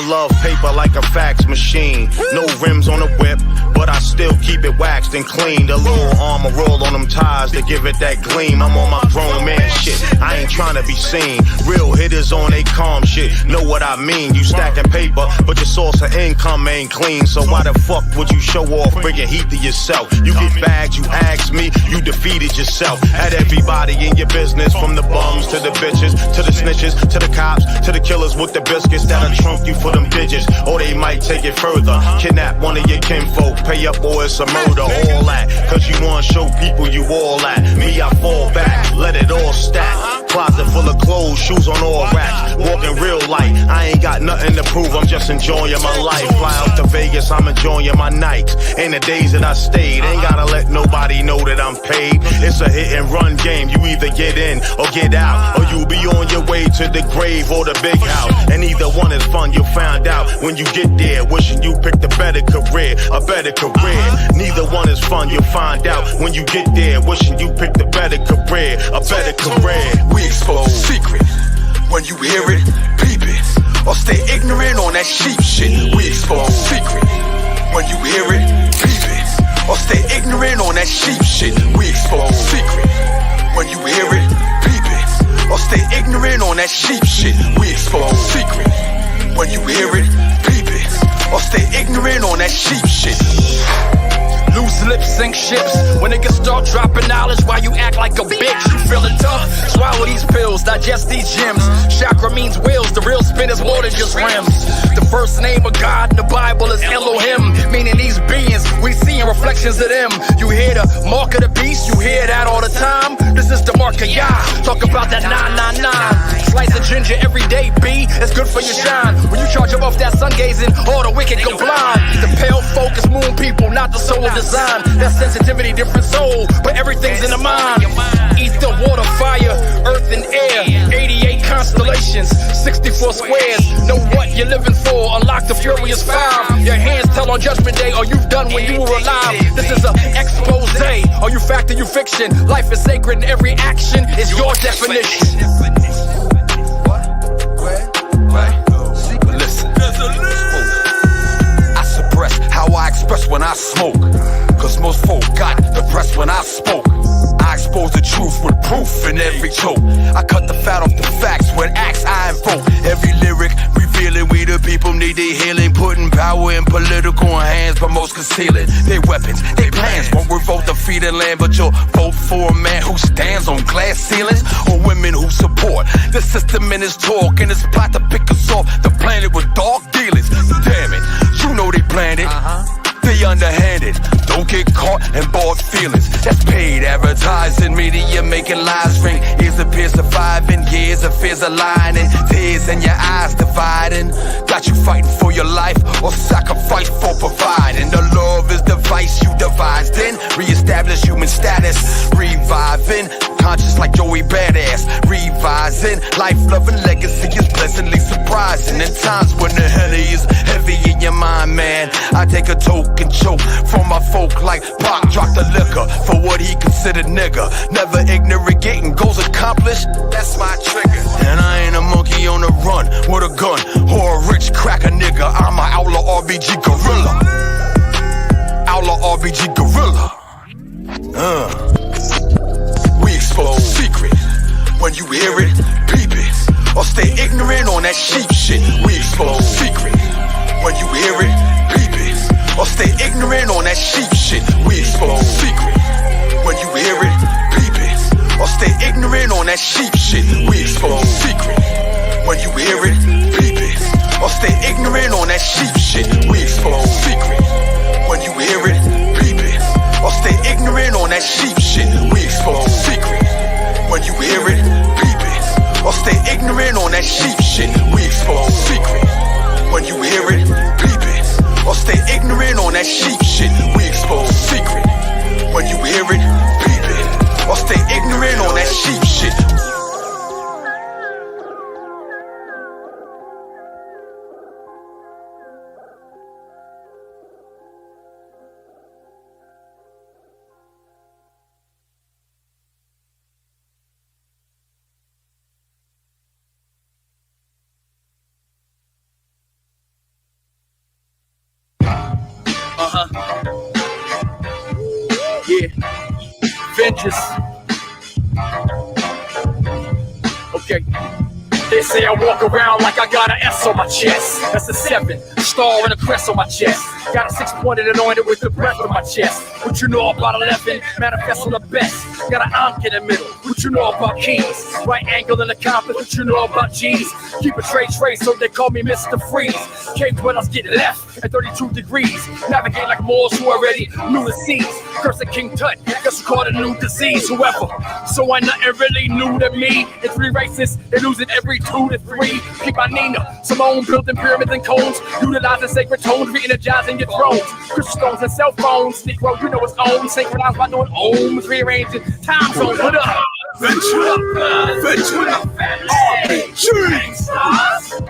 love paper like a fax machine. No rims on the whip, but I still keep it waxed and clean. The little armor roll on them tires to give it that gleam. I'm on my grown man shit, I ain't trying to be seen. Real hitters on they calm shit, know what I mean. You stacking paper, but your source of income ain't clean. So why the fuck would you show off, bringing heat to yourself? You get bagged, you ask me, you defeated yourself. Had everybody in your business, from the bums to the bitches, to the snitches, to the cops, to the killers with the biscuits that'll trunk you for them digits. Or they might take it further, kidnap one of your kinfolk, pay up or it's a murder. All that, cause you wanna show people you all that. Me, I fall back, let it all stack. Closet full of clothes, shoes on all racks. Walking real light, I ain't got nothing to prove, I'm just enjoying my life. Fly out to Vegas, I'm enjoying my nights. And the days that I stayed, ain't gotta let nobody know that I'm paid. It's a hit and run game, you either get in or get out, or you'll be on your way to the grave or the big house. And either one is fun, you'll find out when you get there. Wishing you picked a better career, a better career. Neither one is fun, you'll find out when you get there. Wishing you picked a better career, a better career. We expose the secret. When you hear it, peep it, or stay ignorant on that sheep shit. We expose the secret. When you hear it, peep it, or stay ignorant on that sheep shit. We expose the secret. When you hear it, peep it, or stay ignorant on that sheep shit. We expose the secret. When you hear it, peep it, or stay ignorant on that sheep shit. Loose lips sink ships. When niggas start dropping knowledge, why you act like a bitch? You feeling tough? Swallow these pills, digest these gems. Chakra means wheels, the real spin is more than just rims. The first name of God in the Bible is Elohim, meaning these beings, we seeing reflections of them. You hear the mark of the beast, you hear that all the time. This is the mark of Yah, talk about that 999. Slice of ginger every day, B, it's good for your shine. When you charge up off that sun gazing, all the wicked go blind. The pale focus moon people, not the soul of design. That sensitivity, different soul, but everything's in the mind. Ether, water, fire, earth and air. 88 constellations, 64 squares. Know what you're living for, unlock the furious 5. Your hands tell on judgment day, all you've done when you were alive. This is a expose. Are you fact or you fiction? Life is sacred and every action is your definition. Listen, I suppress how I express when I smoke, cause most folk got depressed when I spoke. I expose the truth with proof in every choke. I cut the fat off the facts with acts I invoke. Every lyric revealing we the people need their healing. Putting power in political hands, but most concealing their weapons, their plans won't revolt the feeding land. But you'll vote for a man who stands on glass ceilings, or women who support the system in his talk and his plot to pick us off the planet with dark dealings. Damn it, you know they planned it. They underhanded, don't get caught in bought feelings. That's paid advertising, media making lies ring. Ears appear surviving, years of fears aligning. Tears in your eyes dividing. Got you fighting for your life or sacrifice for providing. The love is the vice you devised in. Reestablish human status, reviving. Conscious like Joey Badass, revising. Life-loving legacy is pleasantly surprising. In times when the honey is heavy in your mind, man, I take a toke and choke from my folk like Pac dropped the liquor for what he considered nigga. Never ignorant, getting goals accomplished, that's my trigger. And I ain't a monkey on the run with a gun or a rich cracker nigga. I'm an outlaw RBG gorilla. Outlaw RBG gorilla. We expose the secret. When you hear it, peep it, or stay ignorant on that sheep shit. We expose the secret. When you hear it, peep it, or stay ignorant on that sheep shit. We expose the secret. When you hear it, peep it, or stay ignorant on that sheep shit. We expose the secret. When you hear it, peep it, or stay ignorant on that sheep shit. We expose the secret. When you hear it, peep it, or stay ignorant on that sheep shit. We expose the secret. When you hear it, peep it, or stay ignorant on that sheep shit. We expose the secret. When you hear it, peep it, or stay ignorant on that sheep shit. We expose the secret. When you hear it, peep it, or stay ignorant on that sheep shit. Yeah. Vengeance. Okay. They say I walk around like I got an S on my chest. That's a 7, a star and a crest on my chest. Got a 6-pointed anointed with the breath on my chest. What you know about 11? Manifest on the best. Got an Ankh in the middle. What you know about keys? Right angle in the compass. What you know about G's? Keep a straight trace, so they call me Mr. Freeze. Cave when I get left at 32 degrees. Navigate like Moors who already knew the seas. Curse of King Tut. Guess who caught a new disease? Whoever. So I nothing really new to me. In 3 races, they losing every 2 to 3. Keep my Nina. Simone building pyramids and cones. Utilizing sacred tones. Re-energizing your thrones. Crystal stones and cell phones. Negro, you know it's own. Synchronized by doing ohms. Rearranging time zones. What up? Venture, RPG,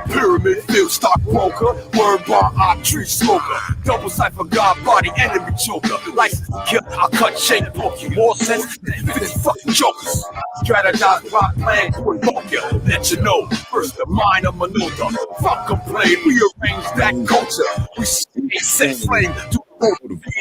Pyramid Field stockbroker, word bar art tree smoker, double cipher god body enemy choker, license to kill, I cut shape book you, more sense than 50 fucking jokers. Strategize rock plan to invoke you, let you know, first the mind of maneuver, fuck complain, rearrange that culture, we set flame to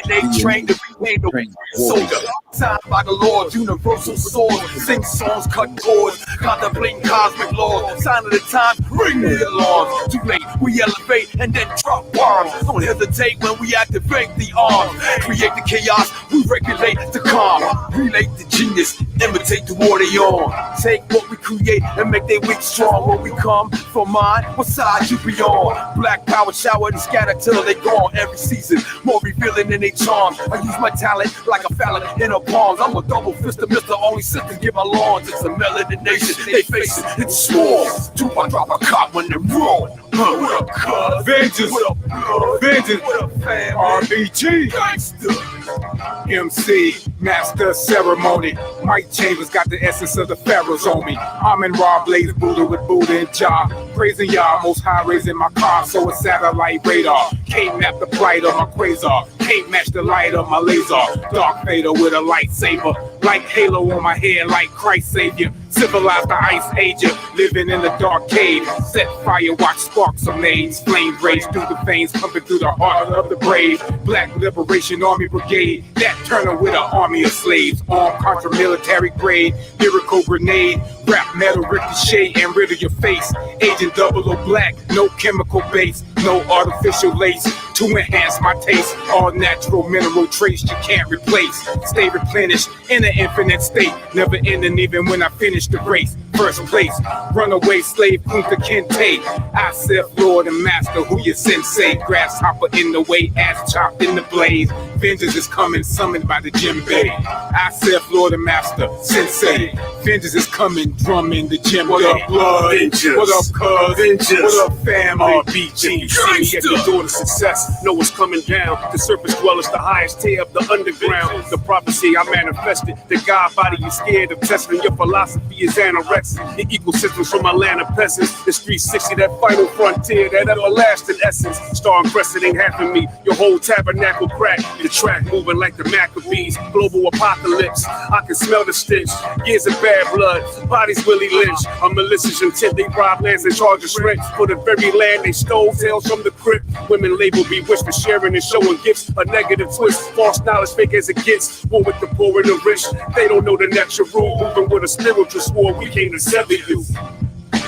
relay train to relay the soldier. Signed by the Lord, universal sword. Sing songs, cut chords, contemplating cosmic laws. Sign of the time, ring the alarm. Too late, we elevate and then drop bombs. Don't hesitate when we activate the arm. Create the chaos, we regulate the calm. Relate the genius, imitate the war they on. Take what we create and make their weak strong. When we come from mine, what side you be on? Black power shower and scatter till they gone every season. More revealing than they charms. I use my talent like a phallic in her palms. I'm a double fisted Mr. Only sisters give my lawns. It's a melanin nation. They face it, it's swords. Do I drop a cop when they're wrong? What up, cuz? Vengeance. What up, Vengeance. What up, fam? RBG. Gangsta. MC, master ceremony. Mike Chambers got the essence of the pharaohs on me. I'm in raw blaze Buddha with Buddha and Jah. Praising y'all, most high raising my car, so it's satellite radar. Can't map the plight of my quasar. Can't match the light of my laser. Dark Vader with a lightsaber. Like halo on my head, like Christ Savior. Civilized the ice age, living in the dark cave. Set fire, watch sparks of nades. Flame rage through the veins, pumping through the heart of the brave. Black Liberation Army Brigade, that turner with an army of slaves. Armed contra military grade, miracle grenade. Rap metal, ricochet and rid of your face. Agent 00 black, no chemical base, no artificial lace. To enhance my taste, all natural mineral trace you can't replace. Stay replenished in an infinite state, never ending even when I finish the race. First place, runaway slave, Kunta Kinte. I said Lord and Master, who your sensei? Grasshopper in the way, ass chopped in the blaze. Vengeance is coming, summoned by the djembe. I said Lord and Master, Sensei. Vengeance is coming, drumming the djembe. What up, blood? Vengeance. What up, cuz? Vengeance. What up, family? RBG, see me at the door to success. Know what's coming down. The surface dwellers, the highest tier of the underground. The prophecy I manifested. The God body you scared of testing. Your philosophy is anorexic. The ecosystems from Atlanta peasants. It's 360, that final frontier, that everlasting essence. Star and crescent ain't half of me. Your whole tabernacle crack. The track moving like the Maccabees. Global apocalypse. I can smell the stench. Years of bad blood. Bodies Willie Lynch. A malicious intent. They rob lands and charge us rent for the very land they stole. Tales from the crypt. Women label bewitched for sharing and showing gifts. A negative twist. False knowledge fake as it gets. War with the poor and the rich. They don't know the natural rule. Moving with a spiritual sword. We came to sever you.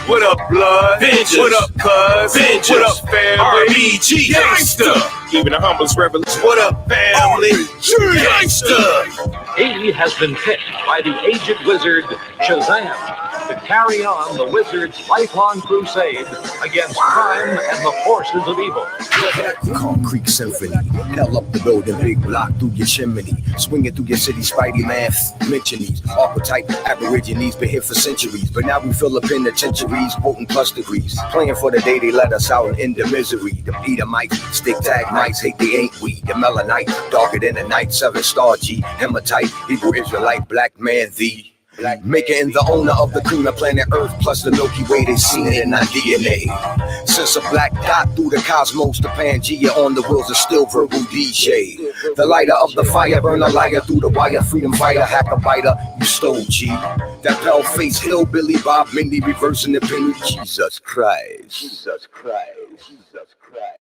What up, blood? Vengeance. What up, cuz? Vengeance. What up, family? RBG. Gangsta. Even the humblest revolution. What up, family? Gangsta. He has been picked by the aged wizard Shazam to carry on the wizard's lifelong crusade against crime and the forces of evil. Concrete symphony, hell up the building, big block through your chimney, swinging through your city, Spidey man, mention these archetype aborigines been here for centuries, but now we fill up penitentiaries, quoting plus degrees, playing for the day they let us out and end the misery. The Edomites, stick tag mice, hate they ain't we. The Melanite, darker than the night, 7-star G, hematite, Hebrew Israelite, black man, the making the owner of the cream of planet Earth, plus the Milky Way, they seen it in our DNA. Since a black dot through the cosmos, the Pangea on the wheels of still verbal DJ. The lighter of the fire, burn a liar through the wire, freedom fighter, hacker biter, you stole G. That pale face, hillbilly Bob Mindy, reversing the penny, Jesus Christ. Jesus Christ. Jesus Christ.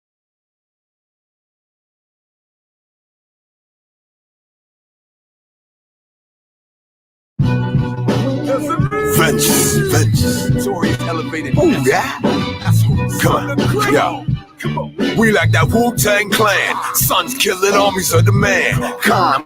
Vengeance. Tory elevated. Oh yeah. Come on, yo. We like that Wu-Tang Clan. Sons killing armies of the man. Climb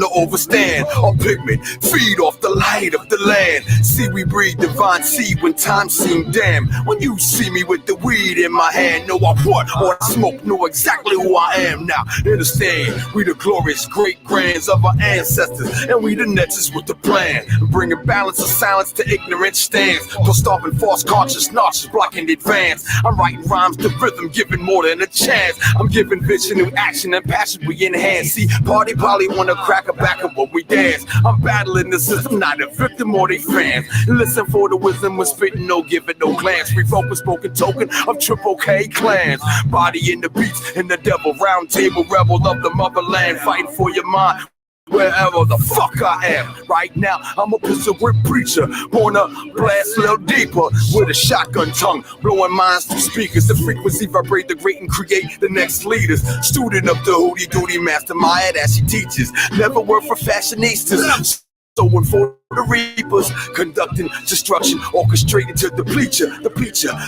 to overstand. Our pigment, feed off the light of the land. See, we breathe divine seed when time seemed damn. When you see me with the weed in my hand, know I what or I smoke, know exactly who I am now. Understand, we the glorious great-grands of our ancestors, and we the nexus with the plan. Bringing balance of silence to ignorant stands. Plus starving false conscious notches blocking the advance. I'm writing rhymes to rhythm, giving more than a chance. I'm giving vision and action and passion we enhance. See, party probably wanna crack a back of what we dance. I'm battling the system, not a victim or they fans. Listen for the wisdom when spitting, no give it no glance. Refocus spoken token of triple K clans. Body in the beats and the devil round table rebel of the motherland, fighting for your mind. Wherever the fuck I am, right now I'm a pistol whip preacher, wanna blast a little deeper with a shotgun tongue, blowing minds through speakers. The frequency vibrate, degrade and create the next leaders. Student of the hootie doody master Maya that she teaches. Never work for fashionistas. Sowing for the reapers, conducting destruction, orchestrating to the bleacher,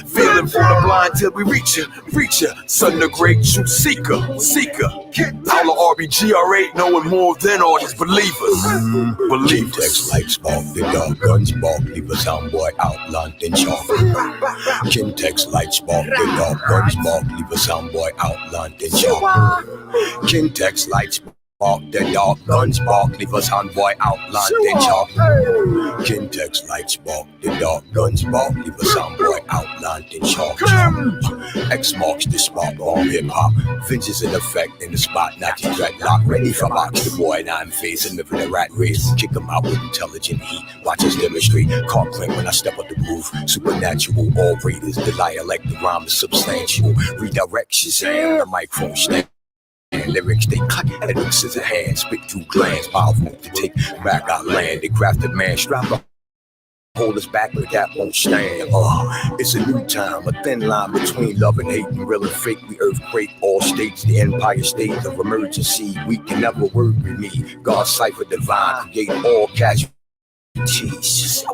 feeling for the blind till we reach ya, son the great truth seeker. Our GR8 knowing more than all these believers. Text like spark, the dark guns bark, leave a sound boy outlined in chalk. Kintex like spark, the dark guns bark, leave a sound boy outlined in chalk. Kintex like spark, the dark guns bark, leave us handboy outlined in chalk. Kintex light spark, the dark guns bark, leave us handboy outlined in chalk. X marks the spark on hip hop. Vengeance in effect in the spot, not the dreadlock. Ready for box the boy, and I'm facing living a rat race. Kick him out with intelligent heat. Watch us demonstrate. Can't claim when I step up the roof. Supernatural, all raiders. The dialect, the rhyme is substantial. Redirections and the microphone stand. Lyrics they cut, lyrics is a hand, spit through glands, powerful to take back our land. They crafted man, strap up, hold us back, but that won't stand. It's a new time, a thin line between love and hate, and real and fake. We earthquake all states, the empire state of emergency. We can never work with me. God's cipher divine, create all casualties.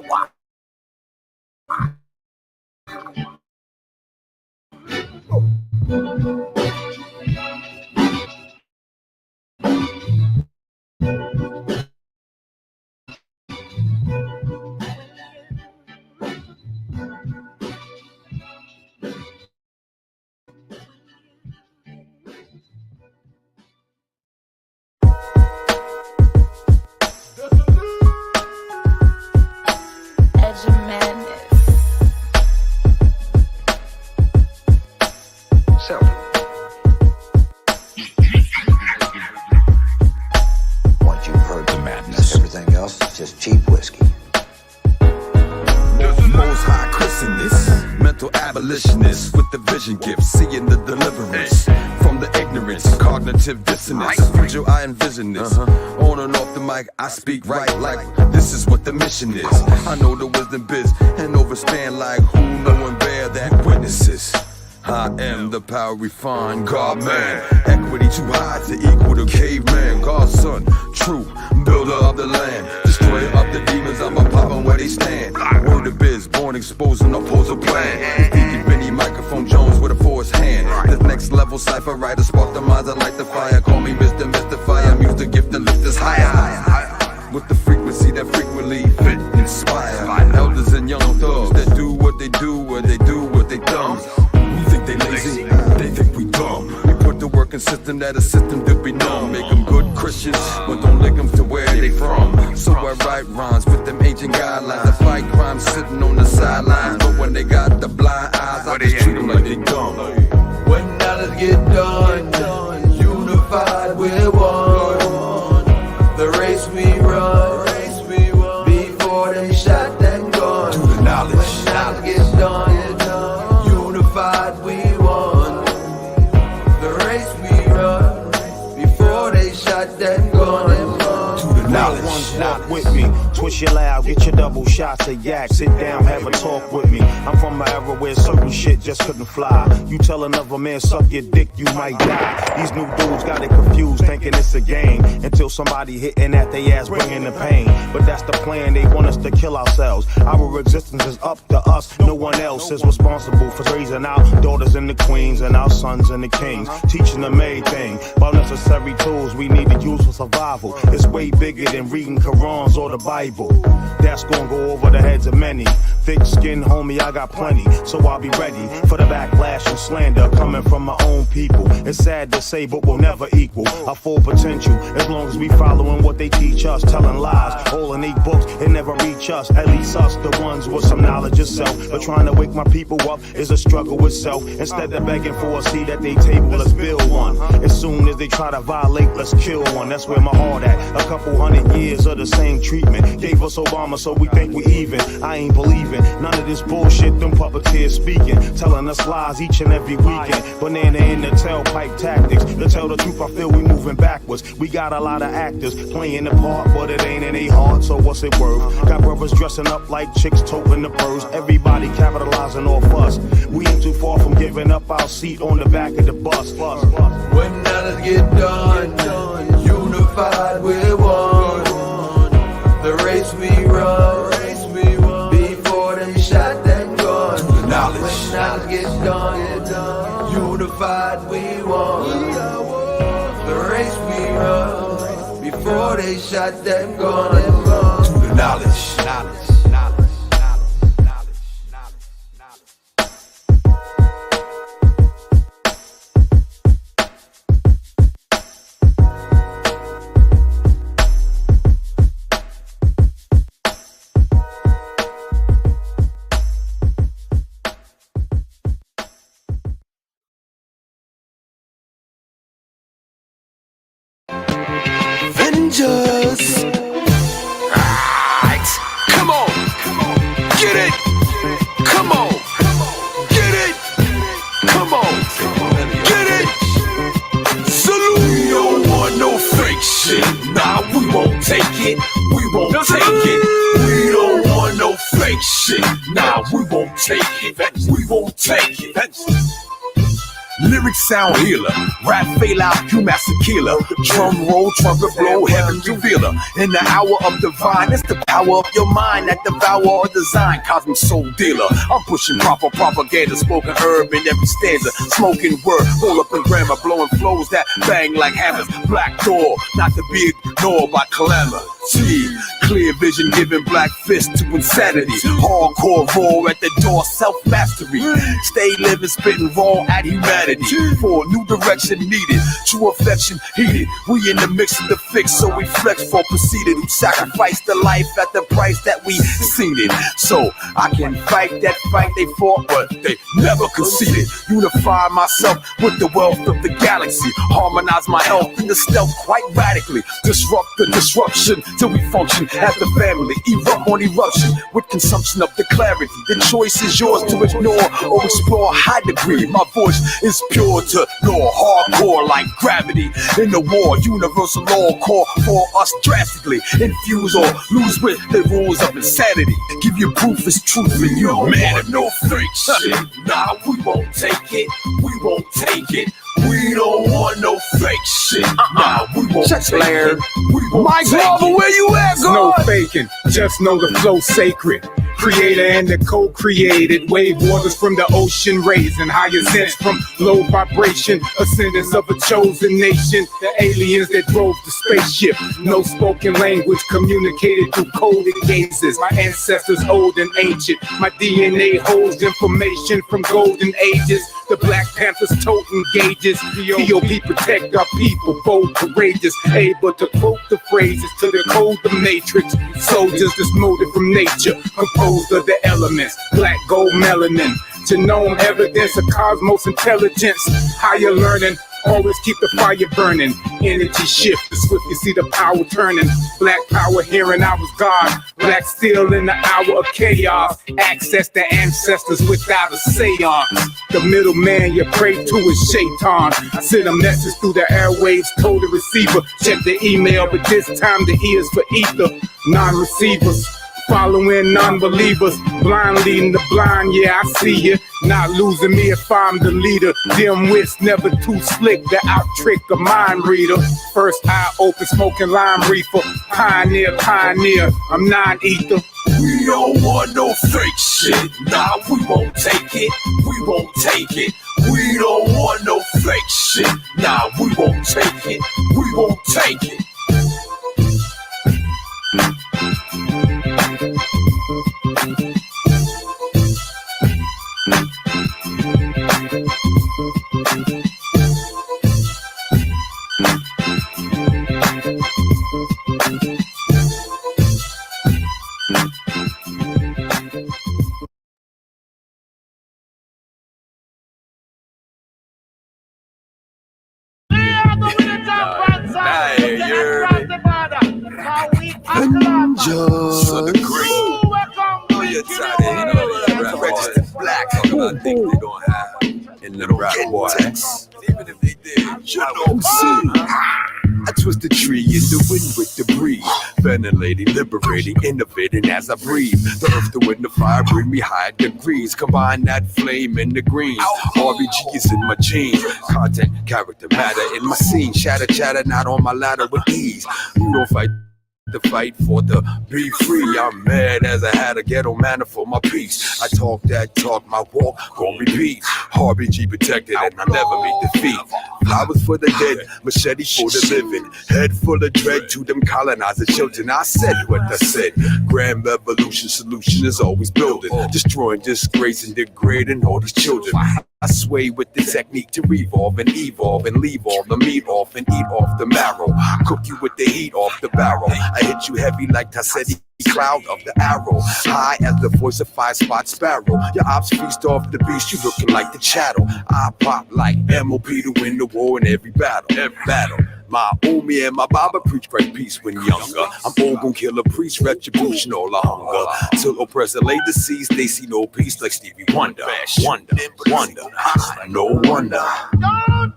Just cheap whiskey. Most high Christianists, mental abolitionists with the vision gift, seeing the deliverance from the ignorance, cognitive dissonance. Future I envision this. On and off the mic, I speak right like this is what the mission is. I know the wisdom biz and overstand like who know and bear that witnesses. I am the power refined, God man. Equity too high to equal the caveman. God's son, true builder of the land. Destroyer of the demons, I'm a pop on where they stand. Word of biz, born exposing, oppose a plan. Deacon Benny, microphone Jones with a forced hand. The next level cipher writer, spark the minds, I light the fire. Call me Mr. Mystifier, muse the gift and lift us higher. With the frequency that frequently fit, inspire. Elders and young thugs that do what they do, where they do what they thumbs. They lazy, they think we dumb. We put the work in system that a system to be numb. Make them good Christians, but don't link them to where they from. So I write rhymes with them ancient guidelines. I fight crime sitting on the sidelines. But when they got the blind eyes, I just treat them like they dumb. When knowledge get done, unified we're one. The race we run, before they shot that gun. Do the knowledge. When knowledge gets done, we won. The race we run, before they shot that gun and run. To the knowledge. ones walk with me. Twist your loud, get your double shots of yak. Sit down, have a talk with me. I'm from an era where certain shit just couldn't fly. You tell another man, suck your dick, you might die. These new dudes got it confused, thinking it's a game. Until somebody hitting at they ass, bringing the pain. But that's the plan, they want us to kill ourselves. Our existence is up to us, no one else is responsible for raising our daughters and the queens and our sons and the kings. Teaching them everything about necessary tools we need to use for survival. It's way bigger than reading Qurans or the Bible. That's gonna go over the heads of many. Thick skin, homie, I got plenty, so I'll be ready for the backlash and slander coming from my own people. It's sad to say, but we'll never equal our full potential as long as we following what they teach us, telling lies. All in 8 books, it never reach us, at least us, the ones with some knowledge of self. But trying to wake my people up is a struggle with self. Instead of begging for a seat at their table, let's build one. As soon as they try to violate, let's kill one. That's where my heart at. A couple hundred years of the same treatment gave us Obama, so we think we even. I ain't believing none of this bullshit, them puppeteers speaking, telling us lies each and every weekend. Banana in the tailpipe tactics. To tell the truth, I feel we moving backwards. We got a lot of actors playing the part, but it ain't in their heart, so what's it worth? Got brothers dressing up like chicks, toting the purse. Everybody capitalizing off us. We ain't too far from giving up our seat on the back of the bus. When none get done, unified we're one. The race we run, before they shot that gun. When none get done, unified we won. The race we run, before they shot that gun. To the knowledge. Avengers. Alright, come on, get it. Come on, get it. Come on, get it. Salute. We don't want no fake shit. Nah, we won't take it. We won't take it. We don't want no fake shit. Nah, we won't take it. We won't take it. Lyrics sound healer, rap fail out, you master killer. Drum roll, trumpet blow, heaven revealer. In the hour of divine, it's the power of your mind that devour or design. Cosmic soul dealer, I'm pushing proper propaganda, spoken herb in every stanza. Smoking word, roll up in grammar, blowing flows that bang like hammers. Black door, not to be ignored by clamor. See, clear vision giving black fist to insanity. Hardcore roar at the door, self-mastery. Stay living, spitting raw at humanity. For a new direction needed, true affection heated. We in the mix of the fix, so we flex for proceeded. Who sacrificed the life at the price that we seen it. So I can fight that fight they fought, but they never conceded. Unify myself with the wealth of the galaxy. Harmonize my health in the stealth quite radically. Disrupt the disruption till we function as the family. Erupt on eruption with consumption of the clarity. The choice is yours to ignore or explore a high degree. My voice is pure to know hardcore like gravity. In the war, universal law call for us drastically. Infuse or lose with the rules of insanity. Give you proof it's truth in you, man. No fake shit. Nah, we won't take it. We won't take it. We don't want no fake shit. Nah, we won't take it. We won't Mike take Lover, it. Where you at, God? No faking. Just know the flow's sacred. Creator and the co-created. Wave waters from the ocean, raising higher sense from low vibration. Ascendance of a chosen nation. The aliens that drove the spaceship. No spoken language communicated through coded gazes. My ancestors old and ancient. My DNA holds information from golden ages. The Black Panthers toting gauges. POP protect our people, bold, courageous, able to quote the phrases to the code the matrix. Soldiers that's molded from nature, composed of the elements, black, gold, melanin. Genome evidence of cosmos intelligence, higher learning. Always keep the fire burning. Energy shift, the swift you see the power turning. Black power hearing I was God. Black steel in the hour of chaos. Access the ancestors without a seance. The middleman you pray to is Shaitan. I send a message through the airwaves, told the receiver, check the email, but this time the E is for ether. Non-receivers, following non-believers, blind leading the blind, yeah, I see you. Not losing me if I'm the leader. Dim wits never too slick to out-trick a mind reader. First eye open, smoking lime reefer. Pioneer, I'm non-ether. We don't want no fake shit. Nah, we won't take it. We won't take it. We don't want no fake shit. Nah, we won't take it. We won't take it. So the great. You're tired, registered black. I think they don't have in the rap boy. Even if they did, you know, I twist the tree in the wind with the breeze, ventilating, liberating, innovating as I breathe. The earth, the wind, the fire bring me higher degrees. Combine that flame in the greens. RBG is in my genes. Content, character, matter in my scene. Shatter, chatter, not on my ladder with ease. You don't fight the fight for the be free. I'm mad as I had a ghetto manner for my peace. I talk that talk, my walk gon' repeat. RBG protected and I never meet defeat. Flowers for the dead, machete for the living. Head full of dread to them colonizer children. I said what I said. Grand revolution solution is always building, destroying, disgracing, degrading all these children. I sway with the technique to revolve and evolve and leave all the meat off and eat off the marrow. Cook you with the heat off the barrel. I hit you heavy like Tassetti, cloud of the arrow. High as the voice of 5-spot sparrow. Your ops feast off the beast, you looking like the chattel. I pop like MOP to win the war in every battle. My Omi and my Baba preach great peace when younger. I'm old gon' kill a priest, retribution, all the hunger. Till oppressor lay deceased, they see no peace like Stevie Wonder. Wonder, no wonder. Don't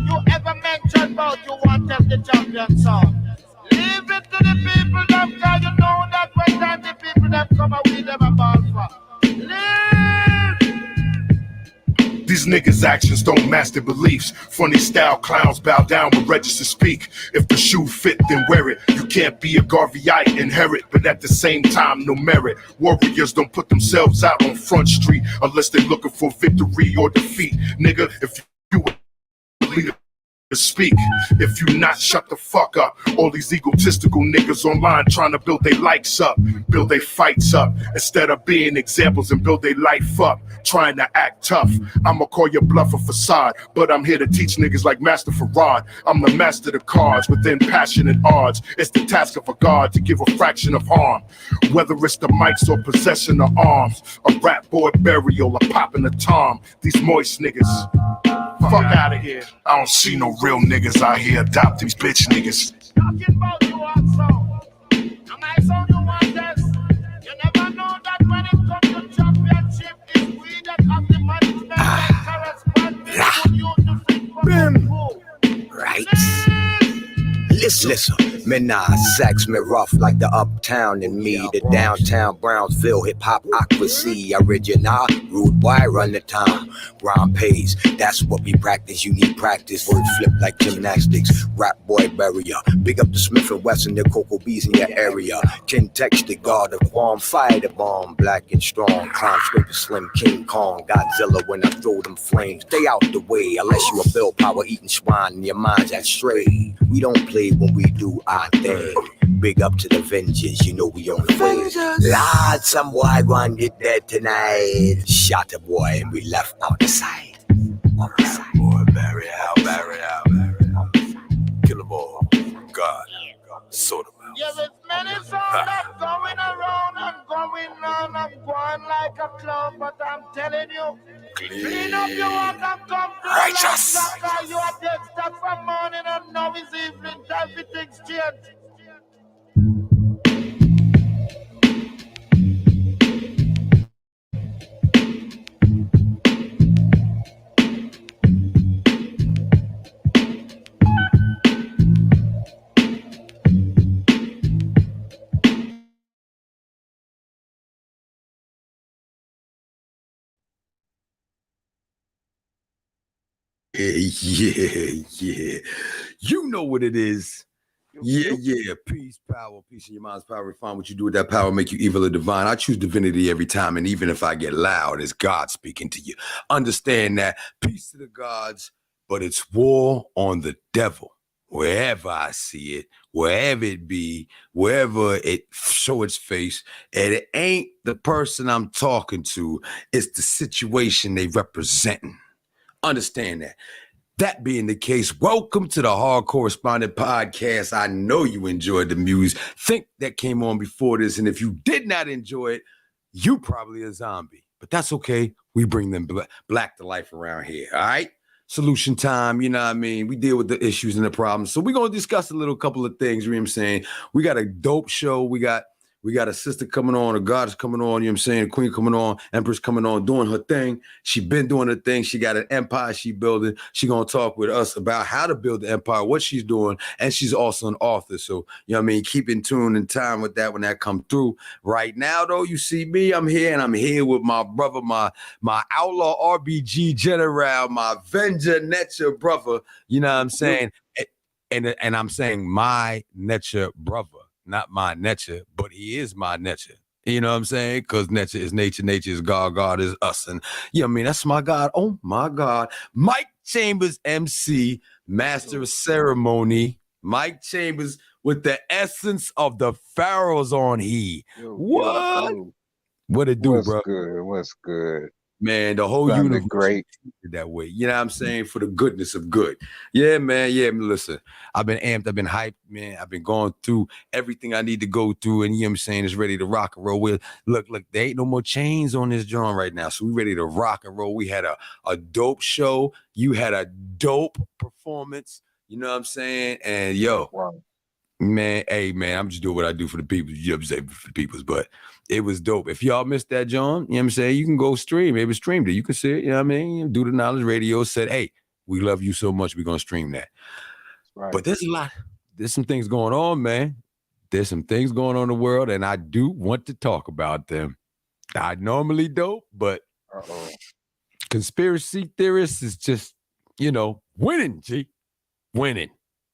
you ever mention about you want us the champion song. Leave it to the people that cause you know that when time the people that come out with them about for. These niggas' actions don't match their beliefs. Funny style clowns bow down when registers speak. If the shoe fit, then wear it. You can't be a Garveyite, inherit, but at the same time, no merit. Warriors don't put themselves out on Front Street unless they're looking for victory or defeat. Nigga, if you a leader, speak. If you not, shut the fuck up. All these egotistical niggas online trying to build their likes up, build their fights up, instead of being examples and build their life up, trying to act tough. I'ma call your bluff a facade, but I'm here to teach niggas like Master Farad. I'm the master of the cards within passionate odds. It's the task of a god to give a fraction of harm, whether it's the mics or possession of arms. A rap boy burial, a popping a tom. These moist niggas, fuck out of here. I don't see no real niggas out here adopt these bitch niggas. Talking about you also. Am I so you want this? You never know that when it comes to championship, it's we that have the management that correspond to you to think Right. Listen, men sex me rough like the uptown in me, the downtown Brownsville hip hop aquacy original, rude boy run the town, Brown pays, that's what we practice. You need practice, word flip like gymnastics, rap boy barrier, big up the Smith and Wesson, the Cocoa Bees in your area, Ken Tex the god of Guam, fire the bomb, black and strong, climb scraper slim, King Kong, Godzilla when I throw them flames, stay out the way, unless you a Bill Power eating swine and your mind's at stray, we don't play when we do our thing. Big up to the Avengers, you know we on the way. Lord, some boy gonna get dead tonight. Shot a boy and we left out the side. Boy, bury out. Kill them all. God, sort them out. Yeah, there's many songs that going around and going on. I'm going like a clown, but I'm telling you, clean up your work and come to Righteous. the light. You are dead stuck from morning and now it's evening. Everything's changed. Yeah. You know what it is. Yeah. Peace, power, peace in your mind's power. Refine what you do with that power, make you evil or divine. I choose divinity every time, and even if I get loud, it's God speaking to you. Understand that. Peace to the gods, but it's war on the devil. Wherever I see it, wherever it be, wherever it show its face, and it ain't the person I'm talking to, it's the situation they representing. Understand that. That being the case, welcome to the Hardcorrespondant Podcast. I know you enjoyed the Muse. Think that came on before this, and if you did not enjoy it, you probably a zombie. But that's okay. We bring them black to life around here, all right? Solution time, you know what I mean? We deal with the issues and the problems. So we're going to discuss a couple of things, you know what I'm saying? We got a dope show. We got a sister coming on, a goddess coming on, you know what I'm saying? A queen coming on, empress coming on, doing her thing. She been doing her thing. She got an empire she building. She going to talk with us about how to build the empire, what she's doing, and she's also an author. So, you know what I mean? Keep in tune and time with that when that come through. Right now, though, you see me, I'm here, and I'm here with my brother, my outlaw RBG general, my Venger Netcher brother, you know what I'm saying? And I'm saying my Netcher brother. Not my Netcher, but he is my Netcher. You know what I'm saying? Because Netcher is nature, nature is God, God is us. And you know what I mean? That's my God. Oh my God. Mike Chambers, MC, Master of Ceremony. Mike Chambers with the essence of the pharaohs on he. What? What it do, bro? What's good? Man, the whole Sounded universe great that way. You know what I'm saying? For the goodness of good. Yeah, man. Yeah, listen. I've been amped. I've been hyped, man. I've been going through everything I need to go through. And you know what I'm saying? It's ready to rock and roll. Look, there ain't no more chains on this joint right now. So we ready to rock and roll. We had a dope show. You had a dope performance. You know what I'm saying? And yo, wow. Man, hey, man, I'm just doing what I do for the people. You know what I'm saying? For the peoples, but it was dope. If y'all missed that, John, you know what I'm saying? You can go stream. Maybe streamed it. You can see it. You know what I mean? Do the Knowledge Radio said, hey, we love you so much. We're going to stream that. Right. But there's some things going on, man. There's some things going on in the world, and I do want to talk about them. I normally don't, but conspiracy theorists is just, winning, G. Winning.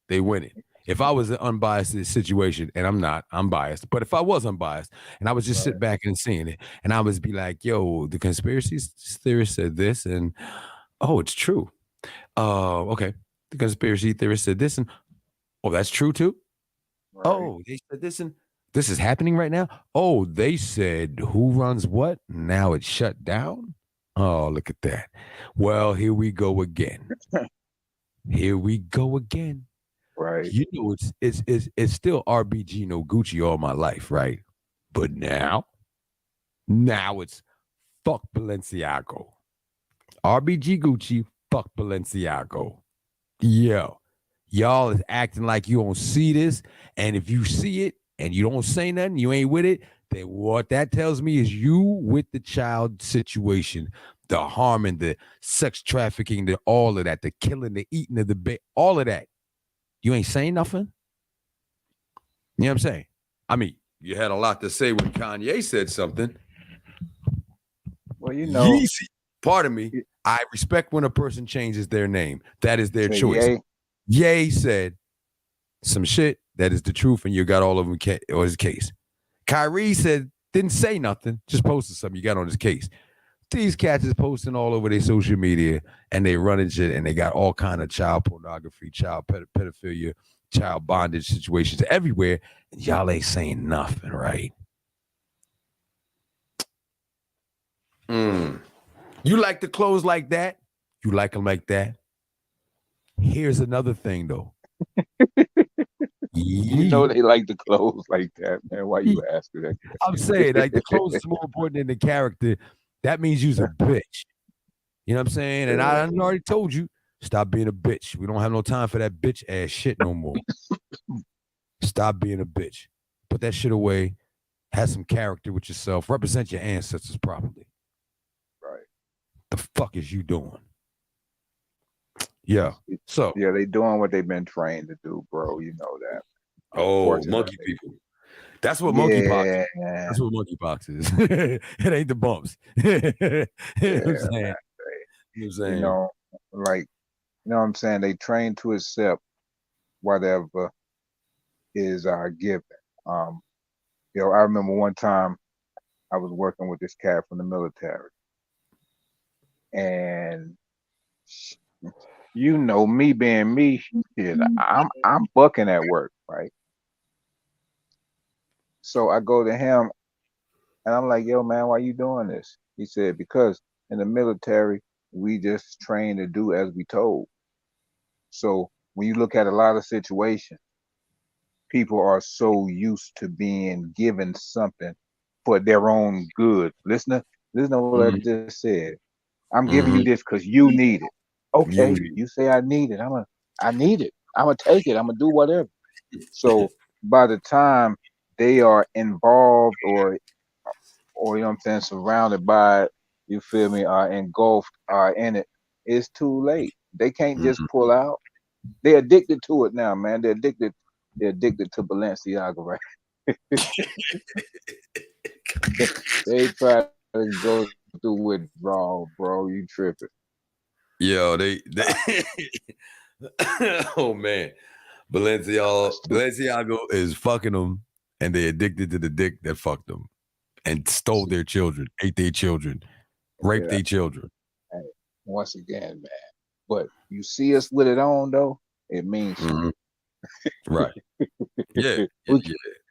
They winning. If I was an unbiased situation, and I'm not, I'm biased, but if I was unbiased and I was just sit back and seeing it, and I was be like, yo, the conspiracy theorist said this, and it's true. Okay. The conspiracy theorist said this, and that's true too. Right. Oh, they said this, and this is happening right now. Oh, they said who runs what? Now it's shut down. Oh, look at that. Well, here we go again. Here we go again. Right. It's still RBG, no Gucci all my life, right? But now it's fuck Balenciaga. RBG Gucci, fuck Balenciaga. Yo, y'all is acting like you don't see this, and if you see it and you don't say nothing, you ain't with it, then what that tells me is you with the child situation, the harming, the sex trafficking, all of that, the killing, the eating of the baby, all of that. You ain't saying nothing? You know what I'm saying? I mean, you had a lot to say when Kanye said something. Well, Yeezy, pardon me. I respect when a person changes their name. That is their choice. Ye said some shit that is the truth, and you got all of them on his case. Kyrie said, didn't say nothing, just posted something you got on his case. These cats is posting all over their social media, and they running shit, and they got all kind of child pornography, child pedophilia, child bondage situations everywhere, and y'all ain't saying nothing, right? You like the clothes like that? You like them like that? Here's another thing, though. You know they like the clothes like that, man. Why you asking that? I'm saying, like, the clothes is more important than the character. That means you's a bitch. You know what I'm saying? And I already told you, stop being a bitch. We don't have no time for that bitch ass shit no more. Stop being a bitch. Put that shit away. Have some character with yourself. Represent your ancestors properly. Right. The fuck is you doing? Yeah. So. Yeah, they doing what they've been trained to do, bro. You know that. Oh, monkey people. That's what monkeypox is. That's what monkeypox is. It ain't the bumps. You know what I'm saying? You know, like You know what I'm saying? They train to accept whatever is given. I remember one time I was working with this cat from the military, and me being me, I'm bucking at work, right? So I go to him and I'm like, yo, man, why you doing this? He said, because in the military, we just train to do as we told. So when you look at a lot of situations, people are so used to being given something for their own good. Listen to what I just said. I'm giving you this because you need it. Okay, you say I need it. I need it. I'm gonna take it. I'm gonna do whatever. So by the time they are involved or you know what I'm saying, surrounded by it, you feel me, engulfed in it, it's too late. They can't just pull out. They're addicted to it now, man. They're addicted to Balenciaga, right? They try to go through withdrawal, bro. You tripping. Yo, they oh man. Balenciaga is fucking them, and they addicted to the dick that fucked them and stole their children, ate their children, raped their children. Hey, once again, man. But you see us with it on though, it means right. Yeah. We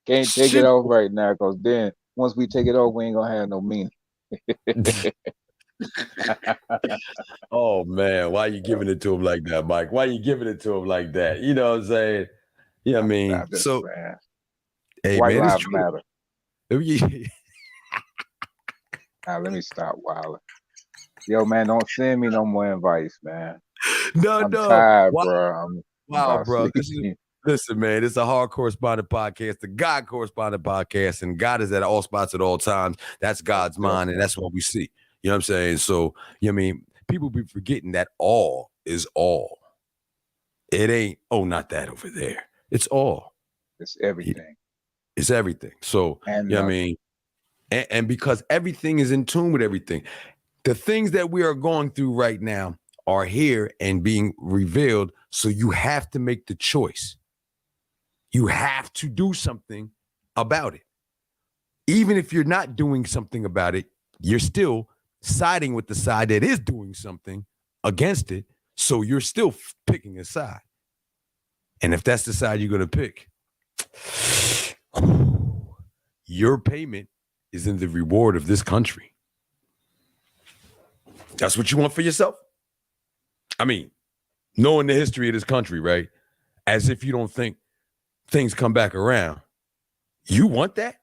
can't take it off right now, because then once we take it off, we ain't gonna have no meaning. Oh man, why you giving it to him like that, Mike? Why you giving it to him like that? You know what I'm saying? Yeah, I mean, so hey, White man, lives it's true. matter. Yeah. Now let me stop wilding. Yo, man, don't send me no more invites, man. I'm tired, bro. Wow, bro. Listen, man, it's a Hard Correspondent Podcast, the God Correspondent Podcast, and God is at all spots at all times. That's God's mind, and that's what we see. You know what I'm saying? So, you know what I mean? People be forgetting that all is all. It ain't, not that over there. It's all. It's everything. It's everything. So, you know what I mean? And because everything is in tune with everything. The things that we are going through right now are here and being revealed. So you have to make the choice. You have to do something about it. Even if you're not doing something about it, you're still siding with the side that is doing something against it. So you're still picking a side. And if that's the side you're going to pick, your payment is in the reward of this country. That's what you want for yourself? I mean, knowing the history of this country, right? As if you don't think things come back around. You want that?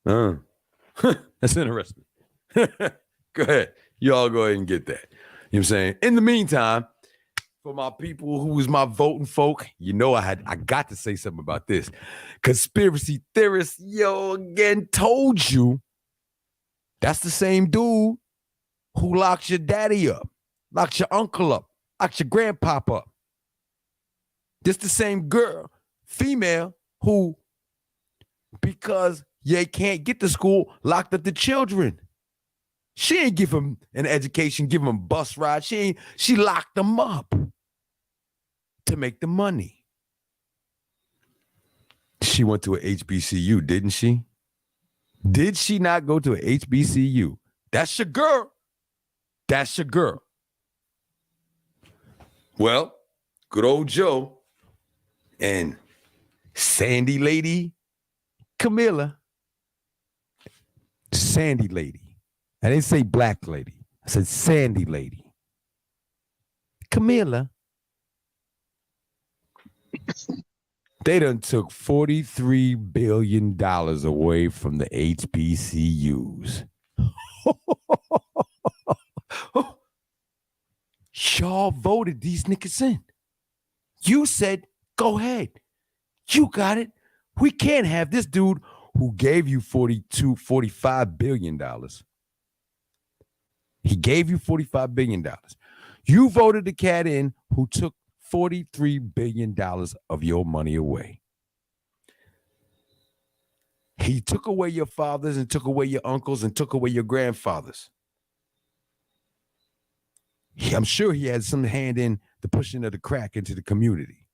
That's interesting. Go ahead. Y'all go ahead and get that. You know what I'm saying? In the meantime, for my people who is my voting folk, I got to say something about this. Conspiracy theorists, again told you that's the same dude who locked your daddy up, locked your uncle up, locked your grandpop up. This the same girl, female, who, because they can't get to school, locked up the children. She ain't give them an education, give them bus rides. She locked them up to make the money. She went to a HBCU, didn't she? Did she not go to a HBCU? That's your girl. That's your girl. Well, good old Joe and Sandy Lady Camilla. Sandy Lady. I didn't say black lady. I said Sandy Lady. Camilla. They done took $43 billion away from the HBCUs. Y'all voted these niggas in. You said, go ahead. You got it. We can't have this dude who gave you $45 billion. He gave you $45 billion. You voted the cat in who took $43 billion of your money away. He took away your fathers and took away your uncles and took away your grandfathers. I'm sure he had some hand in the pushing of the crack into the community.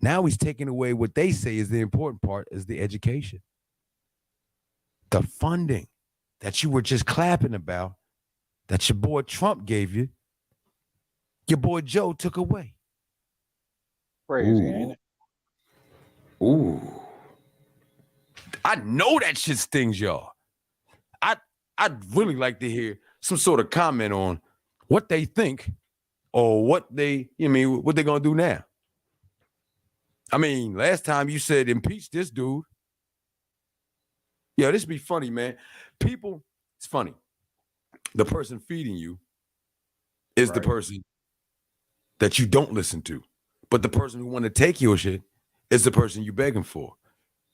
Now he's taking away what they say is the important part, is the education. The funding that you were just clapping about, that your boy Trump gave you, your boy Joe took away. Crazy, ain't it? Ooh. I know that shit stings y'all. I'd really like to hear some sort of comment on what they think or what they gonna do now. I mean, last time you said impeach this dude. Yeah, this be funny, man. People, it's funny. The person feeding you is the person that you don't listen to. But the person who want to take your shit is the person you begging for.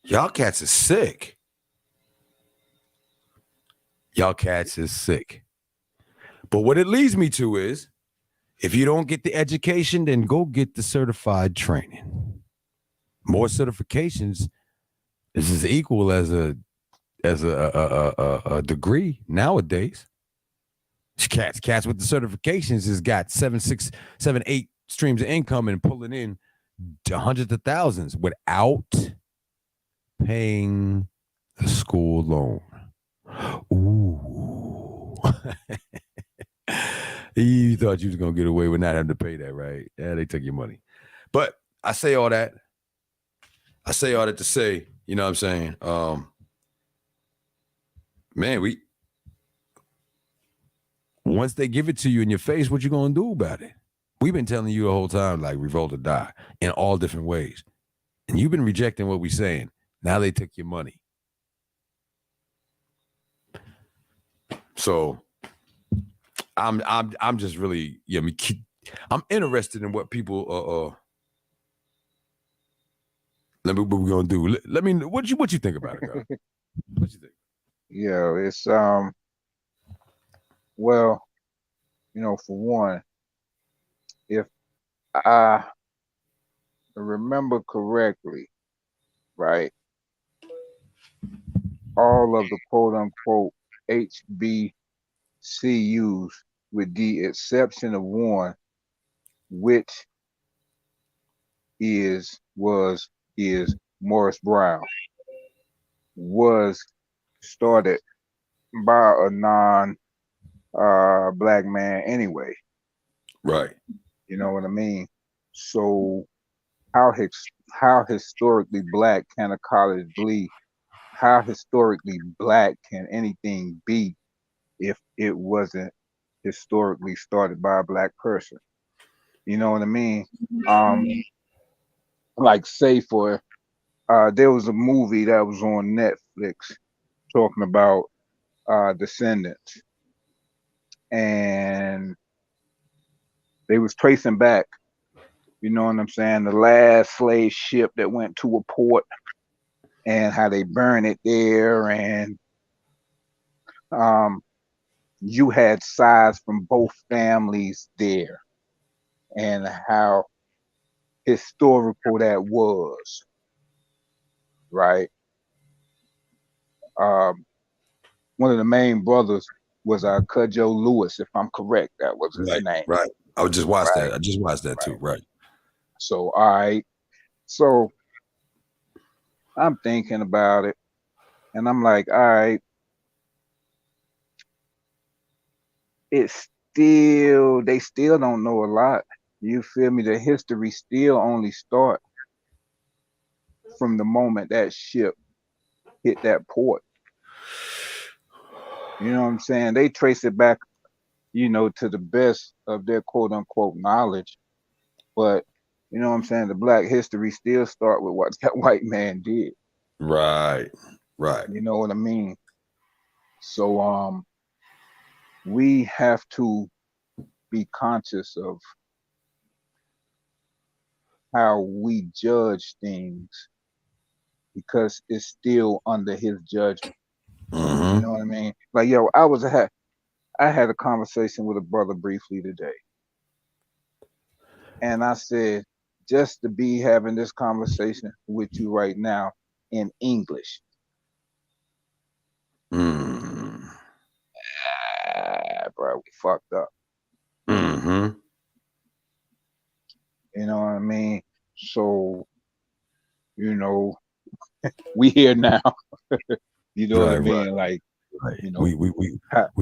Y'all cats is sick. Y'all cats is sick. But what it leads me to is, if you don't get the education, then go get the certified training. More certifications is as equal as a degree nowadays. Cats with the certifications has got 7, 8 streams of income and pulling in hundreds of thousands without paying the school loan. Ooh. You thought you was gonna get away with not having to pay that, right? Yeah, they took your money. But I say all that to say, you know what I'm saying? Man, once they give it to you in your face, what you gonna do about it? We've been telling you the whole time, like, revolt or die in all different ways. And you've been rejecting what we're saying. Now they took your money. So I'm just really, I'm interested in what people let me what we're gonna do. Let me what you think about it, God? What you think? Yeah, it's well, for one, if I remember correctly, right, all of the quote unquote HBCUs, with the exception of one, which is Morris Brown, was started by a black man anyway. Right. You know what I mean? So how historically black can a college be? How historically black can anything be if it wasn't historically started by a black person? You know what I mean? Like, say for there was a movie that was on Netflix talking about descendants, and they was tracing back, you know what I'm saying, the last slave ship that went to a port and how they burn it there, and you had sides from both families there, and how historical that was, right? One of the main brothers was Cudjo Lewis, if I'm correct. That was his name. Right. I just watched that. I just watched that too. Right. So, all right. So I'm thinking about it, and I'm like, all right, they still don't know a lot. You feel me? The history still only start from the moment that ship hit that port. You know what I'm saying? They trace it back, to the best of their quote unquote knowledge. But you know what I'm saying? The black history still start with what that white man did. Right. You know what I mean? So we have to be conscious of how we judge things, because it's still under his judgment. Mm-hmm. You know what I mean? Like, I had a conversation with a brother briefly today, and I said, just to be having this conversation with you right now in English. Bro, we fucked up. Mm-hmm. You know what I mean? So, you know, we here now. You know what I mean? Like, you know, we've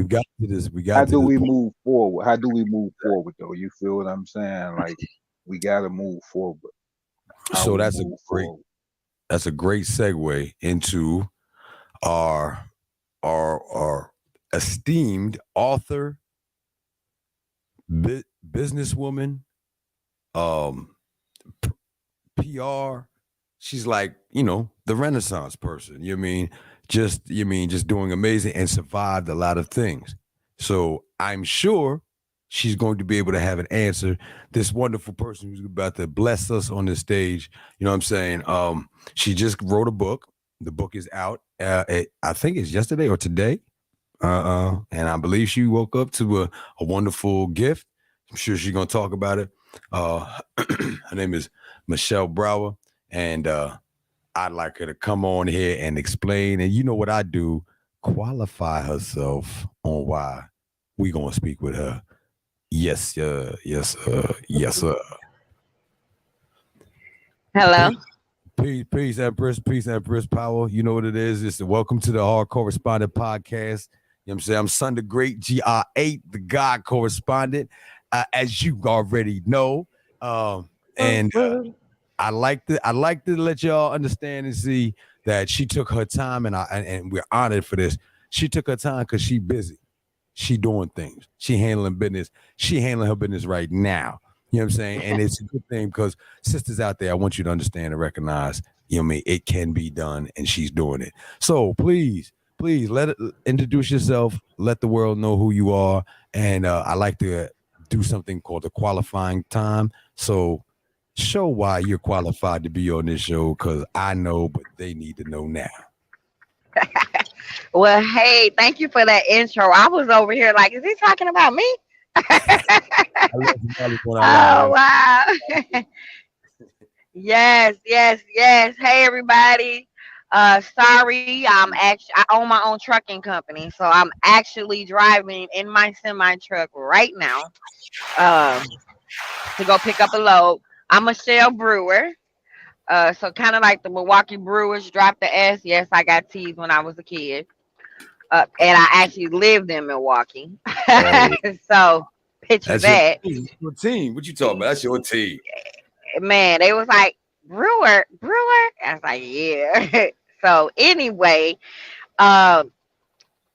got to this. How do we move forward? How do we move forward though? You feel what I'm saying? Like, we got to move forward. So that's a great segue into our esteemed author, businesswoman, PR. She's like, you know, the Renaissance person. You mean just doing amazing and survived a lot of things. So I'm sure she's going to be able to have an answer. This wonderful person who's about to bless us on this stage. You know what I'm saying? She just wrote a book. The book is out. I think it's yesterday or today. And I believe she woke up to a wonderful gift. I'm sure she's going to talk about it. Her name is Michelle Brower. And I'd like her to come on here and explain. And you know what I do? Qualify herself on why we going to speak with her. Yes, sir. Yes, sir. Yes, sir. Hello. Peace, Empress. Peace, Empress. Power. You know what it is. It's welcome to the Hardcorrespondant Podcast. You know what I'm saying? I'm Son the Great, GR8, the God Correspondent, as you already know. I like to let y'all understand and see that she took her time, and we're honored for this. She took her time because she busy. She doing things. She handling business. She handling her business right now. You know what I'm saying? And it's a good thing because sisters out there, I want you to understand and recognize, you know what I mean? It can be done, and she's doing it. So please introduce yourself. Let the world know who you are. And I like to do something called the qualifying time. So show why you're qualified to be on this show, because I know, but they need to know now. Well, hey, thank you for that intro. I was over here like, is he talking about me? Oh, wow. Yes. Hey, everybody. Sorry, I own my own trucking company, so I'm actually driving in my semi truck right now to go pick up a load. I'm Michelle Brewer. So kind of like the Milwaukee Brewers dropped the S. Yes, I got teased when I was a kid. And I actually lived in Milwaukee. So picture that. Your team. What you talking about? That's your team. Man, they was like, Brewer. I was like, yeah. So anyway,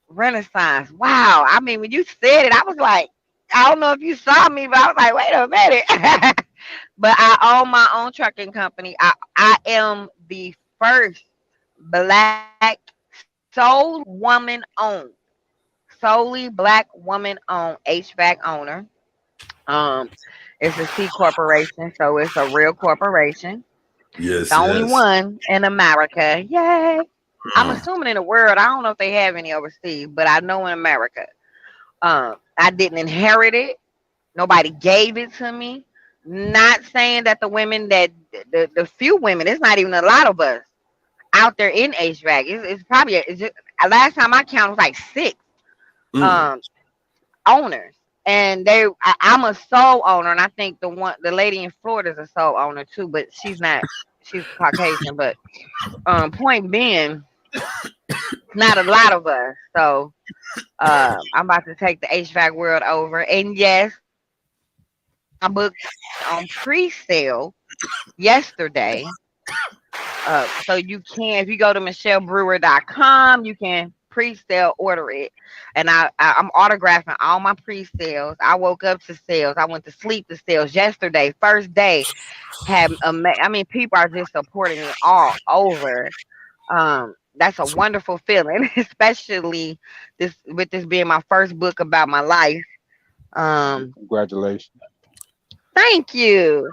Renaissance. Wow. I mean, when you said it, I was like, I don't know if you saw me, but I was like, wait a minute. But I own my own trucking company. I am the first Black solely Black woman owned HVAC owner. It's a C corporation, so it's a real corporation. Yes, the only one in America. Yay! I'm assuming in the world. I don't know if they have any overseas, but I know in America. I didn't inherit it. Nobody gave it to me. Not saying that the women that the few women, it's not even a lot of us out there in HVAC. It's probably last time I counted was like 6 owners, and I'm a sole owner, and I think the lady in Florida is a sole owner too, but she's not. She's Caucasian, but point being, not a lot of us. So I'm about to take the HVAC world over, and yes. I booked on pre-sale yesterday. So you can, if you go to michellebrewer.com, you can pre-sale order it. And I'm autographing all my pre-sales. I woke up to sales. I went to sleep to sales yesterday. First day. People are just supporting me all over. That's a wonderful feeling, especially with this being my first book about my life. Congratulations. Thank you.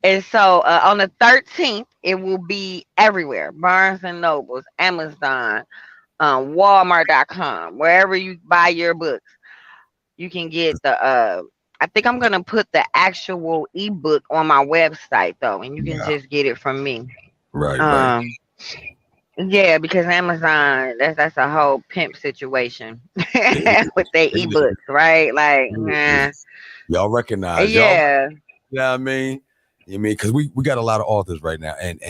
And so on the 13th, it will be everywhere. Barnes and Nobles, Amazon, Walmart.com, wherever you buy your books. You can get I think I'm going to put the actual ebook on my website, though, and you can just get it from me. Right. Yeah, because Amazon, that's a whole pimp situation with their ebooks, right? Like, y'all recognize. Yeah. You know what I mean? You know what I mean? Because we got a lot of authors right now, and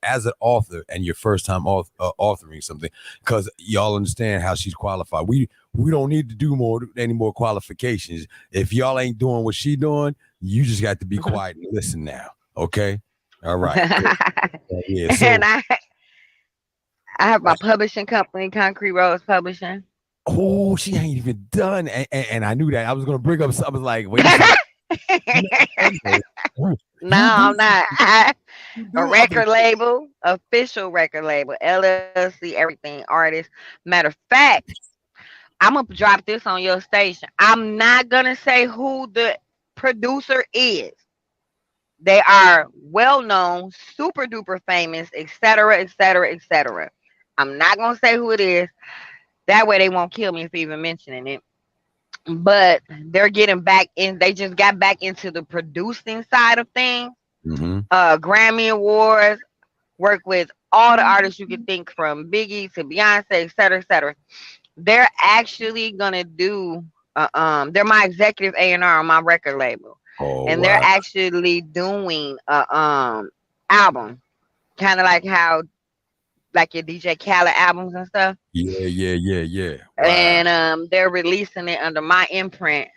as an author, and your first time authoring something, because y'all understand how she's qualified. We don't need to do any more qualifications. If y'all ain't doing what she doing, you just got to be quiet and listen now. Okay, all right. Yeah. So, And I have my publishing company, Concrete Rose Publishing. oh, she ain't even done, and I knew that. I was gonna bring up something. I was like, wait a second. No, I'm not. A record label, official record label, LLC, everything, artist. Matter of fact, I'm gonna drop this on your station. I'm not gonna say who the producer is. They are well known, super duper famous, etc., etc., etc. I'm not gonna say who it is. That way they won't kill me for even mentioning it. But they're getting back in. They just got back into the producing side of things. Grammy Awards, work with all the artists you can think, from Biggie to Beyonce, etc., etc. They're actually gonna do. They're my executive A&R on my record label, and they're actually doing a album, kind of like how, like your DJ Khaled albums and stuff. Yeah. Wow. And they're releasing it under my imprint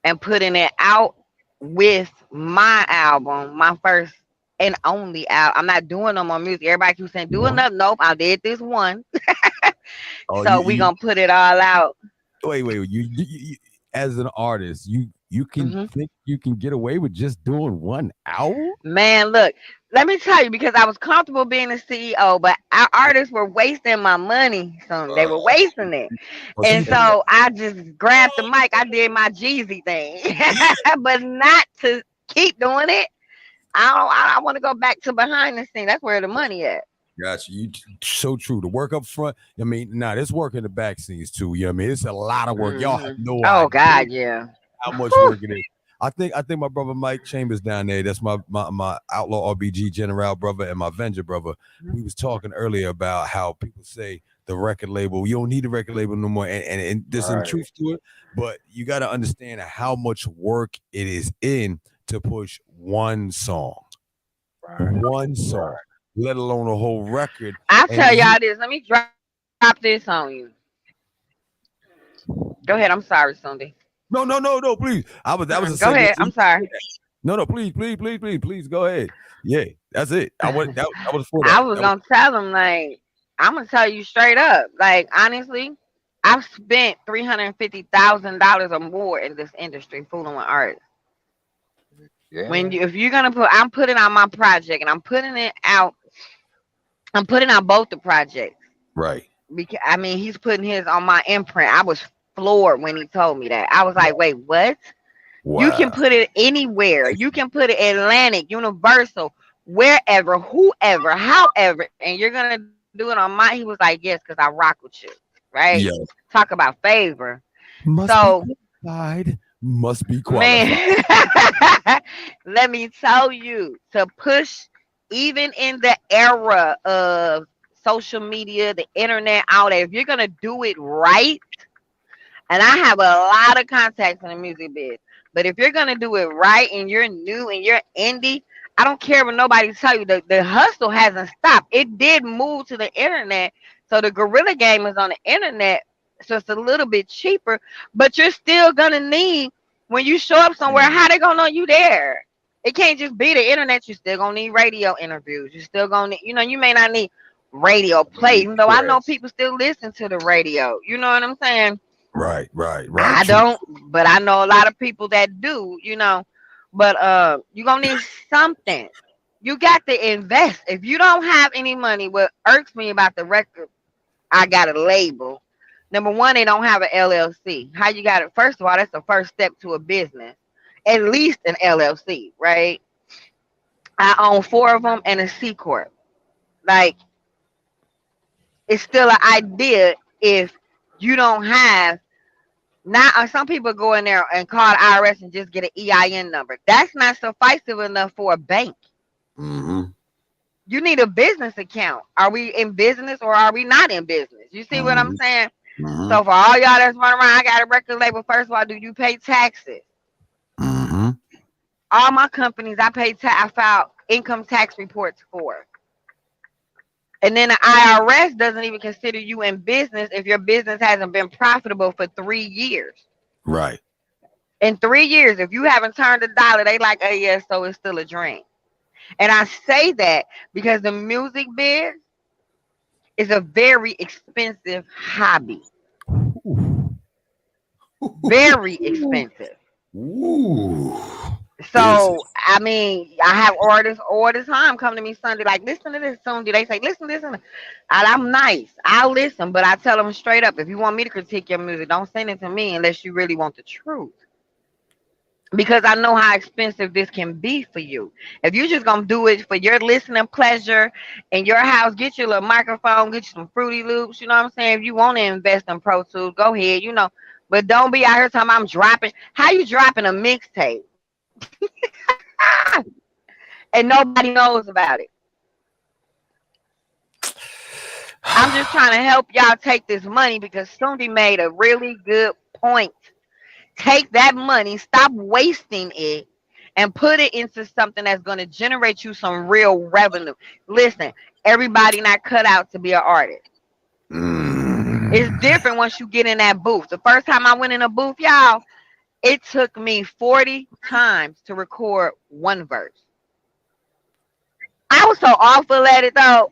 and putting it out with my album, my first and only album. I'm not doing no more music. Everybody keeps saying, do another. Nope, I did this one. So we gonna put it all out. Wait. You as an artist, you can think you can get away with just doing one album? Man, look, let me tell you, because I was comfortable being a CEO, but our artists were wasting my money. So they were wasting it. And so I just grabbed the mic. I did my Jeezy thing, but not to keep doing it. I want to go back to behind the scene. That's where the money at. Gotcha. You so true. The work up front. I mean, there's work in the back scenes too. You know what I mean? It's a lot of work. Y'all have no idea. Oh God, yeah. How much work it is. I think my brother Mike Chambers down there, that's my Outlaw RBG General brother and my Avenger brother. We was talking earlier about how people say the record label, you don't need a record label no more, and there's some truth to it, but you got to understand how much work it is in to push one song, let alone a whole record. I'll tell y'all this. Let me drop this on you. Go ahead. I'm sorry, Sunday. No, please. That was a go ahead. I'm sorry. No, please, go ahead. Yeah, that's it. That was for that. I was gonna tell them, like, I'm gonna tell you straight up. Like, honestly, I've spent $350,000 or more in this industry fooling with artists. Yeah. If you're gonna I'm putting out my project, and I'm putting out both the projects. Right. Because I mean, he's putting his on my imprint. I was floored when he told me that. I was like, wait, what? Wow. You can put it anywhere. You can put it Atlantic, Universal, wherever, whoever, however, and you're gonna do it on my. He was like, yes, because I rock with you, right? Yeah. Talk about favor. Must be qualified. Man, let me tell you, to push, even in the era of social media, the internet, out there, if you're gonna do it right. And I have a lot of contacts in the music biz. But if you're going to do it right and you're new and you're indie, I don't care what nobody tell you. The hustle hasn't stopped. It did move to the internet. So the guerrilla game is on the internet. So it's a little bit cheaper. But you're still going to need, when you show up somewhere, how they going to know you there? It can't just be the internet. You're still going to need radio interviews. You're still going to, you may not need radio play. Even though I know people still listen to the radio. You know what I'm saying? Right. I don't, but I know a lot of people that do, but you're gonna need something. You got to invest. If you don't have any money, what irks me about the record, I got a label. Number one, they don't have an LLC. How you got it? First of all, that's the first step to a business. At least an LLC, right? I own 4 of them and a C Corp. Like, it's still an idea if you don't have, now some people go in there and call the IRS and just get an EIN number. That's not sufficient enough for a bank. Mm-hmm. You need a business account. Are we in business or are we not in business? You see what I'm saying? Mm-hmm. So for all y'all that's running around, I got a record label. First of all, do you pay taxes? Mm-hmm. all my companies I file income tax reports for. And then the IRS doesn't even consider you in business if your business hasn't been profitable for 3 years. Right. In 3 years, if you haven't turned a dollar, they like, oh yeah, so it's still a dream. And I say that because the music biz is a very expensive hobby. Very expensive. Ooh. So, I mean, I have artists all the time come to me Sunday, like, listen to this Sunday. They say, listen. And I'm nice. I'll listen, but I tell them straight up, if you want me to critique your music, don't send it to me unless you really want the truth. Because I know how expensive this can be for you. If you're just going to do it for your listening pleasure in your house, get your little microphone, get you some Fruity Loops, you know what I'm saying? If you want to invest in Pro Tools, go ahead, you know. But don't be out here talking I'm dropping. How you dropping a mixtape? And nobody knows about it. I'm just trying to help y'all take this money because somebody made a really good point. Take that money, stop wasting it, and put it into something that's going to generate you some real revenue. Listen, everybody not cut out to be an artist. It's different once you get in that booth. The first time I went in a booth, y'all, it took me 40 times to record one verse. I was so awful at it, though.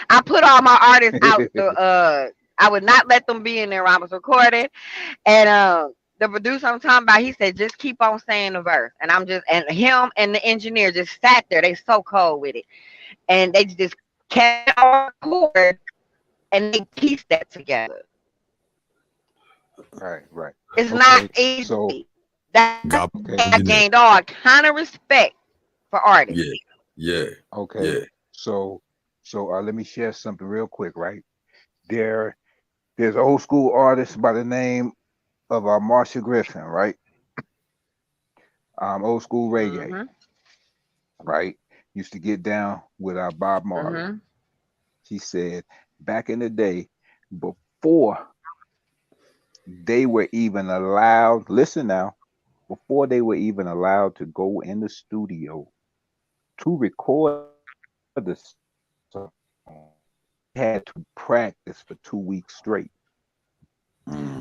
I put all my artists out. I would not let them be in there when I was recording. And the producer I'm talking about, he said, just keep on saying the verse. And and him and the engineer just sat there. They so cold with it. And they just kept on record and they pieced that together. Right. It's not easy. So, I gained all kind of respect for artists. Yeah. Okay. Yeah. So let me share something real quick, right? There's old school artists by the name of Marcia Griffin, right? Old school reggae, right? Used to get down with our Bob Marley. She said back in the day, before they were even allowed, listen now, before they were even allowed to go in the studio to record the song, they had to practice for 2 weeks straight.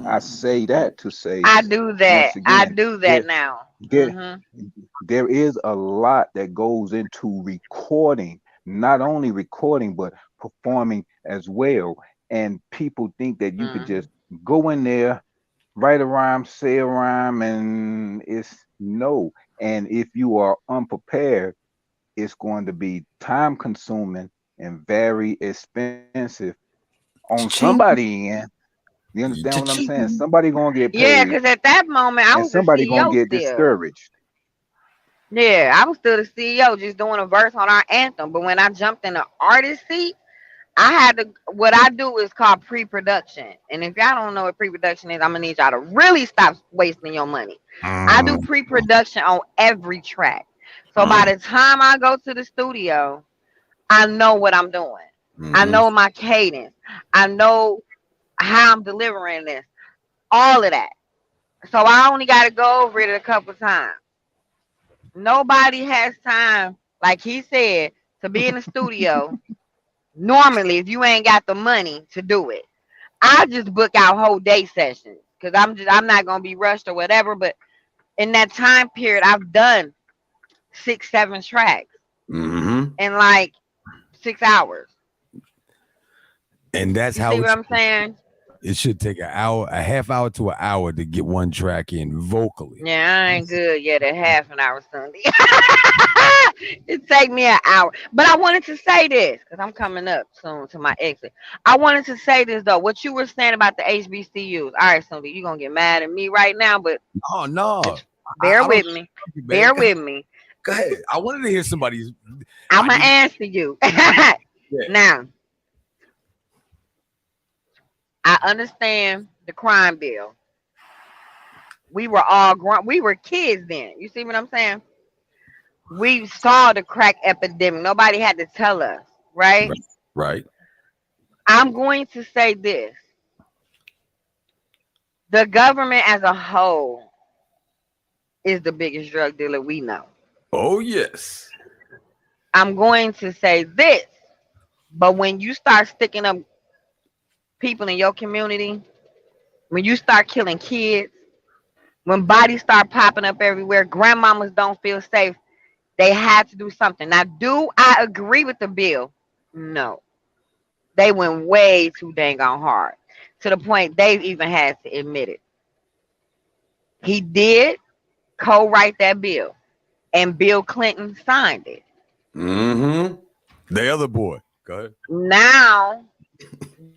I say that to say I do that. Again, I do that now. There is a lot that goes into recording, not only recording, but performing as well. And people think that you could just go in there, write a rhyme, say a rhyme, and it's no. And if you are unprepared, it's going to be time consuming and very expensive on somebody end. You understand what I'm saying? Somebody gonna get paid. Yeah, because at that moment I was somebody the CEO gonna get still. discouraged. Yeah, I was still the CEO, just doing a verse on our anthem. But when I jumped in the artist seat, I had to. What I do is called pre-production. And if y'all don't know what pre-production is, I'm gonna need y'all to really stop wasting your money. I do pre-production on every track. So by the time I go to the studio, I know what I'm doing. I know my cadence. I know how I'm delivering this, all of that. So I only got to go over it a couple times. Nobody has time, like he said, to be in the studio. Normally, if you ain't got the money to do it, I just book out whole day sessions because I'm not gonna be rushed or whatever. But in that time period, I've done 6-7 tracks in like 6 hours. And that's you how see what I'm saying. It should take an hour, a half hour to an hour to get one track in vocally. Yeah, I ain't good yet at half an hour Sunday. It take me an hour. But I wanted to say this because I'm coming up soon to my exit. I wanted to say this though. What you were saying about the HBCUs. All right, Sunday, you're gonna get mad at me right now, but no. Bear with me. Bear with me. Go ahead. I wanted to hear somebody's. I'm gonna answer you. Now, I understand the crime bill. We were all we were kids then. You see what I'm saying? We saw the crack epidemic. Nobody had to tell us, right? Right. I'm going to say this. The government as a whole is the biggest drug dealer we know. Oh, yes. I'm going to say this, but when you start sticking up people in your community, when you start killing kids, when bodies start popping up everywhere, grandmamas don't feel safe, they had to do something. Now, do I agree with the bill? No. They went way too dang on hard, to the point they've even had to admit it. He did co-write that bill, and Bill Clinton signed it. Mm-hmm. The other boy. Go ahead. Now,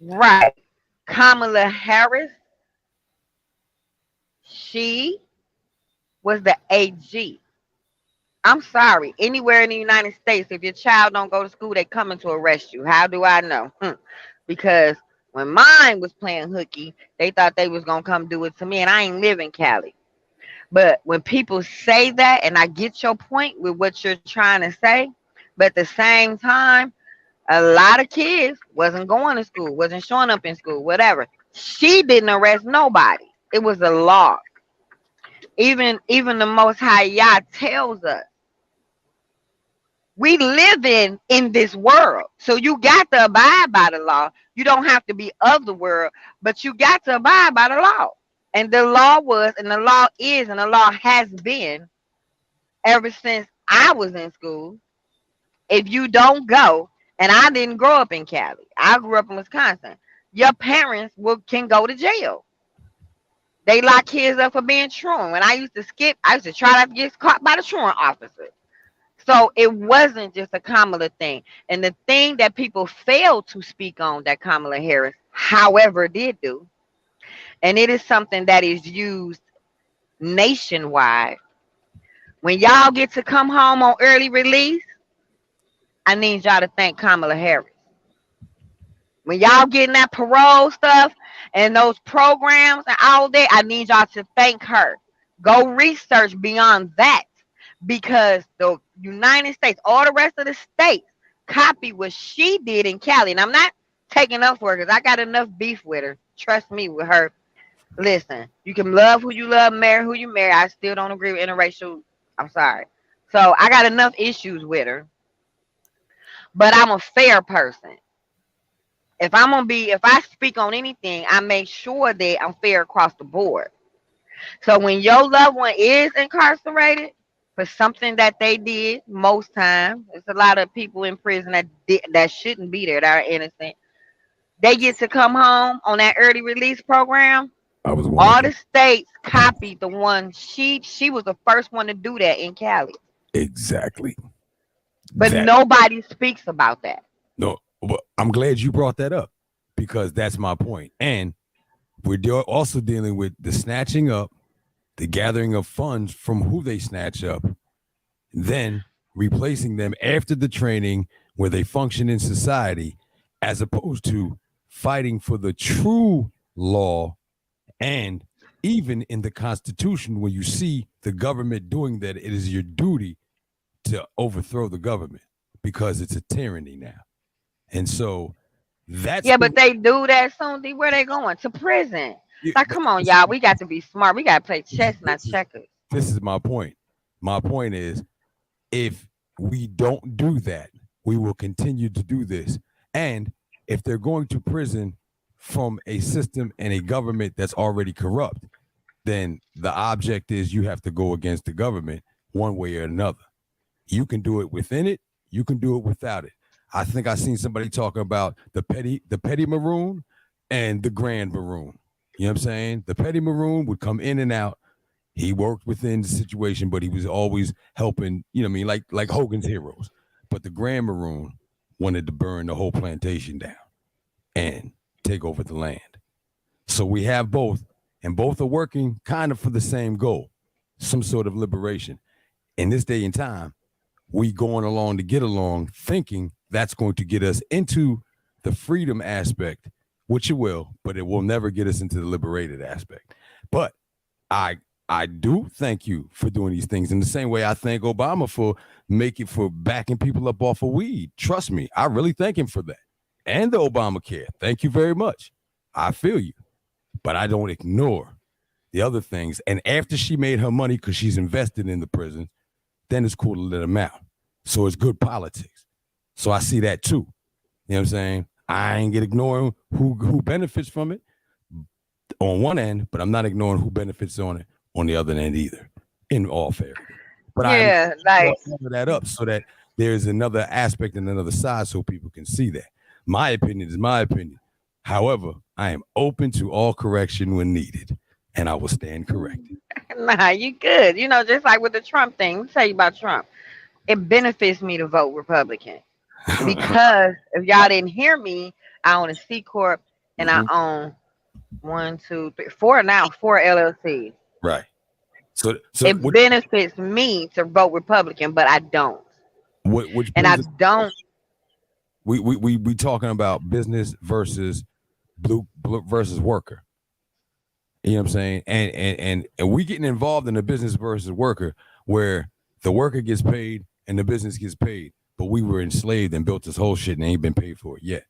right, Kamala Harris, she was the AG. I'm sorry. Anywhere in the United States, if your child don't go to school, they coming to arrest you. How do I know? Because when mine was playing hooky, they thought they was going to come do it to me, and I ain't live in Cali. But when people say that, and I get your point with what you're trying to say, but at the same time, a lot of kids wasn't going to school, wasn't showing up in school, whatever. She didn't arrest nobody. It was a law. Even the Most High Yah tells us, we live in this world. So you got to abide by the law. You don't have to be of the world, but you got to abide by the law. And the law was, and the law is, and the law has been ever since I was in school. If you don't go, and I didn't grow up in Cali, I grew up in Wisconsin, your parents can go to jail. They lock kids up for being truant. When I used to skip, I used to try not to get caught by the truant officer. So it wasn't just a Kamala thing. And the thing that people failed to speak on that Kamala Harris, however, did do, and it is something that is used nationwide. When y'all get to come home on early release, I need y'all to thank Kamala Harris. When y'all getting that parole stuff and those programs and all that, I need y'all to thank her. Go research beyond that, because the United States, all the rest of the states, copy what she did in Cali. And I'm not taking up for her because I got enough beef with her. Trust me, with her. Listen, you can love who you love, marry who you marry. I still don't agree with interracial. I'm sorry. So I got enough issues with her. But I'm a fair person. If I speak on anything, I make sure that I'm fair across the board. So when your loved one is incarcerated for something that they did, most times, there's a lot of people in prison that shouldn't be there, that are innocent. They get to come home on that early release program. All the states copied the one. She was the first one to do that in Cali. Exactly. But nobody speaks about that. No, but I'm glad you brought that up, because that's my point. And we're also dealing with the snatching up, the gathering of funds from who they snatch up, then replacing them after the training where they function in society, as opposed to fighting for the true law. And even in the Constitution, when you see the government doing that, it is your duty to overthrow the government, because it's a tyranny now. And so that's... Yeah, but they do that soon. Where they going? To prison. Like, come on, y'all. We got to be smart. We got to play chess, not checkers. This is my point. My point is, if we don't do that, we will continue to do this. And if they're going to prison from a system and a government that's already corrupt, then the object is you have to go against the government one way or another. You can do it within it. You can do it without it. I think I seen somebody talking about the petty maroon and the grand maroon. You know what I'm saying? The petty maroon would come in and out. He worked within the situation, but he was always helping, you know what I mean? Like Hogan's Heroes. But the grand maroon wanted to burn the whole plantation down and take over the land. So we have both, and both are working kind of for the same goal, some sort of liberation. In this day and time, we going along to get along, thinking that's going to get us into the freedom aspect, which it will, but it will never get us into the liberated aspect. But I do thank you for doing these things in the same way I thank Obama for backing people up off of weed. Trust me, I really thank him for that. And the Obamacare. Thank you very much. I feel you. But I don't ignore the other things. And after she made her money because she's invested in the prison, then it's cool to let them out. So it's good politics. So I see that too. You know what I'm saying? I ain't ignoring who benefits from it on one end, but I'm not ignoring who benefits on it on the other end either, in all fairness. But yeah, I cover that up so that there's another aspect and another side so people can see that. My opinion is my opinion. However, I am open to all correction when needed, and I will stand corrected. Nah, you good. You know, just like with the Trump thing. Let me tell you about Trump. It benefits me to vote Republican because if y'all didn't hear me, I own a C Corp and I own 4 LLCs. Right. So it benefits me to vote Republican, but I don't. I don't. We talking about business versus blue versus worker. You know what I'm saying? And we getting involved in the business versus worker where the worker gets paid and the business gets paid, but we were enslaved and built this whole shit and ain't been paid for it yet.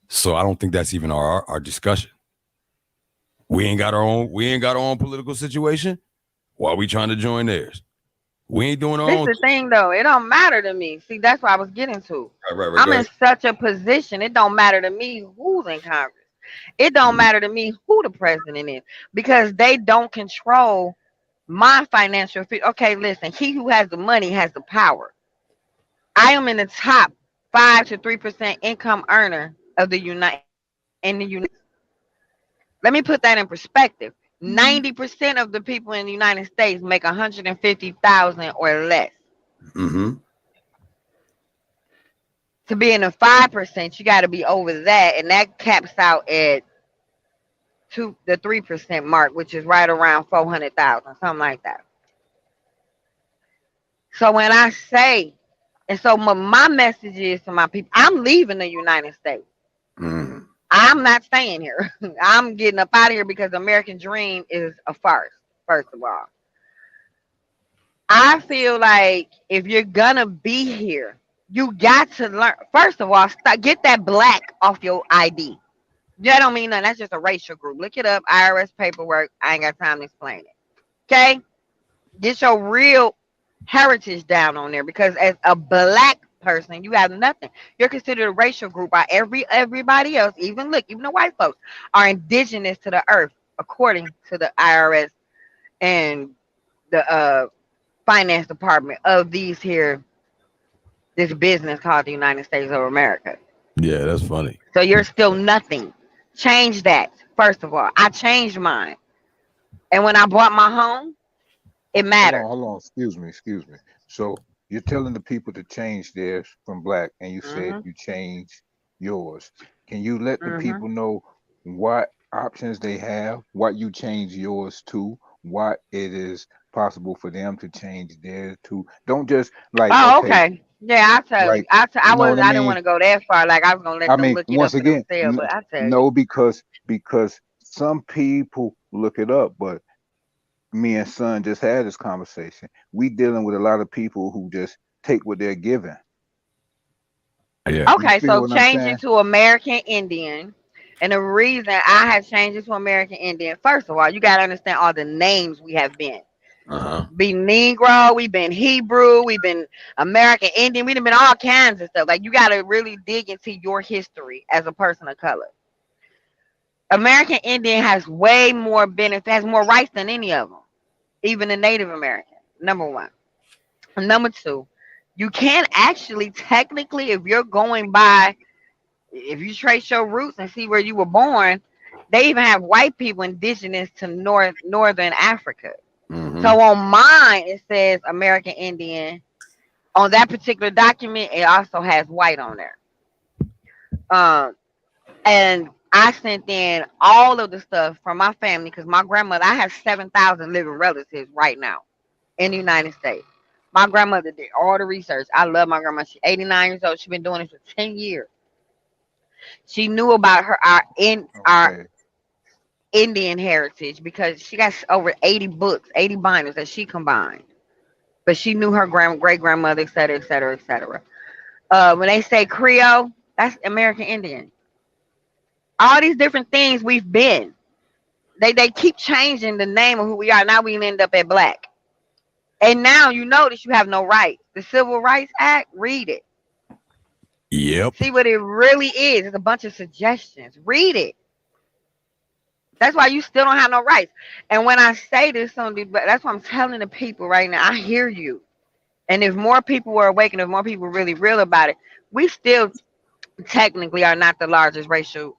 So I don't think that's even our discussion. We ain't got our own political situation. Why are we trying to join theirs? We ain't doing our own. This is the thing though, it don't matter to me. See, that's what I was getting to. Right, I'm in such a position, it don't matter to me who's in Congress. It don't matter to me who the president is because they don't control my financial. Okay, listen, he who has the money has the power. I am in the top 5 to 3% income earner of the United. Let me put that in perspective. 90% of the people in the United States make $150,000 or less. Mm-hmm. To be in the 5%, you got to be over that, and that caps out at the 3% mark, which is right around 400,000, something like that. So when I say, and so my message is to my people, I'm leaving the United States. Mm. I'm not staying here. I'm getting up out of here because the American dream is a farce, first of all. I feel like if you're gonna be here, you got to learn. First of all, get that black off your ID. That don't mean nothing. That's just a racial group. Look it up. IRS paperwork. I ain't got time to explain it. Okay? Get your real heritage down on there because as a black person, you have nothing. You're considered a racial group by everybody else. Even the white folks are indigenous to the earth, according to the IRS and the finance department of this business called the United States of America. Yeah, that's funny. So you're still nothing. Change that. First of all, I changed mine. And when I bought my home, it mattered. Hold on. Excuse me. So you're telling the people to change theirs from black, and you said you changed yours. Can you let the people know what options they have, what you change yours to, what it is possible for them to change theirs to? Don't just like. Oh, okay. Yeah, I tell you. I didn't want to go that far. Like I was gonna let them look it up for themselves, but I tell you. No, because some people look it up, but me and Son just had this conversation. We dealing with a lot of people who just take what they're given. Yeah. Okay, so change it to American Indian. And the reason I have changed it to American Indian, first of all, you got to understand all the names we have been. Be Negro, we've been Hebrew, we've been American Indian, we've been all kinds of stuff. Like you got to really dig into your history as a person of color. American Indian has way more benefits, has more rights than any of them, even the Native American. Number one. Number two, you can actually technically, if you're going by, if you trace your roots and see where you were born, they even have white people indigenous to northern Africa. So on mine, it says American Indian. On that particular document, it also has white on there. And I sent in all of the stuff from my family because my grandmother, I have 7,000 living relatives right now in the United States. My grandmother did all the research. I love my grandma. She's 89 years old. She's been doing this for 10 years. She knew about our Indian heritage because she got over 80 books, 80 binders that she combined. But she knew her great-grandmother, et cetera, et cetera, et cetera. When they say Creole, that's American Indian. All these different things we've been. They keep changing the name of who we are. Now we end up at black. And now you notice you have no rights. The Civil Rights Act, read it. Yep. See what it really is. It's a bunch of suggestions. Read it. That's why you still don't have no rights. And when I say this, that's what I'm telling the people right now. I hear you. And if more people were awakened, if more people really real about it, we still technically are not the largest racial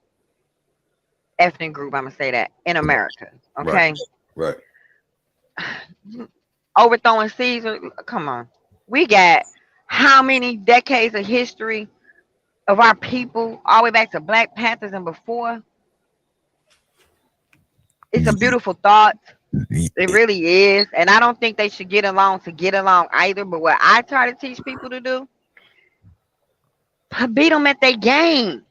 ethnic group. I'm gonna say that in America. Okay. Right. Overthrowing Caesar. Come on. We got how many decades of history of our people, all the way back to Black Panthers and before? It's a beautiful thought. It really is. And I don't think they should get along to get along either. But what I try to teach people to do, beat them at their game.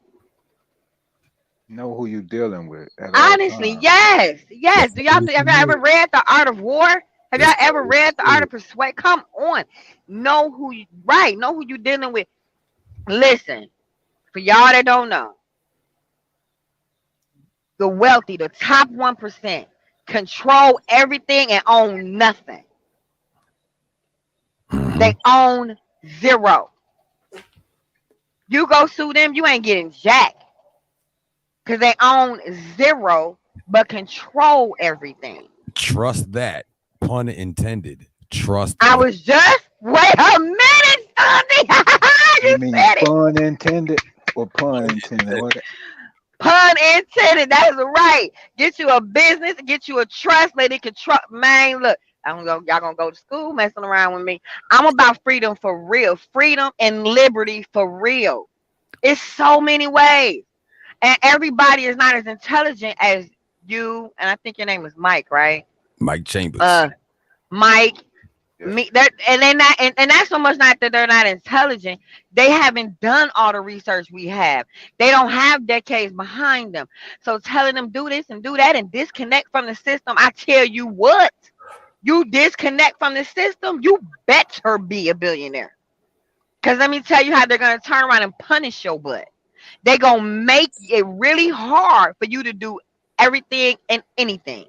Know who you dealing with. Honestly, yes. Yes. Do y'all have y'all ever read The Art of War? Have y'all ever read The Art of Persuasion? Come on. Know who you know who you dealing with. Listen, for y'all that don't know, the wealthy, the top 1%, control everything and own nothing. They own zero. You go sue them, you ain't getting jack. Because they own zero, but control everything. Trust that. Pun intended. Trust I was just, wait a minute, Sonny. You mean pun intended or pun intended? What? Pun intended. That is right. Get you a business, get you a trust, let it control. Man, look, y'all gonna go to school messing around with me. I'm about freedom for real. Freedom and liberty for real. It's so many ways. And everybody is not as intelligent as you. And I think your name is Mike, right? Mike Chambers. Mike. Me, and they're not, and that's so much not that they're not intelligent. They haven't done all the research we have. They don't have decades behind them. So telling them do this and do that and disconnect from the system, I tell you what, you disconnect from the system, you better be a billionaire. Because let me tell you how they're going to turn around and punish your butt. They're going to make it really hard for you to do everything and anything.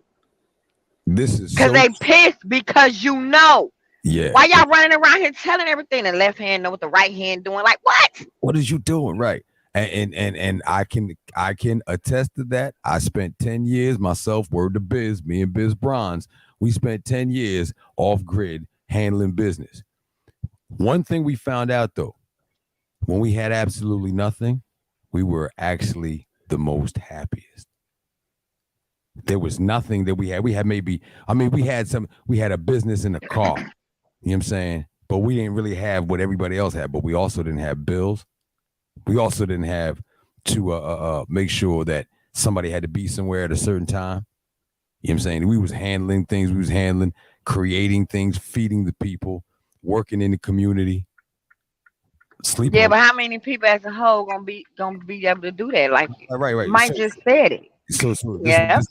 This is because they pissed because you know. Yeah. Why y'all running around here telling everything? The left hand know what the right hand doing. Like what? What is you doing? Right. And I can attest to that. I spent 10 years myself, word to Biz, me and Biz Bronze. We spent 10 years off grid handling business. One thing we found out though, when we had absolutely nothing, we were actually the most happiest. There was nothing that we had. We had maybe, we had a business in a car. You know what I'm saying? But we didn't really have what everybody else had. But we also didn't have bills. We also didn't have to make sure that somebody had to be somewhere at a certain time. You know what I'm saying? We was handling things. We was handling, creating things, feeding the people, working in the community. Sleeping. Yeah, but how many people as a whole gonna be able to do that? Like right. Mike just said it. So yeah.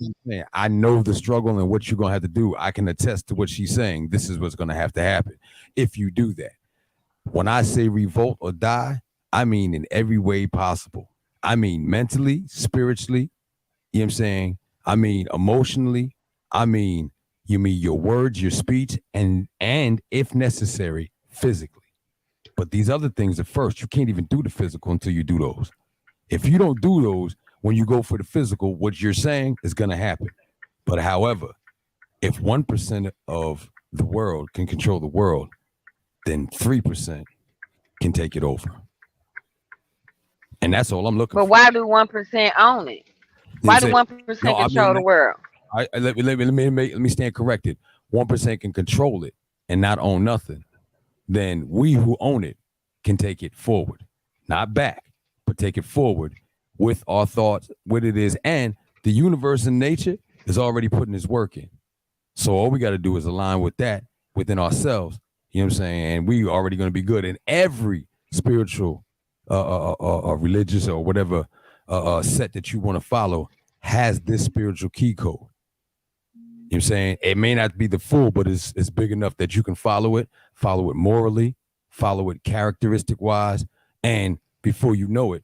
I know the struggle and what you're gonna have to do. I can attest to what she's saying. This is what's gonna have to happen if you do that. When I say revolt or die, I mean in every way possible. I mean mentally, spiritually, you know what I'm saying? I mean emotionally, you mean your words, your speech, and if necessary, physically. But these other things are first. You can't even do the physical until you do those. If you don't do those, when you go for the physical, what you're saying is going to happen. But however, if 1% of the world can control the world, then 3% can take it over. And that's all I'm looking for. But why do 1% own it? Why do 1% control the world? Let me stand corrected. 1% can control it and not own nothing. Then we who own it can take it forward, not back, but take it forward with our thoughts, what it is. And the universe and nature is already putting its work in. So all we got to do is align with that within ourselves. You know what I'm saying? And we already going to be good. And every spiritual, religious or whatever set that you want to follow has this spiritual key code. You know what I'm saying? It may not be the full, but it's big enough that you can follow it morally, follow it characteristic wise. And before you know it,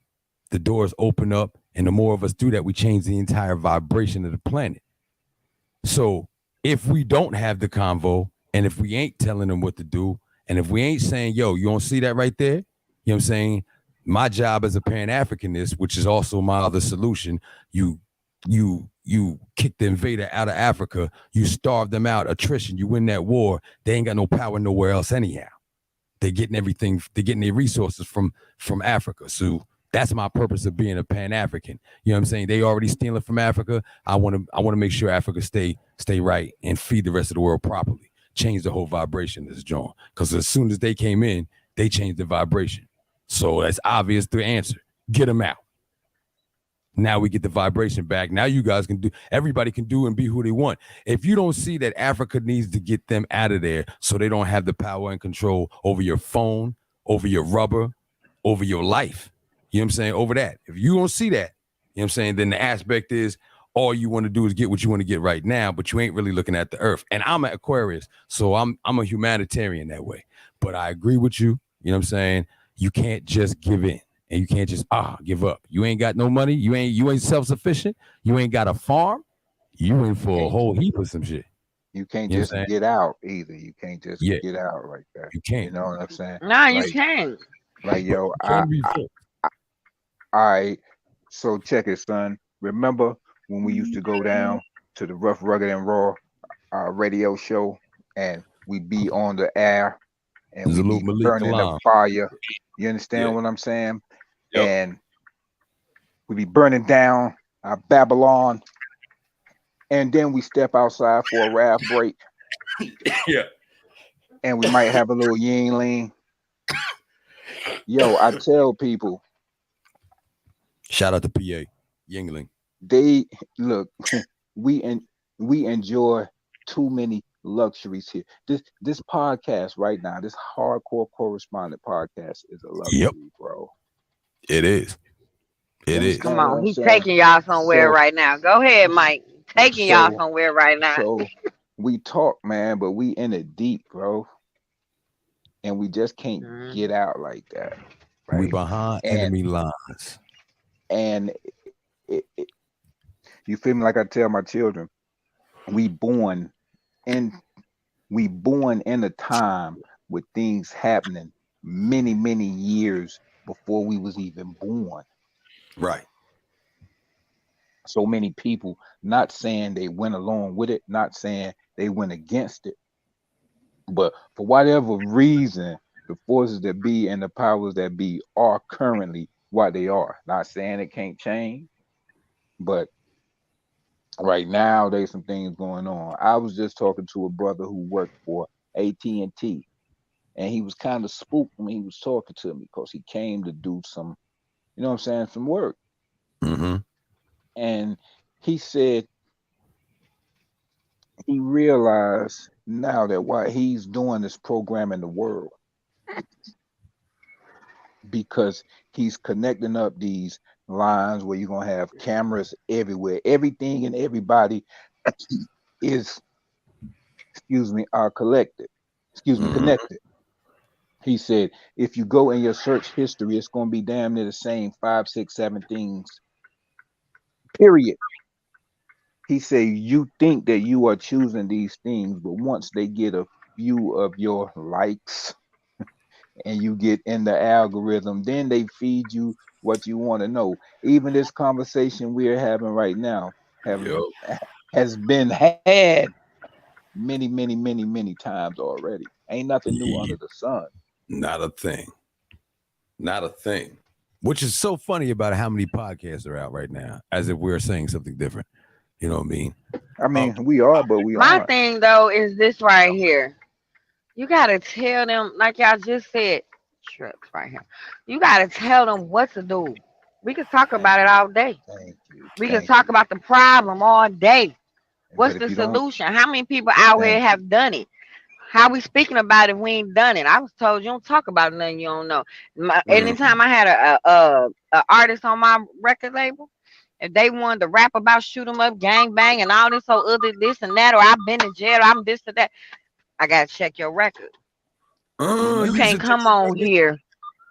the doors open up. And the more of us do that, we change the entire vibration of the planet. So if we don't have the convo, and if we ain't telling them what to do, and if we ain't saying, yo, you don't see that right there? You know what I'm saying? My job as a Pan-Africanist, which is also my other solution, you kick the invader out of Africa, you starve them out, attrition, you win that war, they ain't got no power nowhere else anyhow. They're getting everything, they're getting their resources from Africa. So that's my purpose of being a Pan-African. You know what I'm saying? They already stealing from Africa. I want to make sure Africa stay right and feed the rest of the world properly. Change the whole vibration of this joint. Because as soon as they came in, they changed the vibration. So that's obvious the answer. Get them out. Now we get the vibration back. Now you guys can do, everybody can do and be who they want. If you don't see that Africa needs to get them out of there so they don't have the power and control over your phone, over your rubber, over your life, you know what I'm saying, over that. If you don't see that, you know what I'm saying, then the aspect is all you want to do is get what you want to get right now, but you ain't really looking at the earth. And I'm an Aquarius, so I'm a humanitarian that way. But I agree with you, you know what I'm saying? You can't just give in. And you can't just give up. You ain't got no money. You ain't self-sufficient. You ain't got a farm. You in for a whole heap of some shit. You can't just get out either. You can't just get out like that. You can't. You know what I'm saying? No, you can't. Like, yo, all right. So check it, son. Remember when we used to go down to the Rough, Rugged, and Raw radio show, and we be on the air, and we be burning the fire. You understand what I'm saying? Yep. And we be burning down our Babylon, and then we step outside for a raft break. Yeah. And we might have a little Yingling. Yo, I tell people. Shout out to PA Yingling. They look. We enjoy too many luxuries here. This podcast right now, this Hardcore Correspondent Podcast, is a luxury, bro. It is. It is. Come on, he's taking y'all somewhere right now. Go ahead, Mike. Taking y'all somewhere right now. So we talk, man, but we in it deep, bro. And we just can't get out like that. Right? We behind enemy lines. And you feel me? Like I tell my children, we born in a time with things happening many, many years before we was even born. Right. So many people not saying they went along with it, not saying they went against it, but for whatever reason, the forces that be and the powers that be are currently what they are. Not saying it can't change, but right now there's some things going on. I was just talking to a brother who worked for AT&T, and he was kind of spooked when he was talking to me because he came to do some, you know what I'm saying, some work. Mm-hmm. And he said he realized now that why he's doing this program in the world, because he's connecting up these lines where you're going to have cameras everywhere. Everything and everybody is, connected. He said, if you go in your search history, it's going to be damn near the same 5, 6, 7 things, period. He said, you think that you are choosing these things, but once they get a few of your likes and you get in the algorithm, then they feed you what you want to know. Even this conversation we're having right now has been had many, many, many, many times already. Ain't nothing new under the sun. Not a thing. Not a thing. Which is so funny about how many podcasts are out right now, as if we're saying something different. You know what I mean? I mean, we are, but we My aren't. thing, though, is this right here. You got to tell them, like y'all just said, trips right here. You got to tell them what to do. We can talk about it all day. Thank you. We can talk about the problem all day. What's the solution? How many people out here have done it? How we speaking about it if we ain't done it? I was told you don't talk about nothing you don't know. Anytime I had a artist on my record label, if they wanted to rap about shoot 'em up, gang bang, and all this or other this and that, or I've been in jail, I'm this or that, I gotta check your record. You can't come on here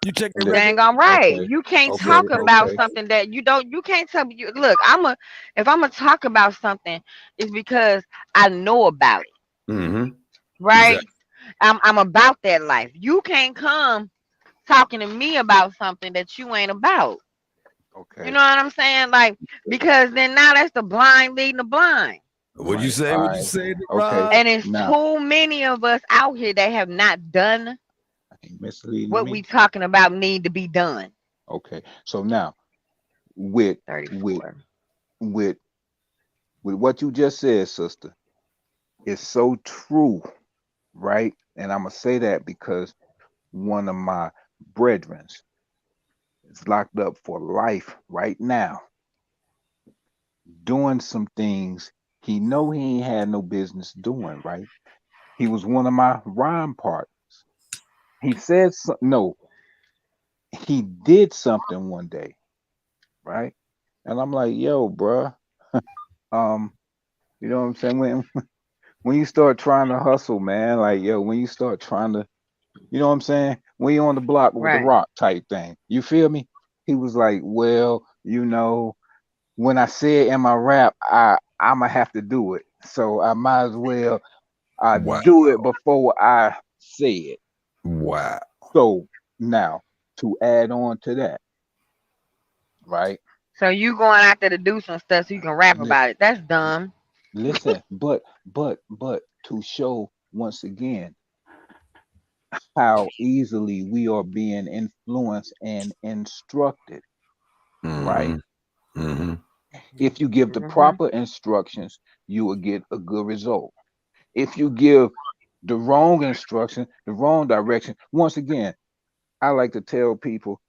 You check And the then- Dang, all right. Okay, You can't okay, talk about okay. something that you don't. You can't tell me. Look, if I'm gonna talk about something, it's because I know about it, Mm-hmm. right? Exactly. I'm about that life. You can't come talking to me about something that you ain't about. Okay. You know what I'm saying? Like, because then now that's the blind leading the blind. What'd you Right, say? What'd you alright, say? okay. Rob? And it's Now, too many of us out here that have not done misleading what me. we talking about need to be done. Okay. So now, with 34. with what you just said, sister, it's so true, right? And I'm gonna say that because one of my brethren is locked up for life right now, doing some things he know he ain't had no business doing, right? He was one of my rhyme partners. He said no, he did something one day, right? And I'm like, yo, bruh, you know what I'm saying? When you start trying to hustle, man, like, yo, when you start trying to, you know what I'm saying? When you're on the block with the Right. rock type thing, you feel me? He was like, well, you know, when I say it in my rap, I'ma have to do it. So I might as well Wow. do it before I say it. Wow. So now to add on to that, right? So you going out there to do some stuff so you can rap about it. That's dumb. Listen, but to show once again how easily we are being influenced and instructed, right? Mm-hmm. If you give the Mhm. proper instructions, you will get a good result. If you give the wrong instruction, the wrong direction, once again, I like to tell people,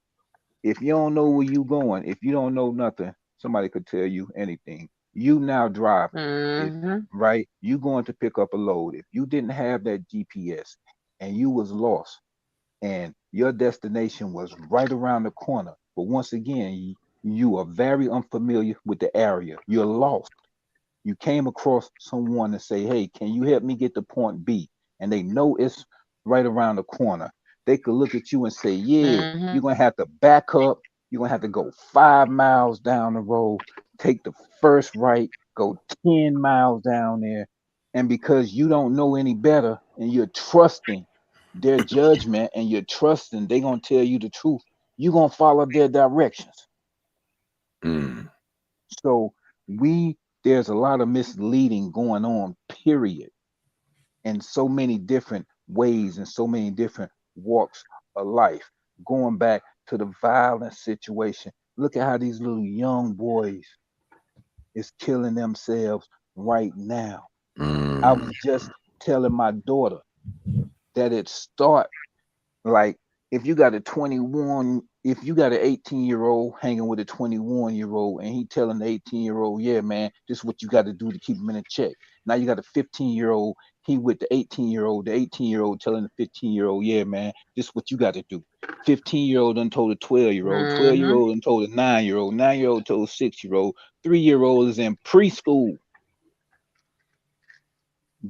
if you don't know where you going, if you don't know nothing, somebody could tell you anything. You now driving, Mhm. right? You going to pick up a load. If you didn't have that GPS and you was lost and your destination was right around the corner, but once again, you are very unfamiliar with the area. You're lost. You came across someone and say, hey, can you help me get to point B? And they know it's right around the corner. They could look at you and say, yeah, Mhm. you're going to have to back up. You're going to have to go 5 miles down the road, take the first right, go 10 miles down there. And because you don't know any better and you're trusting their judgment and you're trusting they're going to tell you the truth, you're going to follow their directions. Mm. So there's a lot of misleading going on, period, in so many different ways and so many different walks of life. Going back to the violent situation, look at how these little young boys is killing themselves right now. I was just telling my daughter that it start like if you got a 21, if you got an 18-year-old hanging with a 21-year-old and he telling the 18-year-old, yeah, man, this is what you got to do to keep him in check. Now you got a 15-year-old, he with the 18-year-old, the 18-year-old telling the 15-year-old, yeah, man, this is what you got to do. 15-year-old done told a 12-year-old, 12-year-old done told a 9-year-old, 9-year-old told a 6-year-old, 3-year-old is in preschool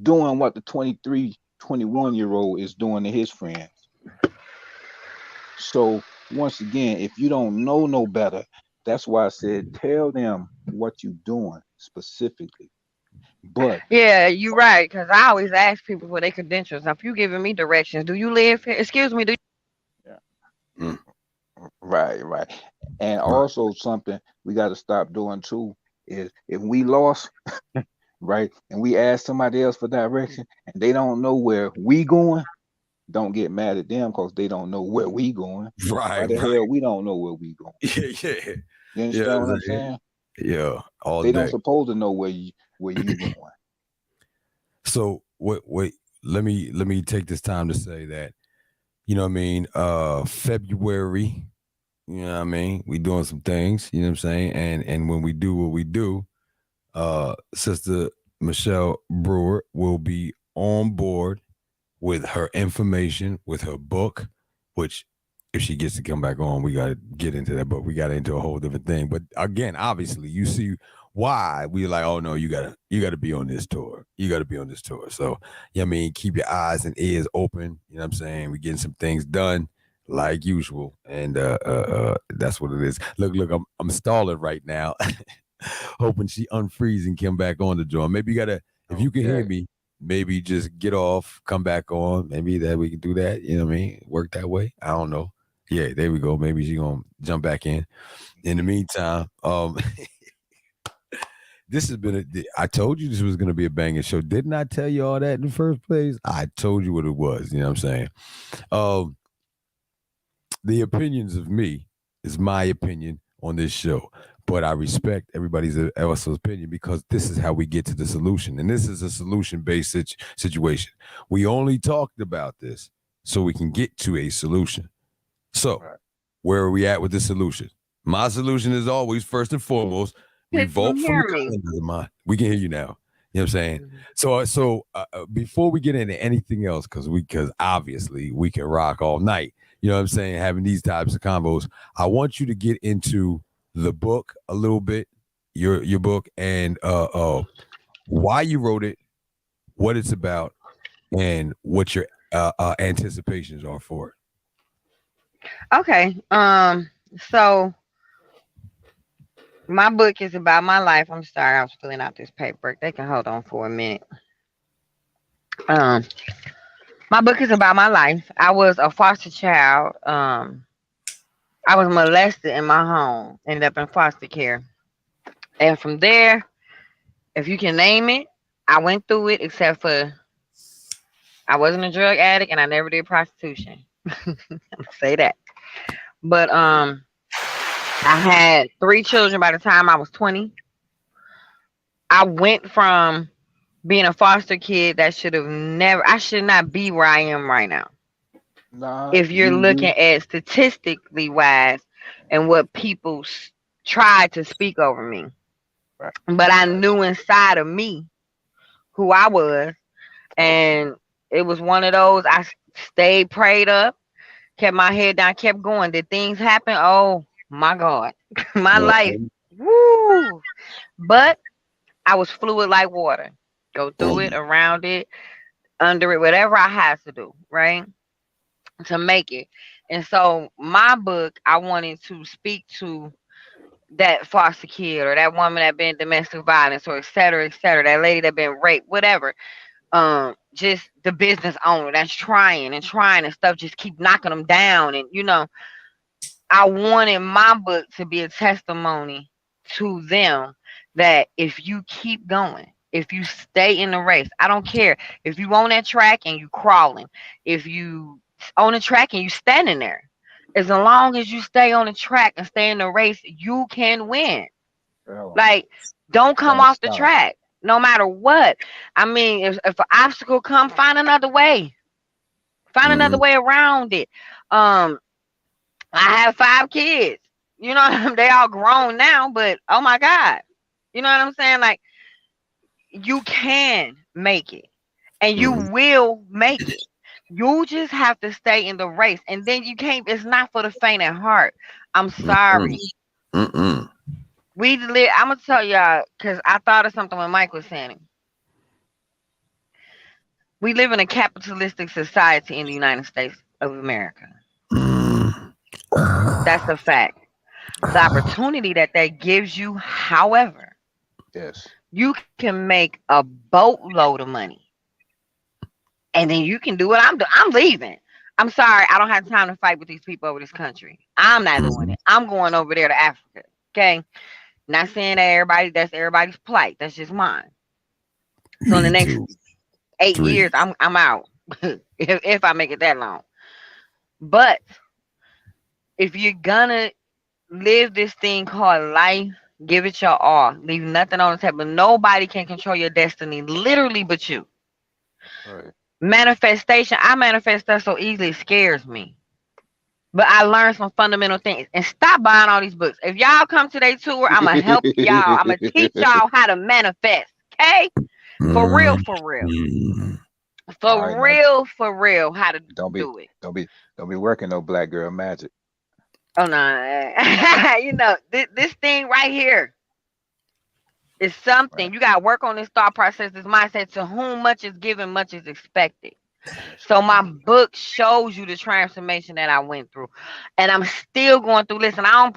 doing what the 23, 21-year-old is doing to his friends. So once again, if you don't know no better, that's why I said tell them what you're doing specifically. But Yeah, you're right. Because I always ask people for their credentials. Now, if you giving me directions, do you live here? Excuse me, do you? right. And also something we got to stop doing too is if we lost, right, and we ask somebody else for direction and they don't know where we going, don't get mad at them because they don't know where we going. Right. Why the hell we don't know where we going? Yeah. You understand what I'm saying? Yeah. All they day. don't supposed to know where you going. So wait. Let me take this time to say that, you know what I mean? February, you know what I mean? We doing some things, you know what I'm saying? And when we do what we do, Sister Michelle Brewer will be on board with her information, with her book, which if she gets to come back on, we got to get into that, but we got into a whole different thing. But again, obviously you see why we like, oh no, you gotta be on this tour. You gotta be on this tour. So, you know what I mean? Keep your eyes and ears open. You know what I'm saying? We're getting some things done. like usual, and that's what it is. Look, I'm stalling right now, hoping she unfreeze and come back on the joint. Maybe you gotta, if you can hear me, maybe just get off, come back on. Maybe that we can do that. You know what I mean? Work that way. I don't know. Yeah, there we go. Maybe she gonna jump back in. In the meantime, this has been I told you this was gonna be a banging show. Didn't I tell you all that in the first place? I told you what it was. You know what I'm saying? The opinions of me is my opinion on this show, but I respect everybody else's opinion because this is how we get to the solution, and this is a solution-based situation. We only talked about this so we can get to a solution. So, where are we at with the solution? My solution is always, first and foremost, revolt from the calendar of mind. We can hear you now. You know what I'm saying? So before we get into anything else, because obviously we can rock all night. You know what I'm saying? Having these types of combos, I want you to get into the book a little bit, your book, and why you wrote it, what it's about, and what your anticipations are for it. Okay. So my book is about my life. I'm sorry, I was filling out this paperwork. They can hold on for a minute. My book is about my life. I was a foster child. I was molested in my home, ended up in foster care. And from there, if you can name it, I went through it, except for I wasn't a drug addict and I never did prostitution. I'll say that. But I had 3 children by the time I was 20. I went from being a foster kid that I should not be where I am right now. Nah, if you're looking at statistically wise and what people tried to speak over me. Right. But I knew inside of me who I was, and it was one of those, I stayed prayed up, kept my head down, kept going. Did things happen? Oh my God. My life. Woo. But I was fluid like water. Go through it, around it, under it, whatever I had to do, right? To make it. And so my book, I wanted to speak to that foster kid or that woman that been domestic violence or et cetera, that lady that been raped, whatever. Just the business owner that's trying and stuff, just keep knocking them down. And, you know, I wanted my book to be a testimony to them that if you keep going, if you stay in the race, I don't care if you on that track and you crawling, if you on the track and you standing there, as long as you stay on the track and stay in the race, you can win. Like, don't come off the track, no matter what. I mean, if an obstacle come, find another way. Find another way around it. I have 5 kids. You know, they all grown now, but oh my God. You know what I'm saying? Like, you can make it, and you will make it. You just have to stay in the race, and then you can't. It's not for the faint at heart. I'm sorry. We live. I'm gonna tell y'all because I thought of something when Mike was saying it. We live in a capitalistic society in the United States of America. That's a fact. The opportunity that gives you, however, yes, you can make a boatload of money. And then you can do what I'm doing. I'm leaving. I'm sorry. I don't have time to fight with these people over this country. I'm not doing it. I'm going over there to Africa. Okay. Not saying that that's everybody's plight. That's just mine. So in the next 8 years, I'm out. if I make it that long. But if you're gonna live this thing called life, give it your all. Leave nothing on the table. Nobody can control your destiny, literally, but you. Right. Manifestation, I manifest stuff so easily it scares me. But I learned some fundamental things. And stop buying all these books. If y'all come to their tour, I'm going to help y'all. I'm going to teach y'all how to manifest. Okay? For real, for real. For real, how to do it. Don't be working no black girl magic. Oh, no. You know, this thing right here is something. Right. You got to work on this thought process, this mindset. To whom much is given, much is expected. So my book shows you the transformation that I went through, and I'm still going through. Listen, I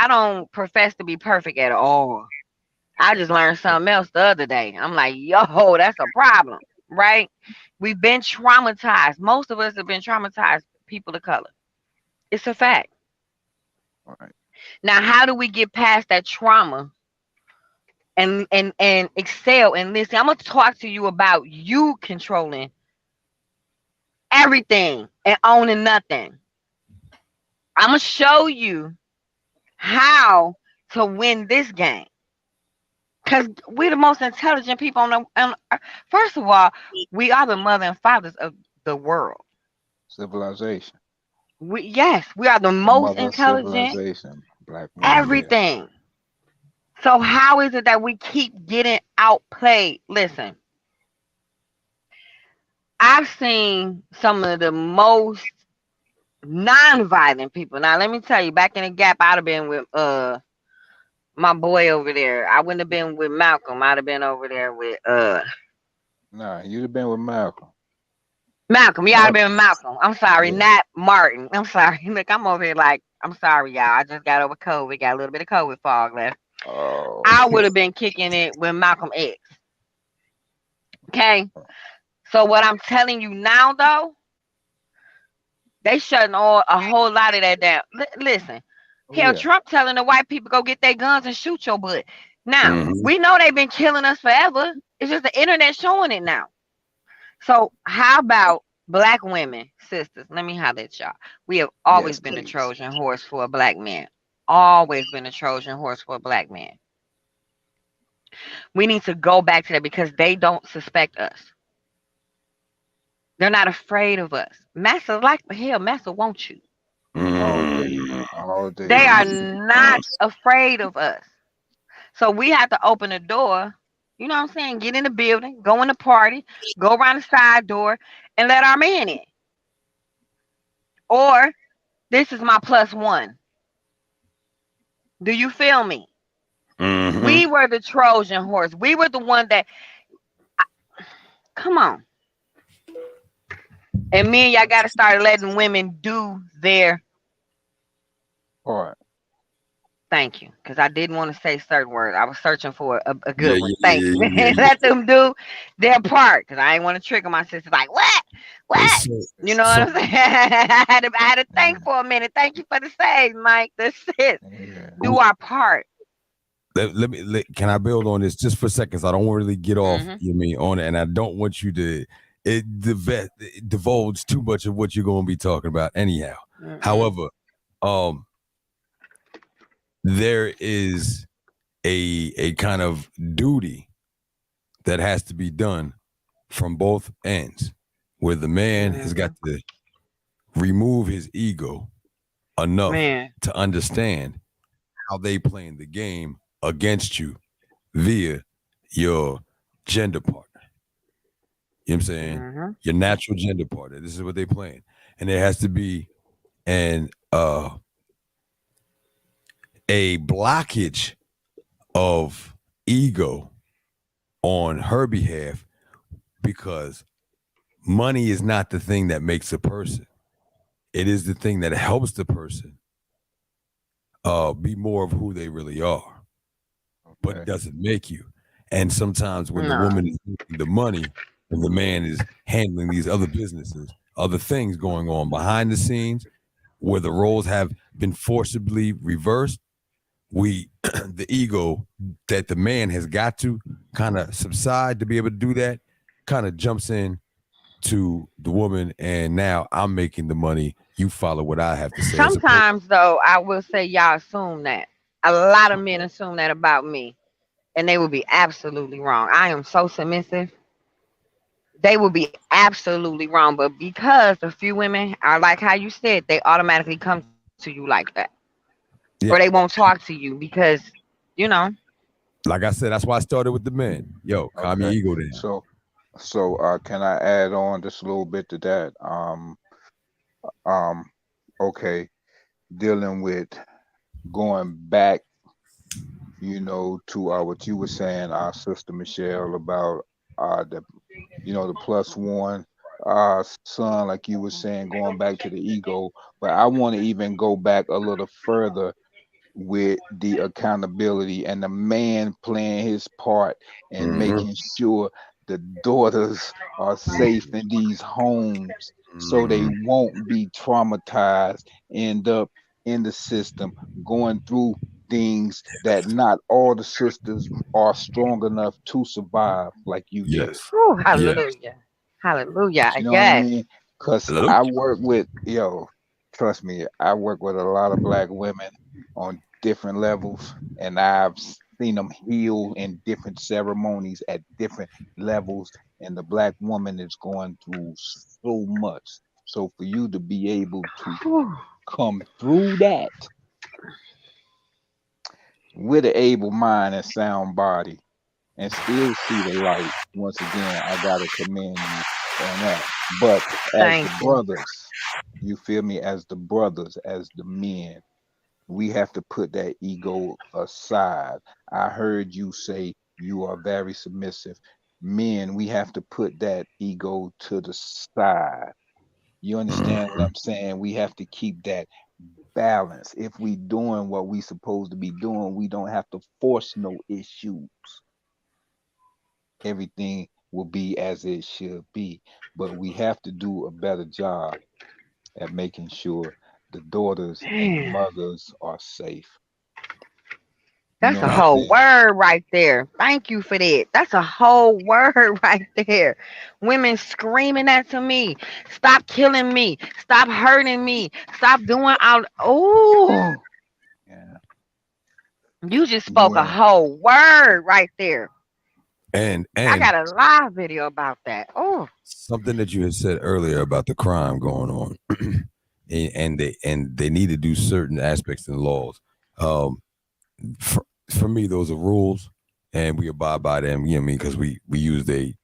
don't profess to be perfect at all. I just learned something else the other day. I'm like, yo, that's a problem, right? We've been traumatized. Most of us have been traumatized, people of color. It's a fact. All right. Now, how do we get past that trauma and excel and listen? I'm gonna talk to you about you controlling everything and owning nothing. I'm gonna show you how to win this game. Because we're the most intelligent people first of all, we are the mother and fathers of the world. Civilization. We are the most intelligent. Civilization. Black man, everything. So how is it that we keep getting outplayed? Listen, I've seen some of the most non-violent people. Now, let me tell you, back in the Gap, I'd have been with my boy over there. I wouldn't have been with Malcolm. I'd have been over there with Nah, you'd have been with Malcolm. Malcolm, yeah, I'd have been with Malcolm. I'm sorry, not Martin. I'm sorry. Look, I'm over here like, I'm sorry, y'all. I just got over COVID. Got a little bit of COVID fog left. Oh. I would have been kicking it with Malcolm X. Okay. So what I'm telling you now, though, they shutting a whole lot of that down. Listen. Hell, Trump telling the white people go get their guns and shoot your butt. Now, we know they've been killing us forever. It's just the internet showing it now. So how about black women, sisters? Let me holler at y'all. We have always been a Trojan horse for a black man. Always been a Trojan horse for a black man. We need to go back to that because they don't suspect us. They're not afraid of us. Massa like hell, Massa wants you. All day. They are not afraid of us. So we have to open the door, you know what I'm saying? Get in the building, go in the party, go around the side door, and let our man in. Or, this is my +1. Do you feel me? We were the Trojan horse. We were the one that... come on. And me and y'all got to start letting women do their... All right. Thank you, because I didn't want to say certain words. I was searching for a good one. Thank you. Let them do their part, because I ain't want to trigger my sisters. Like what? You know what I'm saying? I had to think for a minute. Thank you for the save, Mike. That's it. Do our part. Can I build on this just for seconds? I don't really get off on it, and I don't want you to divulge too much of what you're going to be talking about anyhow. However, there is a kind of duty that has to be done from both ends, where the man has got to remove his ego enough to understand how they playing the game against you via your gender partner. You know what I'm saying? Your natural gender partner. This is what they playing. And there has to be a blockage of ego on her behalf, because money is not the thing that makes a person. It is the thing that helps the person be more of who they really are, but it doesn't make you. And sometimes when the woman is making the money and the man is handling these other businesses, other things going on behind the scenes, where the roles have been forcibly reversed, the ego that the man has got to kind of subside to be able to do that kind of jumps in to the woman, and now I'm making the money. You follow what I have to say. Sometimes, though, I will say y'all assume that. A lot of men assume that about me, and they will be absolutely wrong. I am so submissive. They will be absolutely wrong, but because a few women are like how you said, they automatically come to you like that. Or they won't talk to you because, you know. Like I said, that's why I started with the men. Yo, calm your ego down. So can I add on just a little bit to that? Okay, dealing with going back, you know, to what you were saying, our sister Michelle, about the +1. son, like you were saying, going back to the ego, but I want to even go back a little further with the accountability and the man playing his part and making sure the daughters are safe in these homes so they won't be traumatized, end up in the system going through things that not all the sisters are strong enough to survive like you did. Yes. Whew, Yes. hallelujah. Hallelujah. You know what I Yes. mean? Because Hello? I work with, trust me, I work with a lot of black women on different levels, and I've seen them heal in different ceremonies at different levels, and the black woman is going through so much. So for you to be able to Whew. come through that with an able mind and sound body and still see the light, once again, I gotta commend you on that. But as Thank the you. brothers, you feel me, as the brothers, as the men, we have to put that ego aside. I heard you say you are very submissive. Men, we have to put that ego to the side. You understand what I'm saying? We have to keep that balance. If we doing what we supposed to be doing, we don't have to force no issues. Everything will be as it should be. But we have to do a better job at making sure the daughters and the Man, mothers are safe. You that's know a what I'm whole saying? word right there. Thank you for that. That's a whole word right there. Women screaming that to me. Stop killing me. Stop hurting me. Stop doing all. Oh, Yeah. you just spoke a Yeah. whole word right there. And I got a live video about that. Oh, something that you had said earlier about the crime going on, and they need to do certain aspects in the laws. For me, those are rules, and we abide by them. You know what I mean? Because we use they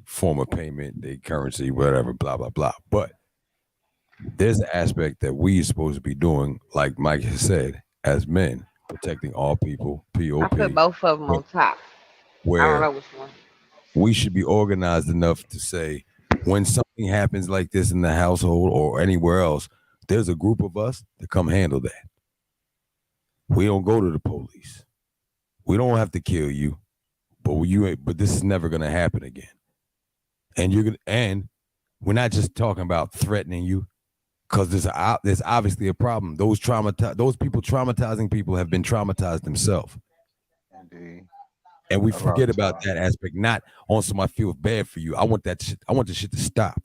form of payment, they currency, whatever, blah blah blah. But there's an aspect that we are supposed to be doing, like Mike has said, as men, protecting all people. I put POP. both of them on top. I don't Where know which one. we should be organized enough to say, when something happens like this in the household or anywhere else, there's a group of us to come handle that. We don't go to the police. We don't have to kill you, but this is never gonna happen again. And we're not just talking about threatening you, because there's obviously a problem. Those people traumatizing people have been traumatized themselves. Indeed. And we A lot forget of about time. that aspect, not on some I feel bad for you. I want that shit. I want the shit to stop.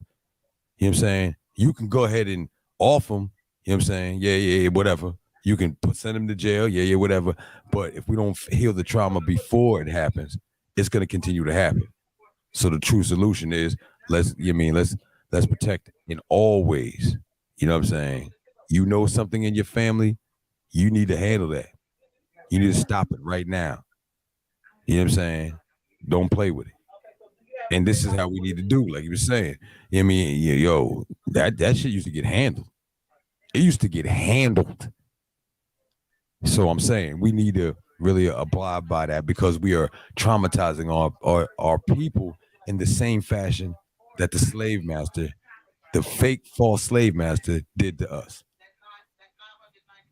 You know what I'm saying? You can go ahead and off them. You know what I'm saying? Yeah, whatever. You can send them to jail. Yeah, whatever. But if we don't heal the trauma before it happens, it's going to continue to happen. So the true solution is let's protect in all ways. You know what I'm saying? You know something in your family, you need to handle that. You need to stop it right now. You know what I'm saying? Don't play with it. And this is how we need to do, like you were saying. You know what I mean? That shit used to get handled. It used to get handled. So I'm saying we need to really abide by that, because we are traumatizing our people in the same fashion that the slave master, the fake false slave master, did to us.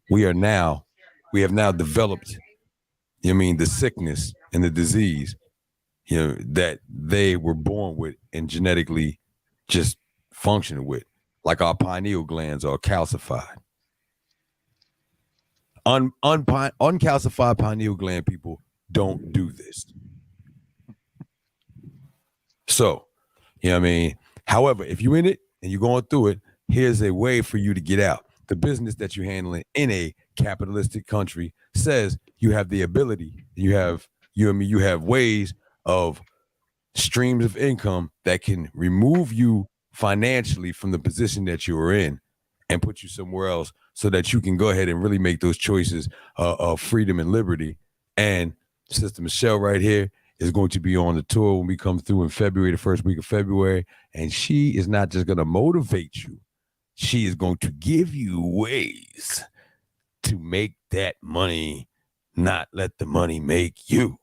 We have now developed, you know what I mean, the sickness and the disease, that they were born with and genetically just functioning with, like our pineal glands are calcified. Uncalcified pineal gland people don't do this. So, you know what I mean? However, if you're in it and you're going through it, here's a way for you to get out. The business that you're handling in a capitalistic country says you have the ability, you have ways of streams of income that can remove you financially from the position that you are in and put you somewhere else, so that you can go ahead and really make those choices of freedom and liberty. And Sister Michelle right here is going to be on the tour when we come through in February, the first week of February. And she is not just going to motivate you. She is going to give you ways to make that money, not let the money make you.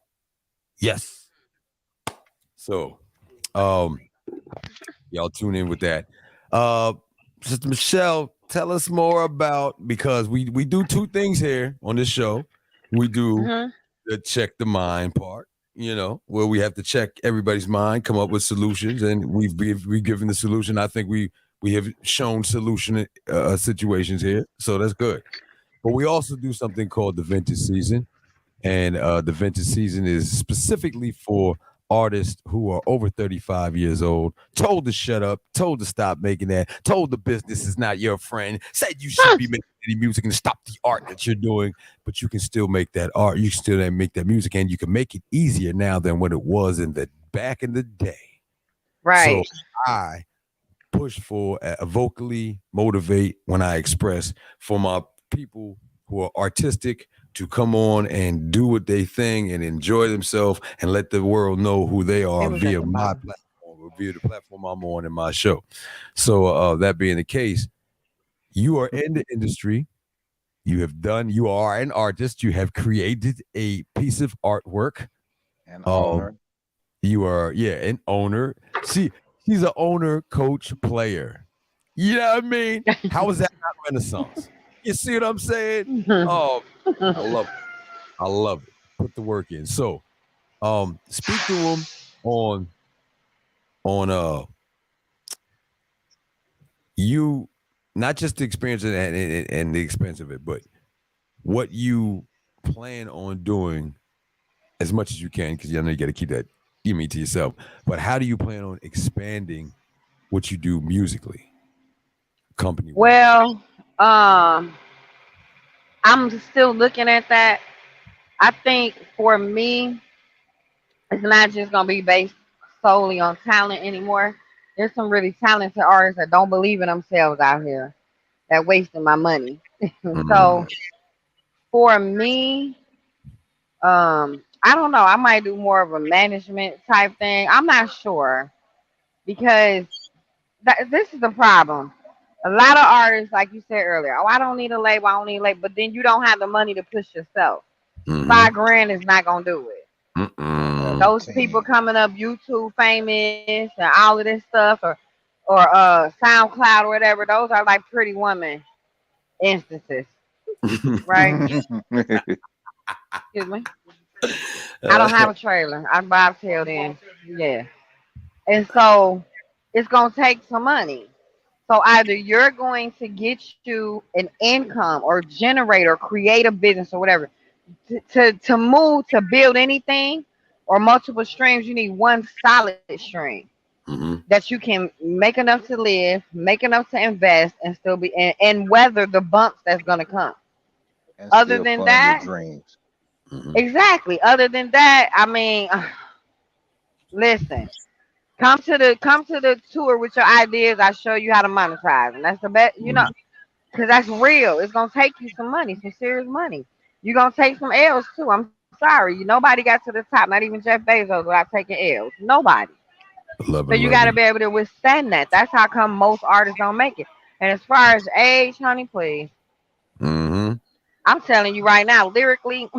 Yes. So, Y'all tune in with that. Sister Michelle, tell us more about, because we do two things here on this show. We do the check the mind part, where we have to check everybody's mind, come up with solutions, and we've given the solution. I think we have shown solution situations here, so that's good. But we also do something called the vintage season, and the vintage season is specifically for artists who are over 35 years old, told to shut up, told to stop making that, told the business is not your friend, said you shouldn't be making any music and stop the art that you're doing, but you can still make that art, you can still make that music, and you can make it easier now than what it was back in the day. Right. So I push for vocally motivate when I express for my people who are artistic to come on and do what they think and enjoy themselves and let the world know who they are via my platform or via the platform I'm on in my show. So that being the case, you are in the industry. You are an artist. You have created a piece of artwork. An owner. You are, an owner. See, he's an owner, coach, player. You know what I mean? How is that not Renaissance? You see what I'm saying? Oh, I love it. Put the work in. So, speak to him on you, not just the experience and the expense of it, but what you plan on doing as much as you can, because I know you got to keep that to yourself. But how do you plan on expanding what you do musically, company? Well, I'm still looking at that. I think for me, it's not just going to be based solely on talent anymore. There's some really talented artists that don't believe in themselves out here that wasting my money. So for me, I don't know. I might do more of a management type thing. I'm not sure, because this is the problem. A lot of artists, like you said earlier, I don't need a label, but then you don't have the money to push yourself. $5,000 is not gonna do it. Those people coming up YouTube famous and all of this stuff, or SoundCloud or whatever, those are like Pretty Woman instances, right? Excuse me. I don't have a trailer. I bobtail then, and so it's gonna take some money. So either you're going to get you an income or generate or create a business or whatever to move, to build anything or multiple streams. You need one solid stream that you can make enough to live, make enough to invest, and still be and weather the bumps that's going to come. And other than that, dreams. Exactly. Other than that, I mean, listen. Come to the tour with your ideas. I show you how to monetize, and that's the best, because that's real. It's gonna take you some money, some serious money. You're gonna take some L's too. I'm sorry, nobody got to the top, not even Jeff Bezos, without taking L's. Nobody. So you got to be able to withstand that. That's how come most artists don't make it. And as far as age, honey, please. I'm telling you right now, lyrically.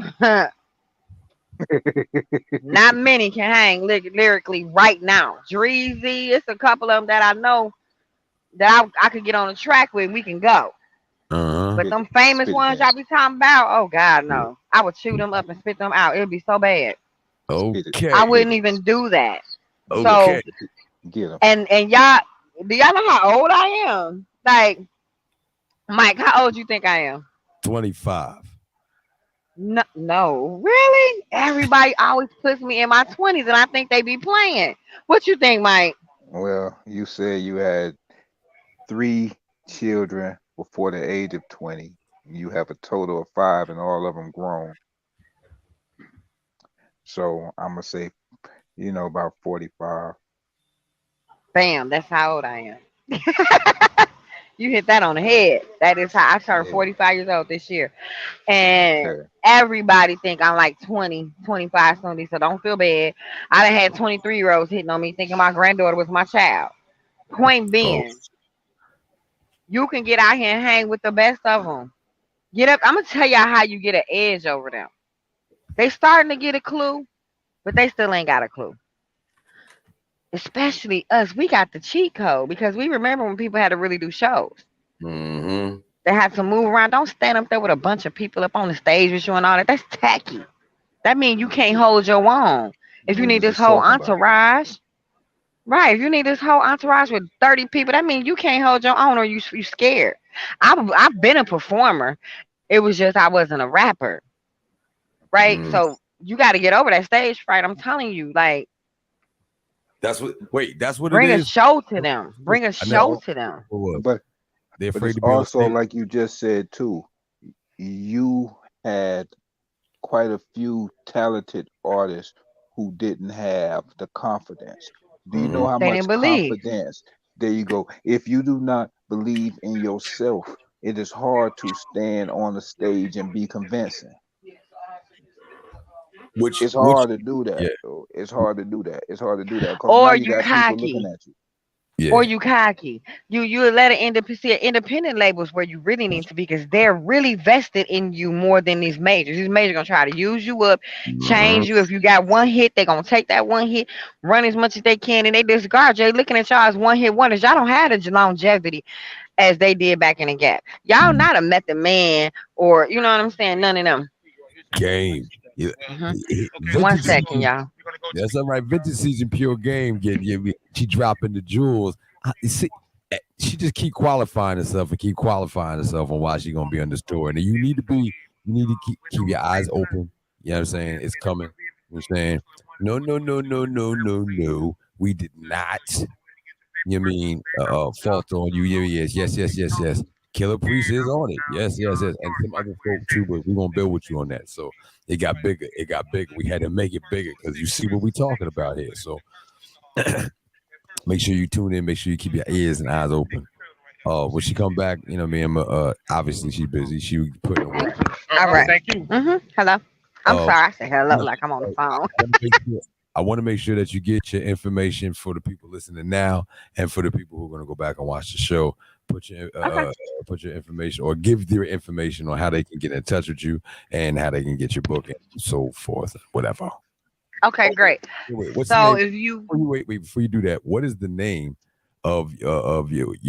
Not many can hang lyrically right now. Dreezy, it's a couple of them that I know that I could get on the track with. We can go. But them famous ones y'all be talking about, oh God, no. I would chew them up and spit them out. It would be so bad. Okay. I wouldn't even do that. Okay. So, and y'all, do y'all know how old I am? Like, Mike, how old you think I am? 25. No, really? Everybody always puts me in my 20s, and I think they be playing. What you think, Mike? Well, you said you had 3 children before the age of 20. You have a total of 5, and all of them grown. So I'm gonna say, about 45. Bam, that's how old I am. You hit that on the head. That is how I turned 45 years old this year. And everybody think I'm like 20, 25 something, so don't feel bad. I done had 23-year-olds hitting on me thinking my granddaughter was my child. Point being, you can get out here and hang with the best of them. Get up. I'm going to tell y'all how you get an edge over them. They starting to get a clue, but they still ain't got a clue. especially us, we got the cheat code because we remember when people had to really do shows. Mm-hmm. They had to move around. Don't stand up there with a bunch of people up on the stage with you and all that. That's tacky. That means you can't hold your own. If you We need was this just whole talking about it. entourage, right? If you need this whole entourage with 30 people, that means you can't hold your own or you scared. I've been a performer. It was just I wasn't a rapper, right? Mm. So you got to get over that stage fright. I'm telling you, like, That's what. Wait, that's what bring it a is. show to them. Bring a I show know. to them. But They're but afraid it's to be on also stage. like you just said too. You had quite a few talented artists who didn't have the confidence. Do you know how They much didn't believe. confidence? There you go. If you do not believe in yourself, it is hard to stand on the stage and be convincing. It's hard to do that. Yeah. Though. It's hard to do that. It's hard to do that because now Or you you got people looking cocky. at you. Yeah. Or you cocky. You let an independent labels where you really need to be because they're really vested in you more than these majors. These majors gonna try to use you up, change you. If you got one hit, they're gonna take that one hit, run as much as they can, and they discard you. They looking at y'all as one hit wonders. Y'all don't have the longevity as they did back in the gap. Y'all not a Method Man or you know what I'm saying? None of them. Game. Yeah. One second, y'all. That's all right. Vintage season, pure game. She dropping the jewels. She just keep qualifying herself on why she gonna be on the store. And you need to keep your eyes open. You know what I'm saying? It's coming. You know what I'm saying? No. We did not. You mean fault on you? Yes. Killer Priest is on it. Yes. And some other folk too, but we're gonna build with you on that. So it got bigger. We had to make it bigger because you see what we're talking about here. So make sure you tune in, make sure you keep your ears and eyes open. When she come back, you know what I mean? Obviously she's busy. She putting her work. All right. Thank you. Hello. I'm sorry. I said hello like I'm on the phone. I want to make sure that you get your information for the people listening now and for the people who are going to go back and watch the show. Put your information or give their information on how they can get in touch with you and how they can get your book and so forth, whatever. Okay, great. What's So the name? if you Wait, before you do that, what is the name of your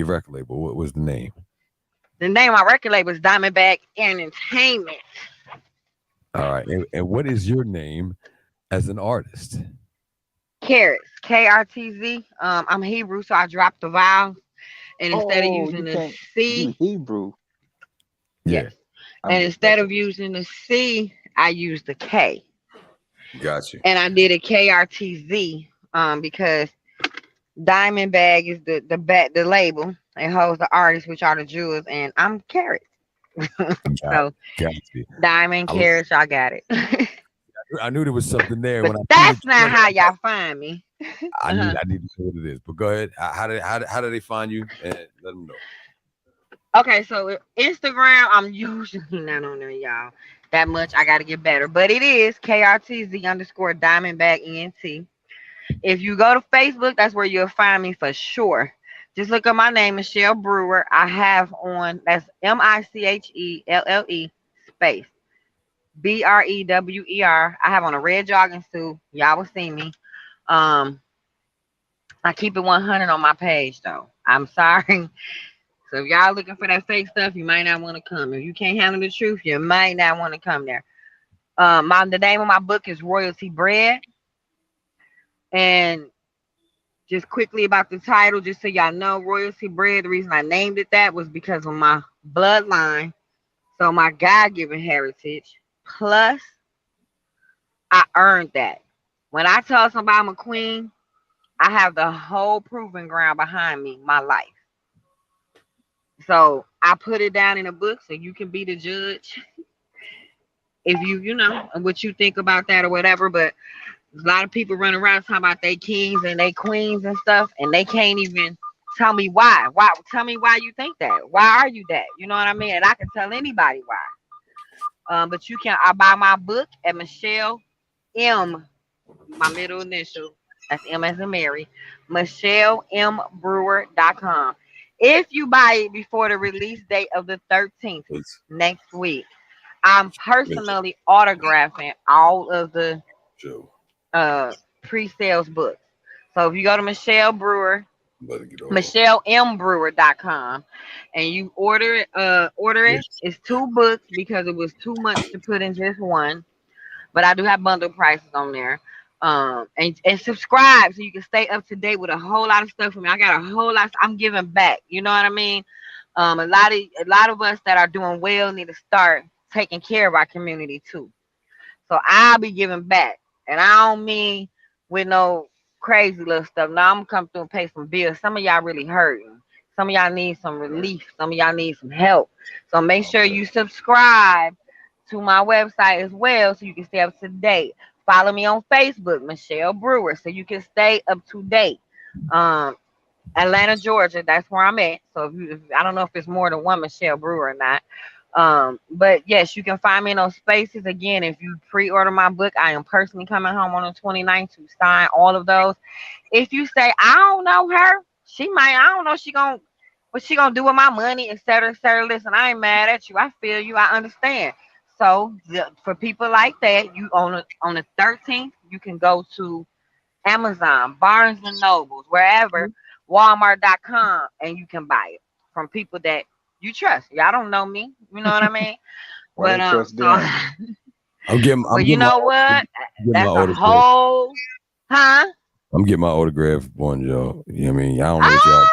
record label? What was the name? The name of my record label is Diamondback Entertainment. All right, and what is your name as an artist? Carrots, KRTZ. I'm Hebrew, so I dropped the vowels, and instead of using the C, You Hebrew. yes, and instead of using the C, I used the K. Got you. And I did a KRTZ because Diamondbag is the label. It holds the artist, which are the jewels, and I'm Carrots. So Diamond Carrots, y'all got it. I knew there was something there. But that's not how y'all find me. I need to know what it is. But go ahead. How do they find you? And let them know. Okay, so Instagram, I'm usually not on there, y'all, that much. I got to get better. But it is KRTZ_Diamondback ENT. If you go to Facebook, that's where you'll find me for sure. Just look up my name, Michelle Brewer. I have on, that's MICHELLE space BREWER. I have on a red jogging suit. Y'all will see me. I keep it 100 on my page, though. I'm sorry. So if y'all looking for that fake stuff, you might not want to come. If you can't handle the truth, you might not want to come there. The name of my book is Royalty Bread. And just quickly about the title, just so y'all know, Royalty Bread, the reason I named it that was because of my bloodline. So my God-given heritage. Plus, I earned that. When I tell somebody I'm a queen, I have the whole proving ground behind me, my life. So I put it down in a book so you can be the judge. If you know, what you think about that or whatever. But a lot of people run around talking about they kings and they queens and stuff, and they can't even tell me why. Tell me why you think that. Why are you that? You know what I mean? And I can tell anybody why. But you can. I buy my book at Michelle M, my middle initial. That's M as in Mary. MichelleMBrewer.com. If you buy it before the release date of the 13th next week, I'm personally autographing all of the pre-sales books. So if you go to Michelle Brewer, MichelleMBrewer.com, and you order it, it's 2 books because it was too much to put in just one. But I do have bundle prices on there. And subscribe so you can stay up to date with a whole lot of stuff from me. I got a whole lot. I'm giving back. You know what I mean? A lot of us that are doing well need to start taking care of our community too. So I'll be giving back, and I don't mean with no crazy little stuff. Now I'm gonna come through and pay some bills. Some of y'all really hurting. Some of y'all need some relief. Some of y'all need some help. So make sure you subscribe to my website as well so you can stay up to date. Follow me on Facebook, Michelle Brewer, so you can stay up to date. Atlanta, Georgia, that's where I'm at. So if I don't know if it's more than one Michelle Brewer or not. But yes, you can find me in those spaces. Again, if you pre-order my book, I am personally coming home on the 29th to sign all of those. If you say, I don't know her, I don't know what she gonna do with my money, etc., etc. Listen, I ain't mad at you. I feel you. I understand. So for people like that, you on the 13th, you can go to Amazon, Barnes and Nobles, wherever, Walmart.com, and you can buy it from people that you trust. Y'all don't know me, you know what I mean? But you know what? That's a whole, huh? I'm getting my autograph one, y'all. You know what I mean? I don't know what y'all.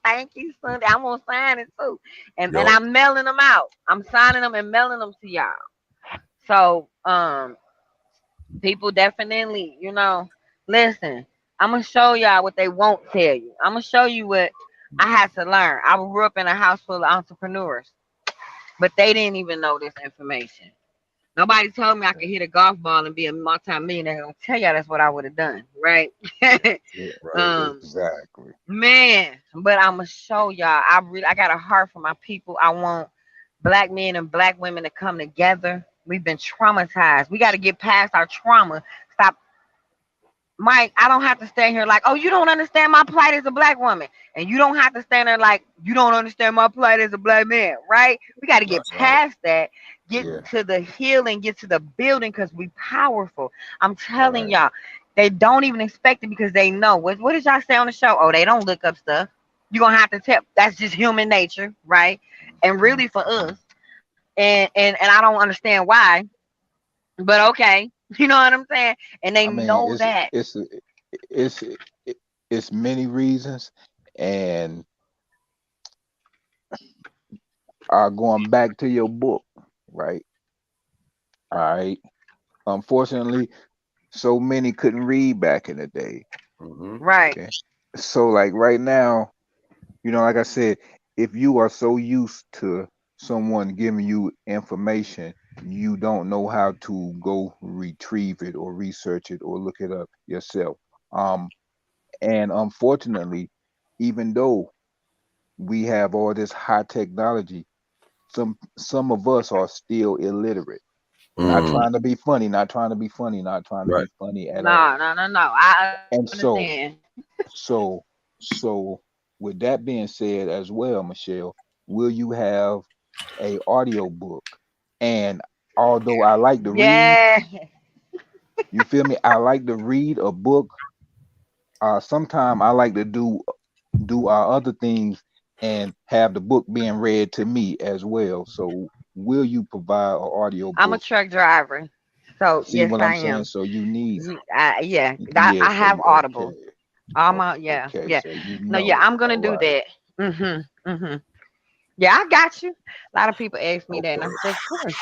Thank you, Sunday. I'm gonna sign it too, and I'm mailing them out. I'm signing them and mailing them to y'all. So, people definitely, listen. I'm gonna show y'all what they won't tell you. I'm gonna show you what I had to learn. I grew up in a house full of entrepreneurs, but they didn't even know this information. Nobody told me I could hit a golf ball and be a multi-millionaire. I'll tell y'all that's what I would have done, right? Exactly. Man, but I'm gonna show y'all. I got a heart for my people. I want black men and black women to come together. We've been traumatized. We got to get past our trauma. Stop. Mike, I don't have to stand here like, oh, you don't understand my plight as a black woman. And you don't have to stand there like, you don't understand my plight as a black man, right? We got to get past that, get to the healing, get to the building, because we powerful. I'm telling y'all, they don't even expect it because they know. What did y'all say on the show? Oh, they don't look up stuff. You're going to have to tell. That's just human nature, right? And really for us. And I don't understand why, but okay. You know what I'm saying? And they know that. It's many reasons, and going back to your book, right? All right. Unfortunately, so many couldn't read back in the day. Right. Okay? So like right now, like I said, if you are so used to someone giving you information, you don't know how to go retrieve it or research it or look it up yourself. And unfortunately, even though we have all this high technology, some of us are still illiterate. Not trying to be funny, not trying to be funny at all. No. I understand. So with that being said as well, Michelle, will you have a audio book? And although I like to read, you feel me? I like to read a book. Sometimes I like to do our other things and have the book being read to me as well. So will you provide an audio book? I'm a truck driver. So see yes, what I'm I saying? am. So you need I have Audible. Okay. So I'm gonna do that. Yeah, I got you. A lot of people ask me that, and I said, of course.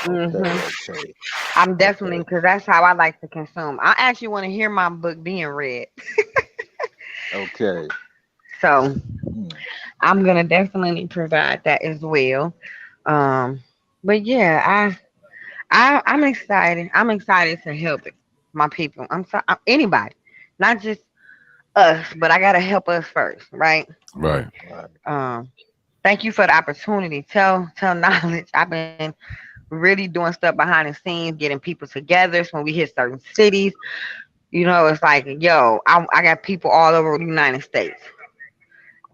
Okay. I'm definitely, because that's how I like to consume. I actually want to hear my book being read. Okay. So I'm gonna definitely provide that as well. But yeah, I'm excited. I'm excited to help my people. Anybody, not just us, but I gotta help us first, right? Right. Thank you for the opportunity. Tell Knowledge. I've been really doing stuff behind the scenes, getting people together. So when we hit certain cities, it's like, yo, I got people all over the United States,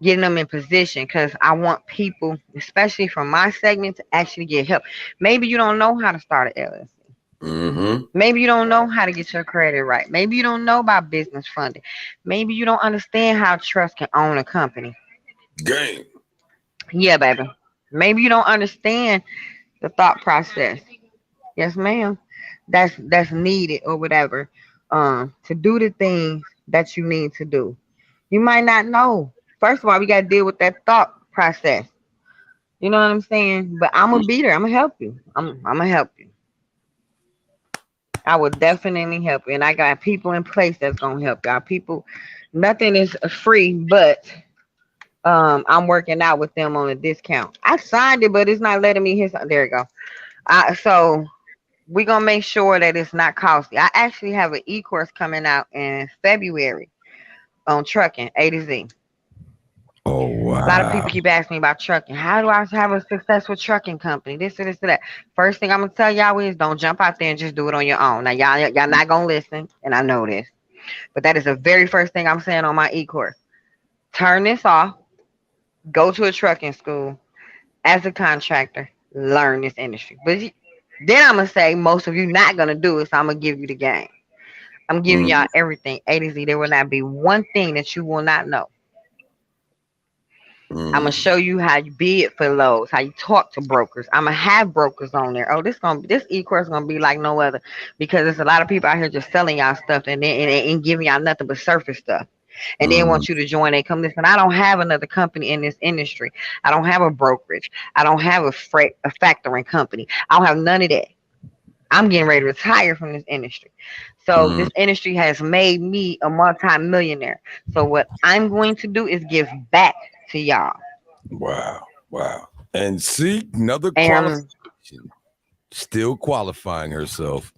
getting them in position, because I want people, especially from my segment, to actually get help. Maybe you don't know how to start an LLC. Maybe you don't know how to get your credit right. Maybe you don't know about business funding. Maybe you don't understand how trust can own a company. Game. Yeah, baby. Maybe you don't understand the thought process. Yes, ma'am. That's needed or whatever. To do the things that you need to do. You might not know. First of all, we gotta deal with that thought process. You know what I'm saying? But I'm gonna be there. I'm gonna help you. I'm gonna help you. I will definitely help you. And I got people in place that's gonna help y'all. People, nothing is free, but I'm working out with them on a discount. I signed it, but it's not letting me hit something. There you go. So we're gonna make sure that it's not costly. I actually have an e-course coming out in February on trucking, A to Z. Oh wow. A lot of people keep asking me about trucking. How do I have a successful trucking company? This or this or that. First thing I'm gonna tell y'all is don't jump out there and just do it on your own. Now y'all not gonna listen, and I know this, but that is the very first thing I'm saying on my e-course. Turn this off. Go to a trucking school as a contractor. Learn this industry. But then I'm gonna say most of you not gonna do it, so I'm gonna give you the game. I'm giving y'all everything A to Z. There will not be one thing that you will not know. I'm gonna show you how you bid for loads, how you talk to brokers. I'm gonna have brokers on there. Oh, this e-course gonna be like no other, because there's a lot of people out here just selling y'all stuff and then giving y'all nothing but surface stuff. And then want you to join. They come listen. I don't have another company in this industry. I don't have a brokerage. I don't have a factoring company. I don't have none of that. I'm getting ready to retire from this industry. So this industry has made me a multi-millionaire. So what I'm going to do is give back to y'all. Wow. And see, another qualification. Still qualifying herself.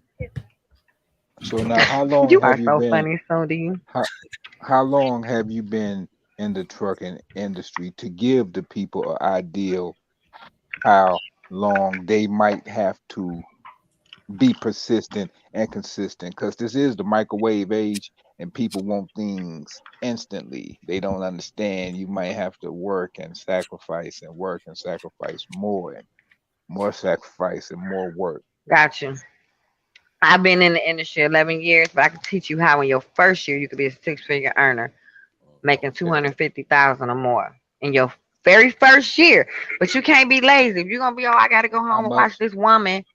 So now, how long you have are you so been? Funny, so do you? How long have you been in the trucking industry to give the people an idea how long they might have to be persistent and consistent? Because this is the microwave age and people want things instantly. They don't understand you might have to work and sacrifice and work and sacrifice more and more sacrifice and more work. Gotcha. I've been in the industry 11 years, but I can teach you how in your first year you could be a six-figure earner, making $250,000 or more in your very first year. But you can't be lazy. If you're gonna be, I gotta go home and watch this woman.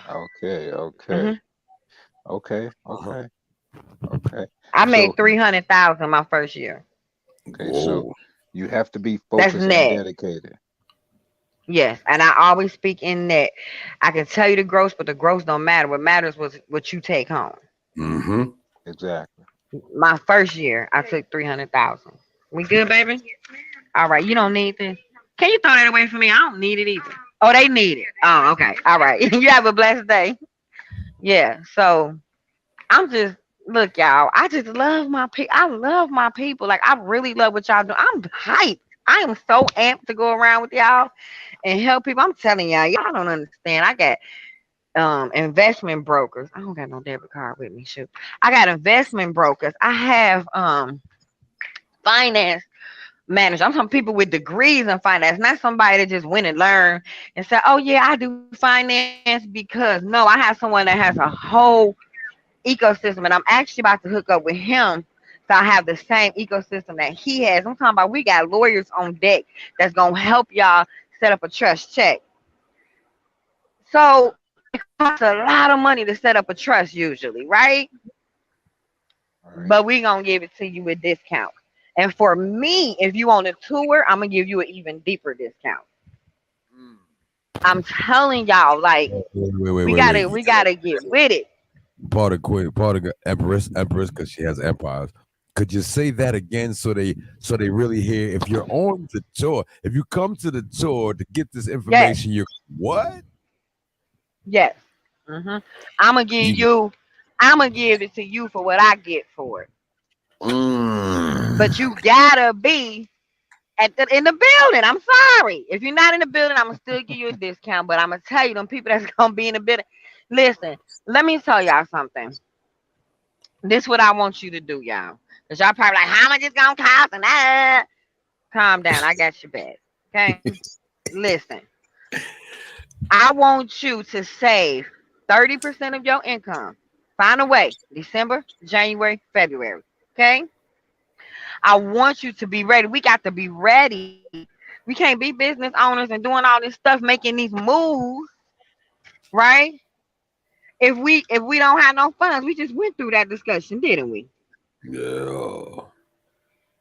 Okay. I made $300,000 my first year. Okay, so you have to be focused and dedicated. Yes, and I always speak in net. I can tell you the gross, but the gross don't matter. What matters was what you take home. Exactly. My first year, I took $300,000. We good, baby? All right. You don't need this. Can you throw that away for me? I don't need it either. Oh, they need it. Oh, okay. All right. You have a blessed day. Yeah. So I'm just look, y'all. I just love my people. I love my people. Like I really love what y'all do. I'm hyped. I am so amped to go around with y'all and help people. I'm telling y'all don't understand. I got investment brokers. I don't got no debit card with me. Shoot. I got investment brokers. I have finance managers. I'm talking people with degrees in finance, not somebody that just went and learned and said, oh yeah, I do finance because no, I have someone that has a whole ecosystem and I'm actually about to hook up with him. So I have the same ecosystem that he has. I'm talking about we got lawyers on deck that's going to help y'all set up a trust check. So it costs a lot of money to set up a trust usually, right? But we're going to give it to you with discount. And for me, if you on a tour, I'm going to give you an even deeper discount. I'm telling y'all, like, we gotta get with it. Part of Empress, because she has empires. Could you say that again so they really hear? If you're on the tour, if you come to the tour to get this information, you're what? Yes. I'm gonna give it to you for what I get for it. But you gotta be in the building. I'm sorry. If you're not in the building, I'm gonna still give you a discount. But I'm gonna tell you, them people that's gonna be in the building. Listen, let me tell y'all something. This is what I want you to do, y'all. Because y'all probably like, how much it's gonna cost? And calm down. I got your back. Okay? Listen. I want you to save 30% of your income. Find a way. December, January, February. Okay? I want you to be ready. We got to be ready. We can't be business owners and doing all this stuff, making these moves, right? If we don't have no funds, we just went through that discussion, didn't we? Yeah.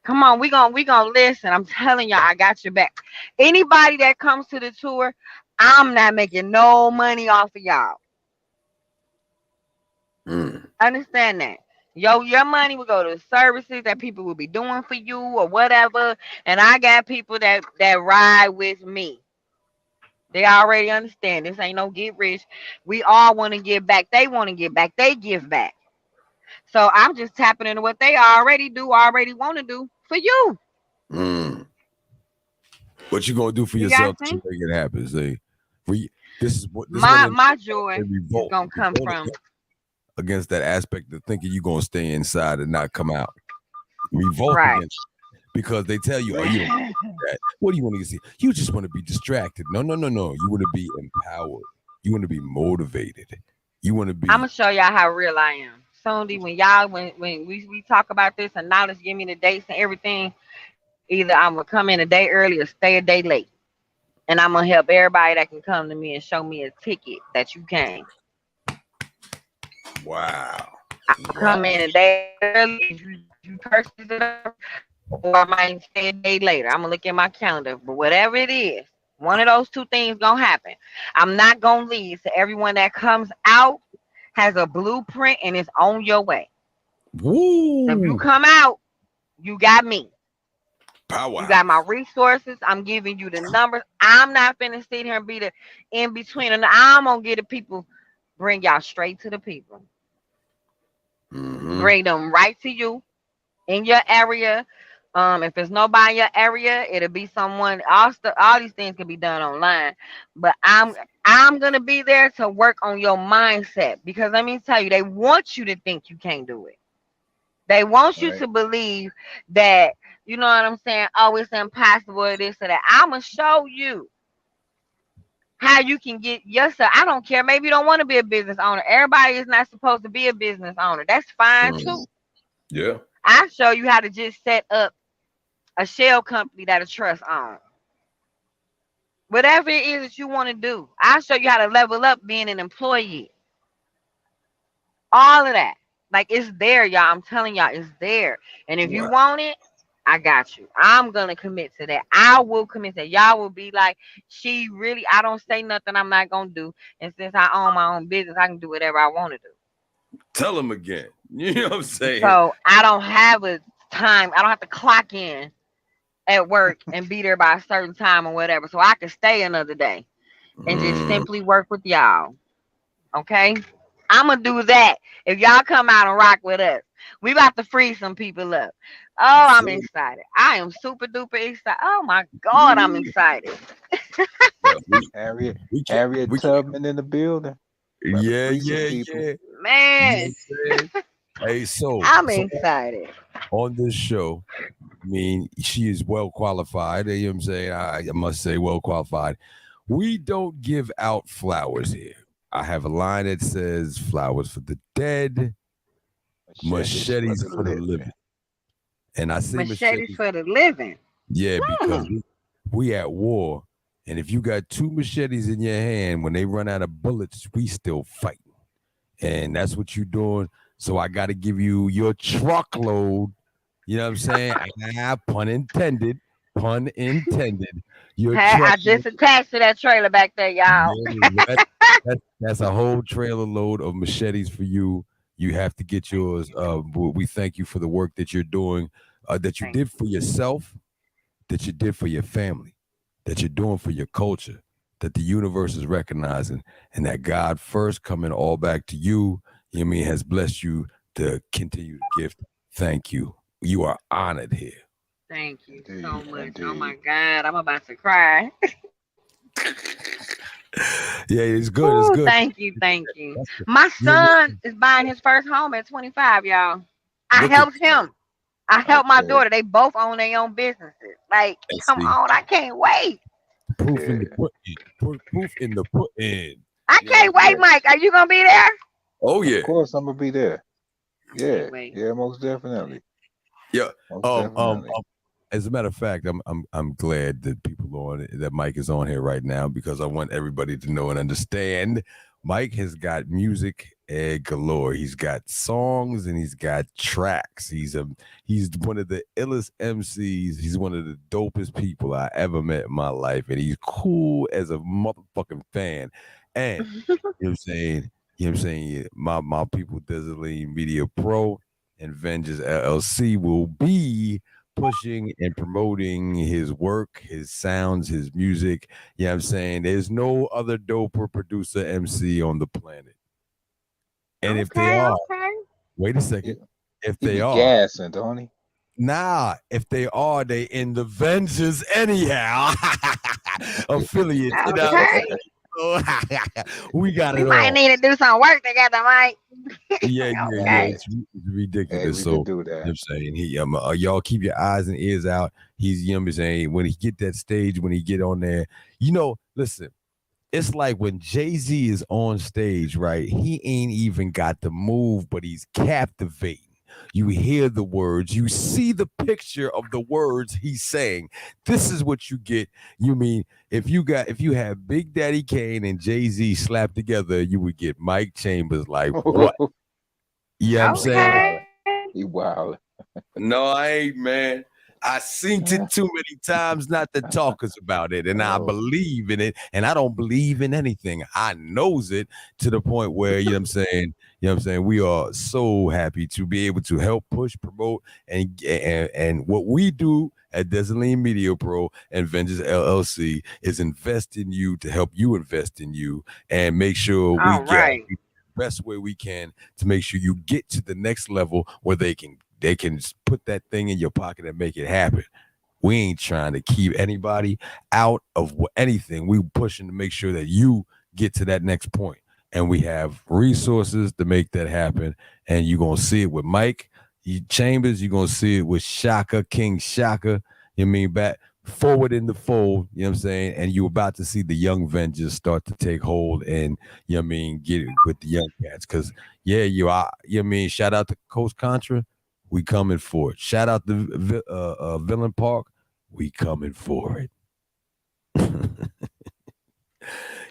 Come on, we gonna listen. I'm telling y'all, I got your back. Anybody that comes to the tour, I'm not making no money off of y'all. Understand that. Your money will go to services that people will be doing for you or whatever. And I got people that ride with me. They already understand this ain't no get rich. We all want to give back. They want to give back. They give back. So I'm just tapping into what they already want to do for you. What you gonna do for yourself to make it happen? Say, this is what my joy is gonna come from. Against that aspect of thinking you're gonna stay inside and not come out. Revolt against it. Because they tell you, oh, you don't want that. What do you want to see? You just want to be distracted. No. You want to be empowered. You want to be motivated. You want to be. I'm gonna show y'all how real I am. Sunday, when we talk about this and knowledge, give me the dates and everything. Either I'm gonna come in a day early or stay a day late, and I'm gonna help everybody that can come to me and show me a ticket that you came. Wow. Come in a day early, you purchase it, or I might stay a day later. I'm gonna look at my calendar, but whatever it is, one of those two things gonna happen. I'm not gonna leave. So everyone that comes out has a blueprint and it's on your way. Woo. If you come out, you got me. Power. You got my resources. I'm giving you the numbers. I'm not finna sit here and be the in between, and I'm gonna get the people. Bring y'all straight to the people. Bring them right to you in your area. If there's nobody in your area, it'll be someone. All these things can be done online, but I'm gonna be there to work on your mindset, because let me tell you, they want you to think you can't do it. They want you to believe that, you know what I'm saying? Oh, it's impossible, or this or that. I'm gonna show you how you can get yourself. I don't care. Maybe you don't want to be a business owner. Everybody is not supposed to be a business owner. That's fine too. Yeah. I'll show you how to just set up a shell company that a trust on. Whatever it is that you want to do, I'll show you how to level up being an employee. All of that. Like, it's there, y'all. I'm telling y'all, it's there. And if you want it, I got you. I'm going to commit to that. I will commit to that. Y'all will be like, I don't say nothing I'm not going to do. And since I own my own business, I can do whatever I want to do. Tell them again. You know what I'm saying? So I don't have a time. I don't have to clock in at work and be there by a certain time or whatever. So I can stay another day and just simply work with y'all. Okay? I'm going to do that. If y'all come out and rock with us, we about to free some people up. Oh, I'm excited. I am super duper excited. Oh my God, I'm excited. Harriet Tubman in the building. Yeah. Man. Hey, so I'm excited. On this show, I mean, she is well qualified. You know what I'm saying? I must say well qualified. We don't give out flowers here. I have a line that says flowers for the dead, machetes for the living. And I say machetes for the living. Yeah, because we at war. And if you got two machetes in your hand, when they run out of bullets, we still fighting. And that's what you're doing. So I got to give you your truckload. You know what I'm saying? Pun intended. Pun intended. I just attached to that trailer back there, y'all. That's a whole trailer load of machetes for you. You have to get yours. We thank you for the work that you're doing, that you did for yourself, that you did for your family, that you're doing for your culture, that the universe is recognizing, and that God first coming all back to you, you know what I mean, has blessed you to continue the gift. Thank you. You are honored here. Thank you so much. Oh my God, I'm about to cry. Yeah, it's good. Ooh, it's good. Thank you. My son is buying his first home at 25, y'all. I helped him. I helped my daughter. They both own their own businesses. Like, come on, I can't wait. Proof in the pudding. I can't wait, Mike. Are you gonna be there? Oh yeah. Of course, I'm gonna be there. Yeah, Wait. yeah, most definitely. Yeah. Most definitely. As a matter of fact, I'm glad that that Mike is on here right now, because I want everybody to know and understand. Mike has got music galore. He's got songs and he's got tracks. He's one of the illest MCs. He's one of the dopest people I ever met in my life, and he's cool as a motherfucking fan. And you know what I'm saying? You know what I'm saying? My people, Desaline Media Pro and Vengeance LLC, will be pushing and promoting his work, his sounds, his music. You know what I'm saying? There's no other doper producer MC on the planet. And if they are, wait a second. If they are gassing, don't he? Nah, if they are, they in the Vengeance anyhow. Affiliates. You know? We got it. We might need to do some work together, Mike. Yeah. It's ridiculous. Hey, we so can do that. You know what I'm saying, y'all keep your eyes and ears out. He's, you know what I'm saying, when he get that stage, when he get on there, listen, it's like when Jay-Z is on stage, right? He ain't even got the move, but he's captivating. You hear the words, you see the picture of the words he's saying. This is what you get. You mean if you have Big Daddy Kane and Jay-Z slapped together, you would get Mike Chambers like what? You know what I'm saying? He wild. No, I ain't, man. I seen it too many times not to talk us about it, and I believe in it, and I don't believe in anything. I knows it to the point where, you know what I'm saying, we are so happy to be able to help push, promote, and what we do at Desaline Media Pro and Vengeance LLC is invest in you to help you invest in you and make sure we get the best way we can to make sure you get to the next level where they can put that thing in your pocket and make it happen. We ain't trying to keep anybody out of anything. We pushing to make sure that you get to that next point. And we have resources to make that happen. And you're going to see it with Mike Chambers. You're going to see it with Shaka, King Shaka. You mean back forward in the fold, you know what I'm saying? And you're about to see the young Vengers start to take hold and, you know what I mean, get it with the young cats. Because, yeah, you know what I mean? Shout out to Coach Contra. We coming for it. Shout out to Villain Park. We coming for it.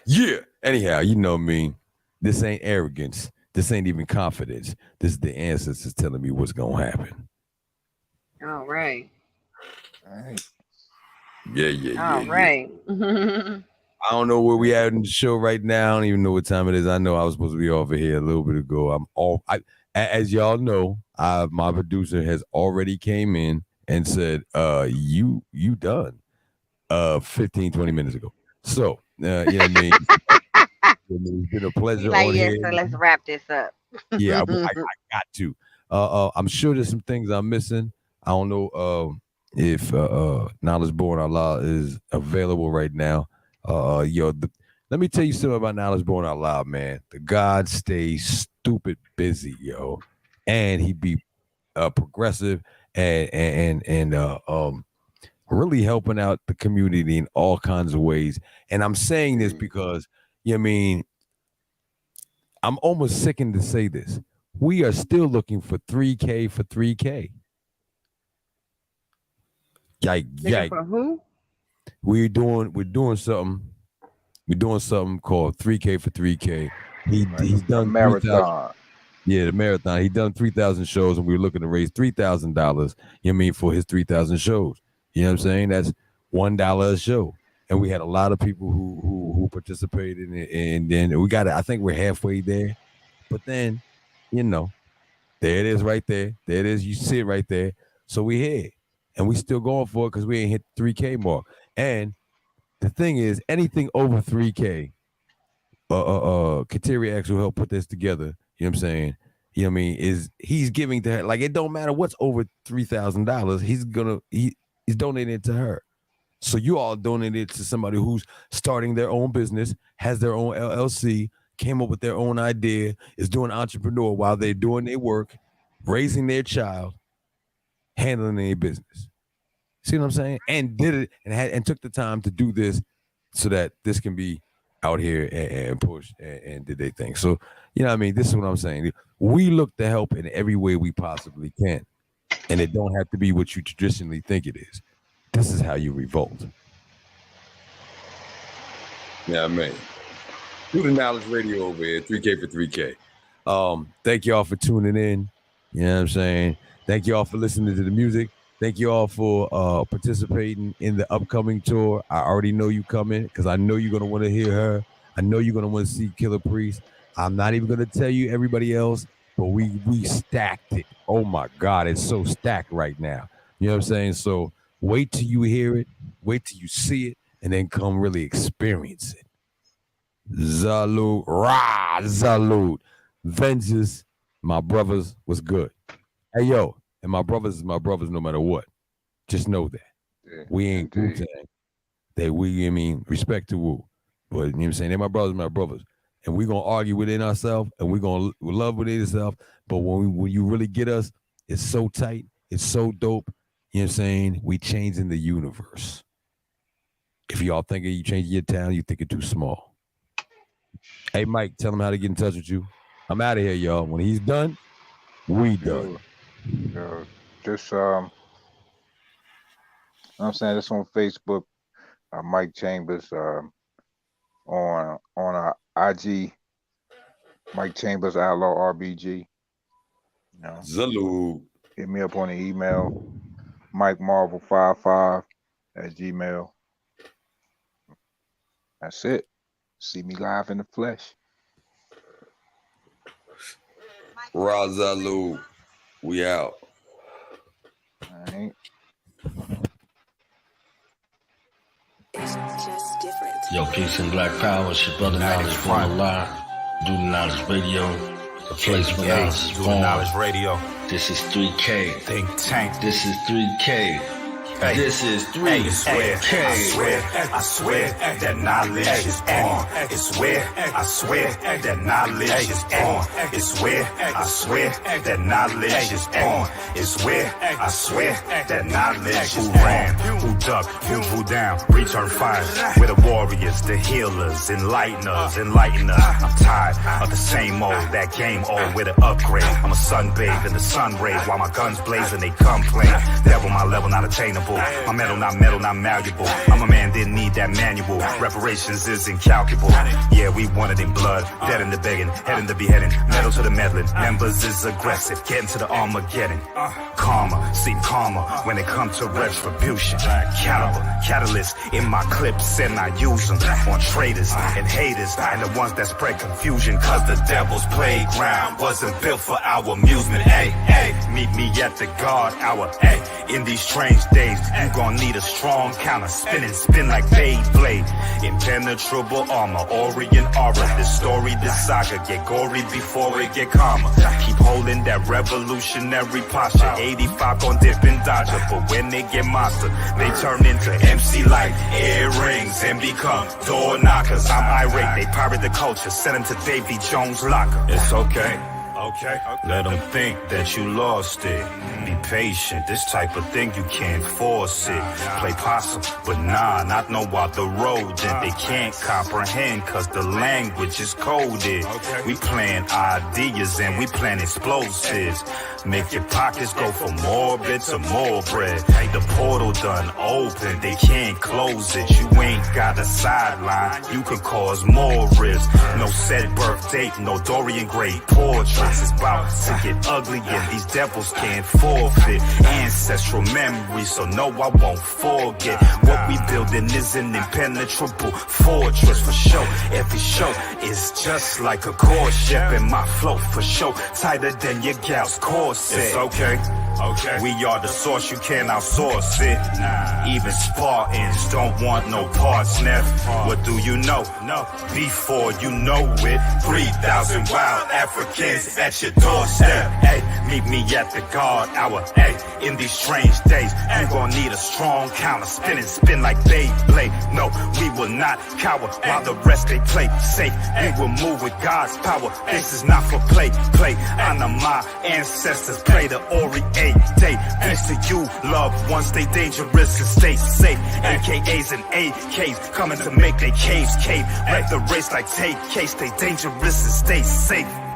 Yeah. Anyhow, you know me. This ain't arrogance. This ain't even confidence. This is the ancestors telling me what's gonna happen. All right. Yeah. All right. I don't know where we at in the show right now. I don't even know what time it is. I know I was supposed to be over here a little bit ago. I'm off. As y'all know, my producer has already came in and said, you done 15, 20 minutes ago. So, you know what I mean? It's been a pleasure on here. So let's wrap this up. Yeah, I got to. I'm sure there's some things I'm missing. I don't know if knowledgebornallah is available right now. Let me tell you something about knowledgebornallah, man. The God stays stupid busy, yo, and he be progressive and really helping out the community in all kinds of ways. And I'm saying this because, you know what I mean, I'm almost sickened to say this. We are still looking for 3K for 3K. Yike. For who? We're doing something. We're doing something called 3K for 3K. He's done marathon. Yeah, the marathon. He done 3,000 shows, and we were looking to raise $3,000. You know what I mean, for his 3,000 shows. You know what I'm saying? That's $1 a show, and we had a lot of people who participated, and then we got it. I think we're halfway there, but then, you know, there it is, right there. There it is. You see it right there. So we here, and we still going for it because we ain't hit the 3K mark. And the thing is, anything over 3K, Kateri X will help put this together. You know what I'm saying? You know what I mean? He's giving to her. Like, it don't matter what's over $3,000. He's donating it to her. So you all donate it to somebody who's starting their own business, has their own LLC, came up with their own idea, is doing entrepreneur while they're doing their work, raising their child, handling their business. See what I'm saying? And did it and took the time to do this so that this can be out here and pushed and did their thing. So, you know what I mean? This is what I'm saying. We look to help in every way we possibly can. And it don't have to be what you traditionally think it is. This is how you revolt. Yeah, I mean. Do the Knowledge Radio over here, 3K for 3K. Thank y'all for tuning in. You know what I'm saying? Thank y'all for listening to the music. Thank you all for participating in the upcoming tour. I already know you coming because I know you're going to want to hear her. I know you're going to want to see Killer Priest. I'm not even going to tell you everybody else, but we stacked it. Oh, my God. It's so stacked right now. You know what I'm saying? So wait till you hear it. Wait till you see it and then come really experience it. Salute. Rah, salute. Vengeance, my brothers, was good. Hey, yo. And my brothers is my brothers no matter what. Just know that. Yeah, we ain't Wu-Tang. Respect to Wu. But you know what I'm saying? They're my brothers. And we're going to argue within ourselves and we're going to love within ourselves. But when you really get us, it's so tight. It's so dope. You know what I'm saying? We changing the universe. If y'all thinking you changing your town, you think it too small. Hey, Mike, tell him how to get in touch with you. I'm out of here, y'all. When he's done, we done. Just I'm saying this on Facebook, Mike Chambers, on our IG, Mike Chambers Outlaw RBG. You know, Salute. Hit me up on the email, MikeMarvel55@gmail. That's it. See me live in the flesh. Razalu. We out. All right. It's just different. Yo, peace and black power. It's your brother knowledgebornallah. Do the Knowledge Radio. The place where knowledge is born. Knowledge Radio. This is 3K. Think tank. This is 3K. Hey. This is 3K. I swear that knowledge is born. It's where I swear that knowledge is born. It's where I swear that knowledge is born. It's where I swear that knowledge is born. Who ran, who ducked, who down, return fire. We're the warriors, the healers, enlighten us. I'm tired of the same old, that game old with an upgrade. I'm a sunbathe in the sun rays while my guns blaze and they complain. Devil, my level not attainable. My metal, not malleable. I'm a man, didn't need that manual. Reparations is incalculable. Yeah, we want it in blood. Dead in the begging, head in the beheading. Metal to the meddling. Members is aggressive. Getting to the Armageddon. Karma, seem calmer when it comes to retribution. Caliber, catalyst in my clips and I use them on traitors and haters and the ones that spread confusion. Cause the devil's playground wasn't built for our amusement. Hey, meet me at the guard hour. Hey, in these strange days. You gon' need a strong counter, spin like Beyblade. Impenetrable armor, Orient aura. This story, this saga get gory before it get calmer. Keep holding that revolutionary posture. 85 gon' dip and dodger, but when they get monster, they turn into MC Light, earrings, and become door knockers. I'm irate, they pirate the culture, send them to Davy Jones' locker. It's okay. Let them think that you lost it. Be patient, this type of thing you can't force it. Play possum, but not know what the road then. They can't comprehend cause the language is coded. We plan ideas and we plan explosives. Make your pockets go from more bits or more bread. The portal done open, they can't close it. You ain't got a sideline, you could cause more risk. No set birth date, no Dorian Gray portraits. It's about to get ugly and these devils can't forfeit ancestral memories, so no, I won't forget. What we building is an impenetrable fortress for sure. Every show is just like a core ship, and my flow for sure tighter than your gal's corset. It's okay. We are the source, you can't outsource it. Even Spartans don't want no parts, Neff. What do you know? Before you know it, 3,000 wild Africans at your doorstep. Hey, meet me at the guard hour. Hey, in these strange days, you gon' need a strong counter. Spin like Beyblade. No, we will not cower while the rest they play safe. We will move with God's power. This is not for play. Honor my ancestors, play the Orient day. Peace to you, loved ones, stay dangerous and stay safe. AKAs and AKs coming to make their caves cave. Wreck the race like take case, stay dangerous and stay safe.